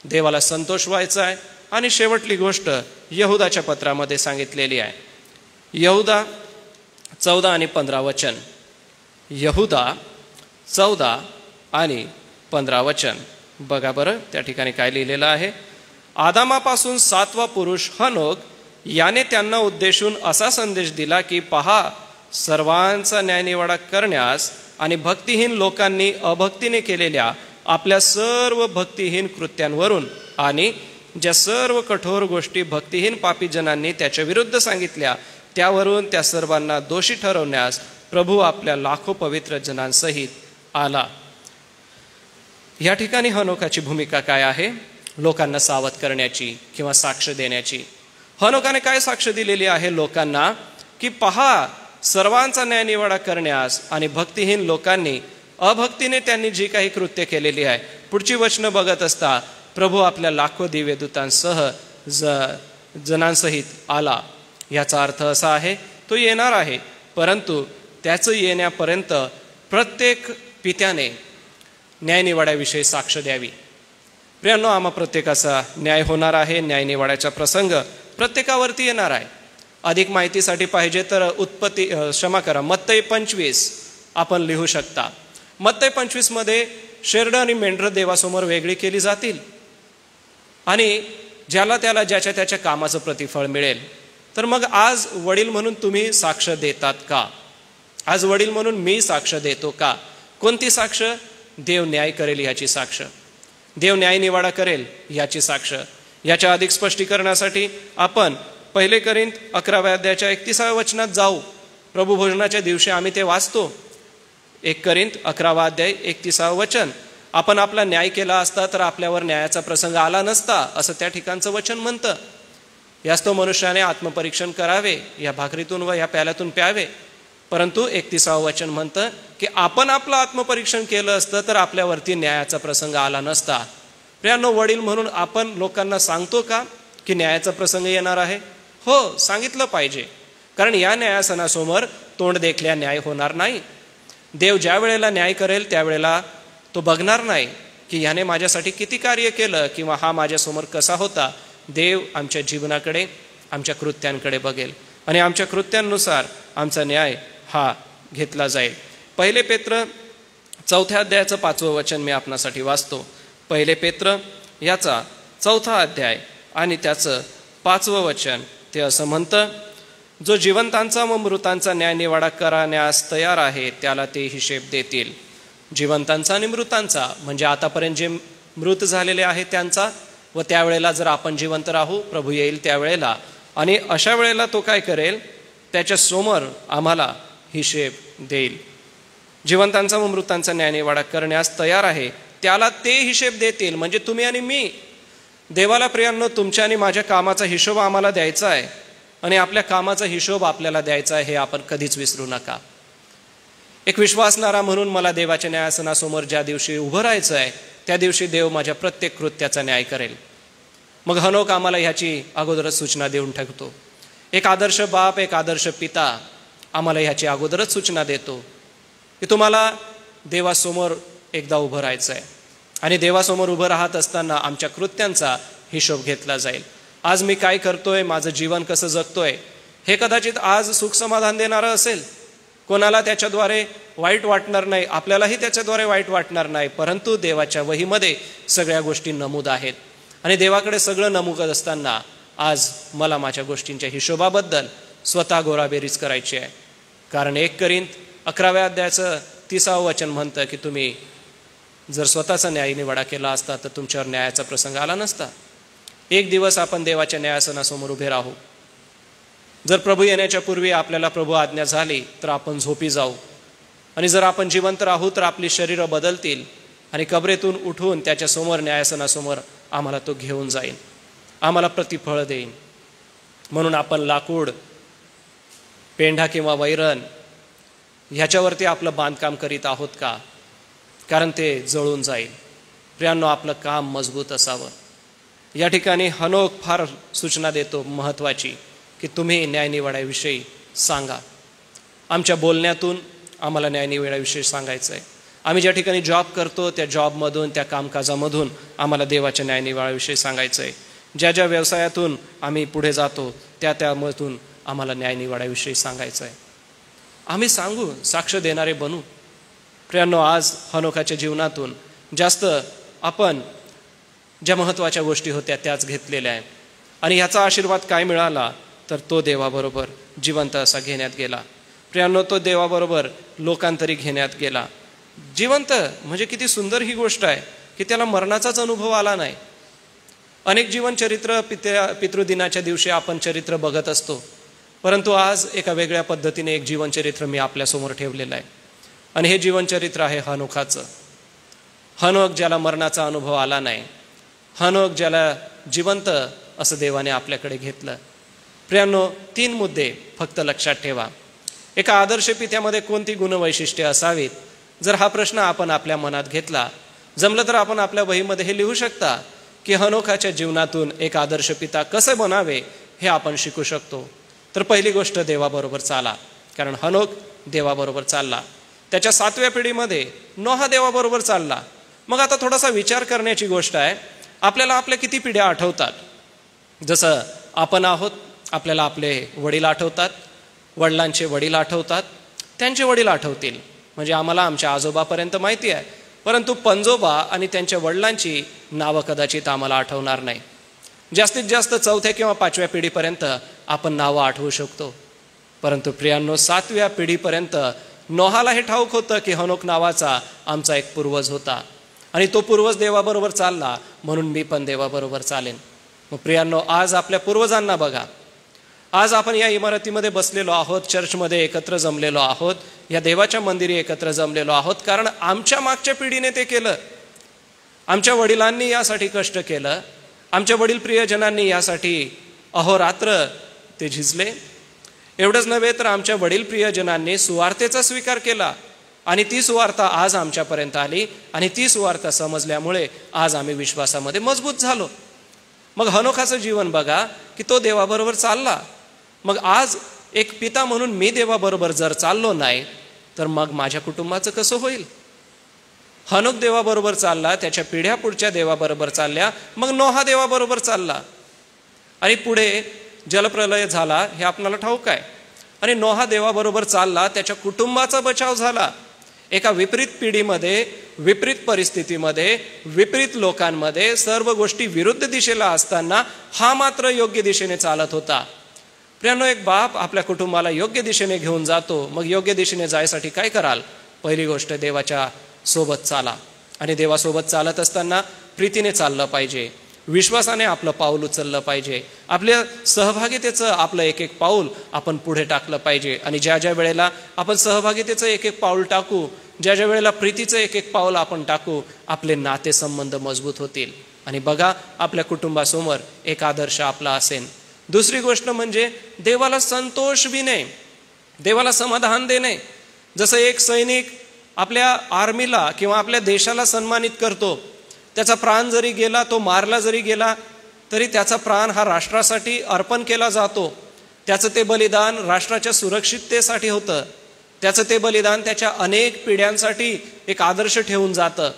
देवाला संतोष व्हायचा आहे. आणि शेवटली गोष्ट यहुदाच्या पत्रामध्ये सांगितलेली आहे. यहुदा 14 आणि 15 वचन. यहुदा 14 आणि 15 वचन बघा बरं. त्या ठिकाणी काय लिहिलेलं आहे. आदामापासून 7वा पुरुष हनोक याने त्यांना उद्देशून असा संदेश दिला की पहा, सर्वांचा न्यायनिवाडा करण्यास आणि भक्तिहीन लोकांनी अभक्तीने केलेल्या आपल्या सर्व भक्तिहीन कृत्यांवरून आणि ज्या सर्व कठोर गोष्टी भक्तिहीन पापी जनांनी त्याच्या विरुद्ध सांगितल्या त्यावरून त्या सर्वांना दोषी ठरवण्यास प्रभू आपल्या लाखो पवित्र जनांसहित आला. या ठिकाणी हनोकाची भूमिका काय आहे? लोकांना सावध करण्याची किंवा साक्ष देण्याची. हनोकाने काय साक्ष दिलेली आहे लोकांना? की पहा, सर्वांचा न्यायनिवाडा करण्यास आणि भक्तिहीन लोकांनी अभक्तीने त्यांनी जी काही कृत्य केलेली आहे. पुढची वचनं बघत असता प्रभू आपल्या लाखो दिव्यदूतांसह जनांसहित आला. याचा अर्थ असा आहे तो येणार आहे, परंतु त्याचं येण्यापर्यंत प्रत्येक पित्याने न्यायनिवाड्याविषयी साक्ष द्यावी. प्रियांनो, आम्हा प्रत्येकाचा न्याय होणार आहे. न्यायनिवाड्याचा प्रसंग प्रत्येकावरती येणार आहे. अधिक माहितीसाठी पाहिजे तर मत्तई 25 आपण लिहू शकता. मत्तई 25 मध्ये शेरडं आणि मेंढरं देवासमोर वेगळी केली जातील आणि ज्याला त्याला ज्याच्या त्याच्या कामाचं प्रतिफळ मिळेल. तर मग आज वडील म्हणून तुम्ही साक्ष देतात का? आज वडील म्हणून मी साक्ष देतो का? कोणती साक्ष? देव न्याय करेल याची साक्ष, देव न्यायनिवाडा करेल याची साक्ष. याच्या अधिक स्पष्टीकरणासाठी आपण 1 कोरिंथ 11व्या अध्यायाच्या 31व्या वचनात जाऊ. प्रभू भोजनाच्या दिवशी आम्ही ते वाचतो. 1 कोरिंथ 11वा अध्याय 31वं वचन. आपण आपला न्याय केला असता तर आपल्यावर न्यायाचा प्रसंग आला नसता असं त्या ठिकाणचं वचन म्हणतं. यास्तव मनुष्याने आत्मपरीक्षण करावे, या भाकरीतून व या प्याल्यातून प्यावे. परंतु 31वं वचन म्हणतं की आपण आपलं आत्मपरीक्षण केलं असतं तर आपल्यावरती न्यायाचा प्रसंग आला नसता. प्रियांनो, वडील म्हणून आपण लोकांना सांगतो का की न्यायाचा प्रसंग येणार आहे? हो, सांगितलं पाहिजे, कारण या न्यायासनासमोर तोंड देखल्या न्याय होणार नाही. देव ज्या वेळेला न्याय करेल त्यावेळेला तो बघणार नाही की ह्याने माझ्यासाठी किती कार्य केलं किंवा हा माझ्यासमोर कसा होता. देव आमच्या जीवनाकडे, आमच्या कृत्यांकडे बघेल आणि आमच्या कृत्यांनुसार आमचा न्याय हा घेतला जाईल. 1 पेत्र 4 अध्यायाचं 5वं वचन मी आपणासाठी वाचतो. 1 पेत्र याचा 4 अध्याय आणि त्याचं 5वं वचन ते असं म्हणतं, जो जिवंतांचा व मृतांचा न्यायनिवाडा करण्यास तयार आहे त्याला ते हिशेब देतील. जिवंतांचा आणि मृतांचा म्हणजे आतापर्यंत जे मृत झालेले आहेत त्यांचा, व त्यावेळेला जर आपण जिवंत राहू, प्रभू येईल त्यावेळेला, आणि अशा वेळेला तो काय करेल, त्याच्या समोर आम्हाला हिशेब देईल. जिवंतांचा व मृतांचा न्यायनिवाडा करण्यास तयार आहे त्याला ते हिशेब देतील. म्हणजे तुम्ही आणि मी. देवाला प्रियांनो, तुमच्या आणि माझ्या कामाचा हिशोब आम्हाला द्यायचा आहे आणि आपल्या कामाचा हिशोब आपल्याला द्यायचा आहे, हे आपण कधीच विसरू नका. एक विश्वासणारा म्हणून मला देवाच्या न्यायासनासमोर ज्या दिवशी उभं राहायचं आहे त्या दिवशी देव माझ्या प्रत्येक कृत्याचा न्याय करेल. मग हनोक आम्हाला ह्याची अगोदरच सूचना देऊन टाकतो. एक आदर्श बाप, एक आदर्श पिता आम्हाला ह्याची अगोदरच सूचना देतो की तुम्हाला देवासमोर एकदा उभं राहायचं आहे आणि देवासमोर उभं राहत असताना आमच्या कृत्यांचा हिशोब घेतला जाईल. आज मी काय करतोय, माझं जीवन कसं जगतोय, हे कदाचित आज सुख समाधान देणारं असेल. कोणाला त्याच्याद्वारे वाईट वाटणार नाही, आपल्यालाही त्याच्याद्वारे वाईट वाटणार नाही, परंतु देवाच्या वहीमध्ये सगळ्या गोष्टी नमूद आहेत आणि देवाकडे सगळं नमूद असताना आज मला माझ्या गोष्टींच्या हिशोबाबद्दल स्वतः गोराबेरीज करायची आहे. कारण 1 कोरिंथ 11व्या अध्यायाचं 30वं वचन म्हणतं की तुम्ही जर स्वतःचा न्यायनिवाडा केला असता तर तुमच्यावर न्यायाचा प्रसंग आला नसता. एक दिवस आपण देवाच्या न्यायासनासमोर उभे राहू. जर प्रभू येण्याच्या पूर्वी आपल्याला प्रभू आज्ञा झाली तर आपण झोपी जाऊ, आणि जर आपण जिवंत राहू तर आपली शरीरं बदलतील आणि कबरेतून उठून त्याच्यासमोर न्यायासनासमोर आम्हाला तो घेऊन जाईल, आम्हाला प्रतिफळ देईन. म्हणून आपण लाकूड, पेंढा किंवा वैरण ह्याच्यावरती आपलं बांधकाम करीत आहोत का? कारण ते जळून जाईल. प्रियांनो, आपलं काम मजबूत असावं. या ठिकाणी हनोक फार सूचना देतो महत्त्वाची की तुम्ही न्यायनिवाड्याविषयी सांगा. आमच्या बोलण्यातून आम्हाला न्यायनिवाड्याविषयी सांगायचं आहे. आम्ही ज्या ठिकाणी जॉब करतो त्या जॉबमधून, त्या कामकाजामधून आम्हाला देवाच्या न्यायनिवाड्याविषयी सांगायचं आहे. ज्या ज्या व्यवसायातून आम्ही पुढे जातो त्यामधून आम्हाला न्यायनिवाड्याविषयी सांगायचं आहे. आम्ही सांगू, साक्ष देणारे बनू. प्रियांनो, आज हनोकाच्या जीवनातून जास्त आपण ज्या महत्त्वाच्या गोष्टी होत्या त्याच घेतलेल्या आहेत आणि ह्याचा आशीर्वाद काय मिळाला तर तो देवाबरोबर जिवंत असा घेण्यात गेला. प्रियांनो, तो देवाबरोबर लोकांतरी घेण्यात गेला. जिवंत म्हणजे किती सुंदर ही गोष्ट आहे की त्याला मरणाचाच अनुभव आला नाही. अनेक जीवनचरित्र पितृदिनाच्या दिवशी आपण चरित्र बघत असतो, परंतु आज एका वेगळ्या पद्धतीने एक जीवनचरित्र मी आपल्यासमोर ठेवलेलं आहे आणि हे जीवनचरित्र आहे हनोकाचं. हनोक ज्याला मरणाचा अनुभव आला नाही, हनोक ज्याला जिवंत असं देवाने आपल्याकडे घेतलं. प्रियांनो, 3 मुद्दे फक्त लक्षात ठेवा. एका आदर्श पित्यामध्ये कोणती गुणवैशिष्ट्ये असावीत? जर हा प्रश्न आपण आपल्या मनात घेतला, जमलं तर आपण आपल्या वहीमध्ये हे लिहू शकता की हनोकाच्या जीवनातून एक आदर्श पिता कसे बनावे हे आपण शिकू शकतो. तर पहिली गोष्ट, देवाबरोबर चाला. कारण हनोक देवाबरोबर चालला. त्याच्या 7व्या पिढीमध्ये नोहा देवाबरोबर चालला. मग आता थोडासा विचार करण्याची गोष्ट आहे, आपल्याला आपल्या किती पिढ्या आठवतात? जसं आपण आहोत, आपल्याला आपले वडील आठवतात, वडिलांचे वडील आठवतात, त्यांचे वडील आठवतील. म्हणजे आम्हाला आमच्या आजोबापर्यंत माहिती आहे, परंतु पणजोबा आणि त्यांच्या वडिलांची नावं कदाचित आम्हाला आठवणार नाही. जास्तीत जास्त 4थ्या किंवा 5व्या पिढीपर्यंत आपण नावं आठवू शकतो. परंतु प्रियांनो, 7व्या पिढीपर्यंत नोहाला हे ठाऊक होतं की हनोक नावाचा आमचा एक पूर्वज होता आणि तो पूर्वज देवाबरोबर चालला, म्हणून मी पण देवाबरोबर चालेन. मग प्रियांनो, आज आपल्या पूर्वजांना बघा. आज आपण या इमारतीमध्ये बसलेलो आहोत, चर्चमध्ये एकत्र जमलेलो आहोत, या देवाच्या मंदिरी एकत्र जमलेलो आहोत, कारण आमच्या मागच्या पिढीने ते केलं. आमच्या वडिलांनी यासाठी कष्ट केलं, आमच्या वडील प्रियजनांनी यासाठी अहोरात्र ते झिजले. एवढंच नव्हे तर आमच्या वडील प्रियजनांनी सुवार्तेचा स्वीकार केला आणि ती सुवार्ता आज आमच्यापर्यंत आली आणि ती सुवार्ता समजल्यामुळे आज आम्ही विश्वासामध्ये मजबूत झालो. मग हनोखाचं जीवन बघा की तो देवाबरोबर चालला. मग आज एक पिता म्हणून मी देवाबरोबर जर चाललो नाही तर मग माझ्या कुटुंबाचं कसं होईल? हनोक देवाबरोबर चालला, त्याच्या पिढ्या पुढच्या देवाबरोबर चालल्या, मग नोहा देवाबरोबर चालला आणि पुढे जलप्रलय झाला हे आपल्याला ठाऊक आहे. आणि नोहा देवाबरोबर चालला, त्याच्या कुटुंबाचा बचाव झाला. एका विपरीत पिढीमध्ये, विपरीत परिस्थितीमध्ये, विपरीत लोकांमध्ये सर्व गोष्टी विरुद्ध दिशेला असताना हा मात्र योग्य दिशेने चालत होता. प्रियांनो, एक बाप आपल्या कुटुंबाला योग्य दिशेने घेऊन जातो. मग योग्य दिशेने जायसाठी काय कराल? पहिली गोष्ट, देवाच्या सोबत चाला. आणि देवासोबत चालत असताना प्रीतीने चाललं पाहिजे, विश्वासाने आपलं पाऊल उचललं पाहिजे, आपल्या सहभागितेचं आपलं एक एक पाऊल आपण पुढे टाकलं पाहिजे. आणि ज्या ज्या वेळेला आपण सहभागितेचं एक एक पाऊल टाकू, ज्या ज्या वेळेला प्रीतीचं एक एक पाऊल आपण टाकू, आपले नातेसंबंध मजबूत होतील. आणि बघा, आपल्या कुटुंबासमोर एक आदर्श आपला असेल. दुसरी गोष्ट म्हणजे देवाला संतोष विणे, देवाला समाधान देणे. जसं एक सैनिक आपल्या आर्मीला किंवा आपल्या देशाला सन्मानित करतो, त्याचा प्राण जरी गेला, तो मारला जरी गेला, तरी त्याचा प्राण हा राष्ट्रासाठी अर्पण केला जातो. त्याचं ते बलिदान राष्ट्राच्या सुरक्षिततेसाठी होतं. त्याचं ते बलिदान त्याच्या अनेक पिढ्यांसाठी एक आदर्श ठेवून जातं.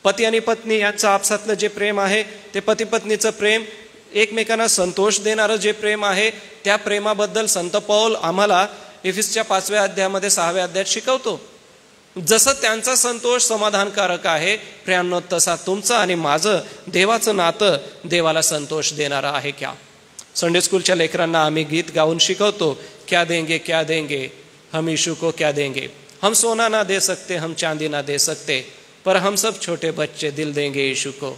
पती आणि पत्नी यांचं आपसातलं जे प्रेम आहे, ते पती पत्नीचं प्रेम, एकमेकांना संतोष देणारं जे प्रेम आहे, त्या प्रेमाबद्दल संत पौल आम्हाला एफिसच्या 5व्या अध्यायामध्ये 6व्या अध्यायात शिकवतो. जसं त्यांचा संतोष समाधानकारक आहे, प्रियांनो, तसा तुमचं आणि माझं देवाचं नातं देवाला संतोष देणारं आहे क्या? संडे स्कूलच्या लेकरांना आम्ही गीत गाऊन शिकवतो, क्या देंगे क्या देंगे हम यीशु को क्या देंगे, हम सोना ना दे सकते, हम चांदी ना दे सकते, पर हम सब छोटे बच्चे दिल देंगे यीशु को,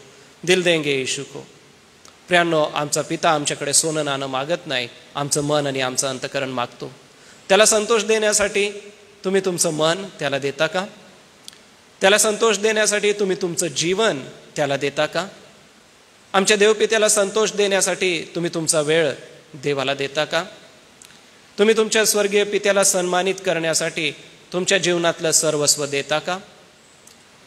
दिल देंगे यीशु को. प्रियांनो, आमचा पिता आमच्याकडे सोनं नाणं मागत नाही, आमचं मन आणि आमचं अंतकरण मागतो. त्याला संतोष देण्यासाठी तुम्ही तुमचं मन त्याला देता का? त्याला संतोष देण्यासाठी तुम्ही तुमचं जीवन त्याला देता का? आमच्या देवपित्याला संतोष देण्यासाठी तुम्ही तुमचा वेळ देवाला देता का? तुम्ही तुमच्या स्वर्गीय पित्याला सन्मानित करण्यासाठी तुमच्या जीवनातलं सर्वस्व देता का?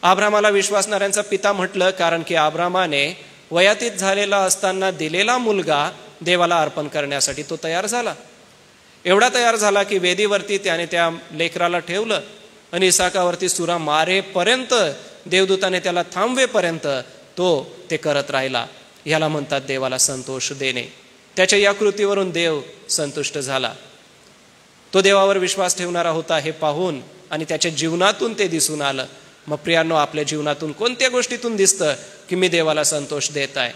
अब्रामाला विश्वासणाऱ्यांचा पिता म्हटलं, कारण की अब्रामाने वयातीत झालेला असताना दिलेला मुलगा देवाला अर्पण करण्यासाठी तो तयार झाला. एवढा तयार झाला की वेदीवरती त्याने त्या लेकराला ठेवलं आणि इसाकावरती सुरा मारेपर्यंत, देवदूताने त्याला थांबवेपर्यंत तो ते करत राहिला. याला म्हणतात देवाला संतोष देणे. त्याच्या या कृतीवरून देव संतुष्ट झाला. तो देवावर विश्वास ठेवणारा होता हे पाहून आणि त्याच्या जीवनातून ते दिसून आलं. मग प्रियांनो, आपल्या जीवनातून कोणत्या गोष्टीतून दिसतं की मी देवाला संतोष देत आहे?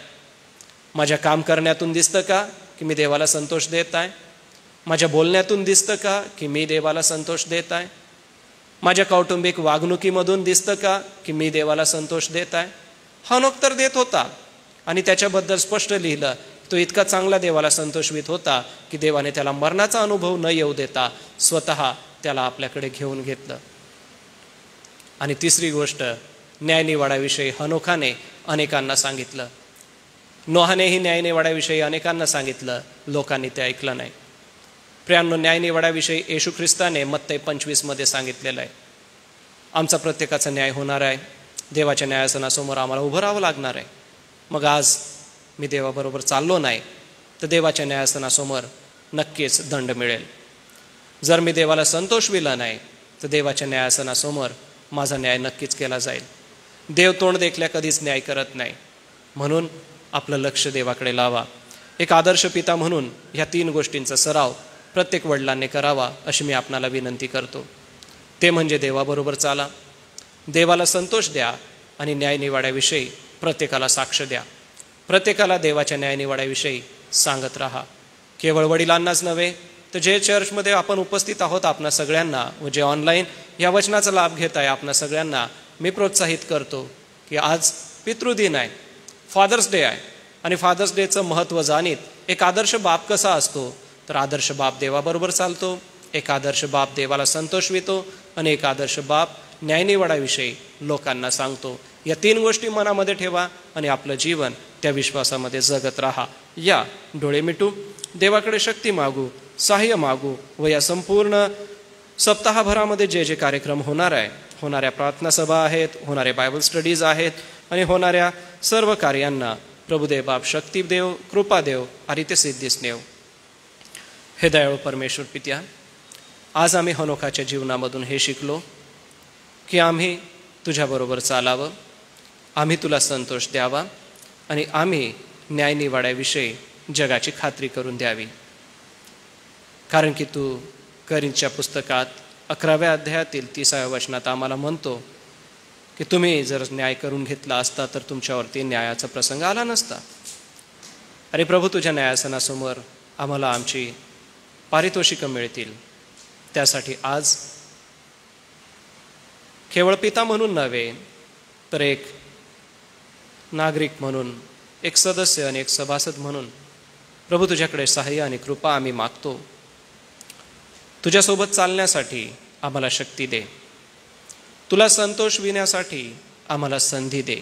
माझ्या काम करण्यातून दिसतं का की मी देवाला संतोष देत आहे? माझ्या बोलण्यातून दिसतं का की मी देवाला संतोष देत आहे? माझ्या कौटुंबिक वागणुकीमधून दिसतं का की मी देवाला संतोष देत आहे? हनोक तर देत होता आणि त्याच्याबद्दल स्पष्ट लिहिलं, तो इतका चांगला देवाला संतोषवित होता की देवाने त्याला मरणाचा अनुभव न येऊ देता स्वतः त्याला आपल्याकडे घेऊन घेतलं. आणि तिसरी गोष्ट, न्यायनिवाड्याविषयी हनोखाने अनेकांना सांगितलं. नोहानेही न्यायनिवाड्याविषयी अनेकांना सांगितलं, लोकांनी ते ऐकलं नाही. प्रियांनो, न्यायनिवाड्याविषयी येशू ख्रिस्ताने मत्तई 25 सांगितलेलं आहे. आमचा प्रत्येकाचा न्याय होणार आहे. देवाच्या न्यायासनासमोर आम्हाला उभं राहावं लागणार आहे. मग आज मी देवाबरोबर चाललो नाही तर देवाच्या न्यायासनासमोर नक्कीच दंड मिळेल. जर मी देवाला संतोषविला नाही तर देवाच्या न्यायासनासमोर माझा न्याय नक्कीच केला जाईल. देव तोंड देखल्या कधीच न्याय करत नाही. म्हणून आपलं लक्ष देवाकडे लावा. एक आदर्श पिता म्हणून ह्या 3 गोष्टींचा सराव प्रत्येक वडिलांनी करावा अशी मी आपणाला विनंती करतो. ते म्हणजे देवाबरोबर चाला, देवाला संतोष द्या आणि न्यायनिवाड्याविषयी प्रत्येकाला साक्ष द्या. प्रत्येकाला देवाच्या न्यायनिवाड्याविषयी सांगत राहा. केवळ वडिलांनाच नव्हे तर जे चर्चमध्ये आपण उपस्थित आहोत आपणा सगळ्यांना व जे ऑनलाईन या वचनाचा लाभ घेत आहे आपणा सगळ्यांना मी प्रोत्साहित करतो की आज पितृदिन आहे, फादर्स डे आहे आणि फादर्स डेचं महत्त्व जाणीत एक आदर्श बाप कसा असतो तर आदर्श बाप देवाबरोबर चालतो, एक आदर्श बाप देवाला संतोषवितो आणि एक आदर्श बाप न्यायनिवाड्याविषयी लोकांना सांगतो. या 3 गोष्टी मनामध्ये ठेवा आणि आपलं जीवन त्या विश्वासामध्ये जगत राहा. या डोळे मिटू, देवाकडे शक्ती मागू, सहाय्य मागू व या संपूर्ण सप्ताहभरामध्ये जे जे कार्यक्रम होणार आहे, होणाऱ्या प्रार्थना सभा आहेत, होणारे बायबल स्टडीज आहेत आणि होणाऱ्या सर्व कार्यांना प्रभुदेव बाप शक्ती देव, कृपा देव आणि ते सिद्धीस नेव. हे दयाळू परमेश्वर पित्या, आज आम्ही हनोखाच्या जीवनामधून हे शिकलो की आम्ही तुझ्याबरोबर चालावं, आम्ही तुला संतोष द्यावा आणि आम्ही न्यायनिवाड्याविषयी जगाची खात्री करून द्यावी. कारण की तू करिंथच्या पुस्तकात 11व्या अध्यायातील 30व्या वचनात आम्हाला म्हणतो की तुम्ही जर न्याय करून घेतला असता तर तुमच्यावरती न्यायाचा प्रसंग आला नसता. अरे प्रभू, तुझ्या न्यायासनासमोर आम्हाला आमची पारितोषिकं मिळतील. त्यासाठी आज केवळ पिता म्हणून नव्हे तर एक नागरिक म्हणून, एक सदस्य आणि एक सभासद म्हणून प्रभू तुझ्याकडे सहाय्य आणि कृपा आम्ही मागतो. तुझ्यासोबत चालण्यासाठी आम्हाला शक्ती दे, तुला संतोष विण्यासाठी आम्हाला संधी दे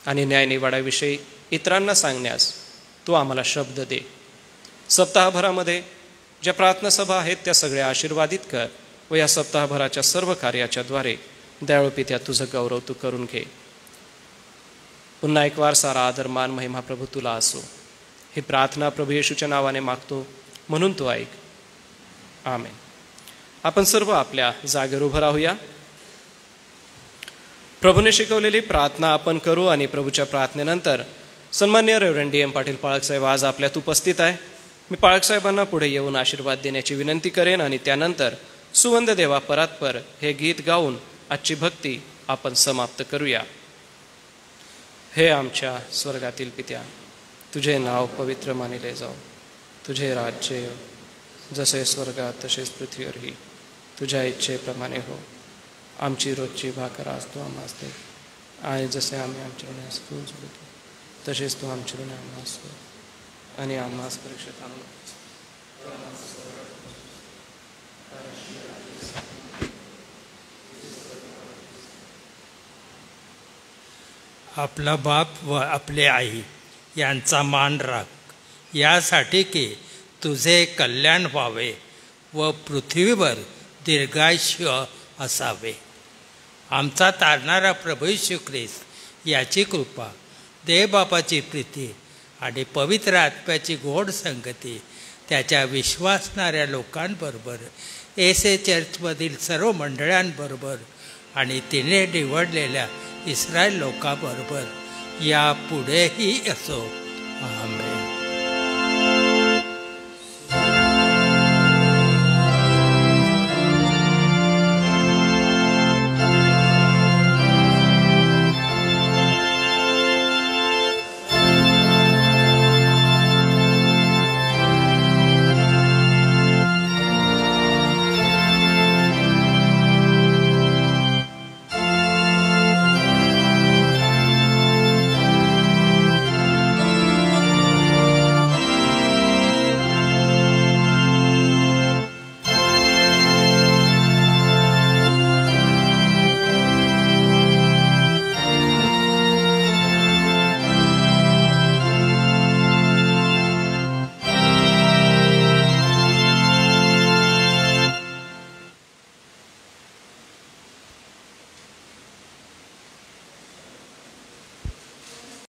आणि न्यायनिवाड्याविषयी इतरांना सांगण्यास तू आम्हाला शब्द दे. सप्ताहभरामध्ये ज्या प्रार्थना सभा आहेत त्या सगळ्या आशीर्वादित कर व या सप्ताहभराच्या सर्व कार्याच्या द्वारे दयाळू पित्या तुझं गौरव तू करून घे. पुन्हा एक वार सारा आदर मान महिमा प्रभू तुला असो. ही प्रार्थना प्रभू येशूच्या नावाने मागतो म्हणून तू ऐक. आमेन. आपण सर्व आपल्या जागेवर उभं राहूया. प्रभूने शिकवलेली प्रार्थना आपण करू आणि प्रभूच्या प्रार्थनेनंतर सन्माननीय रेव्हरंड DM पाटील पाळकसाहेब आज आपल्यात उपस्थित आहे. मी पाळकसाहेबांना पुढे येऊन आशीर्वाद देण्याची विनंती करेन आणि त्यानंतर सुवंद देवा परात्पर हे गीत गाऊन आजची भक्ती आपण समाप्त करूया. हे आमच्या स्वर्गातील पित्या, तुझे नाव पवित्र मानिले जाओ, तुझे राज्य येऊ, जसे स्वर्गात तसेच पृथ्वीवरही तुझ्या इच्छेप्रमाणे हो. आमची रोजची भाकर आज तू आम्हास दे आणि जसे आम्ही आमच्या ऋणास देतो तसेच तू आमच्या ऋणे आम्हास हो आणि आम्हास परीक्षेत आणू.
आपला बाप व आपले आई यांचा मान राख, यासाठी की तुझे कल्याण व्हावे व पृथ्वीवर दीर्घायुष्य असावे. आमचा तारणारा प्रभू येशू ख्रिस्त याची कृपा, देवबापाची प्रीती आणि पवित्र आत्म्याची गोड संगती त्याच्या विश्वासणाऱ्या लोकांबरोबर, एसे चर्चमधील सर्व मंडळांबरोबर आणि तिने निवडलेल्या इस्रायल लोकांबरोबर या पुढेही असो. आमेन.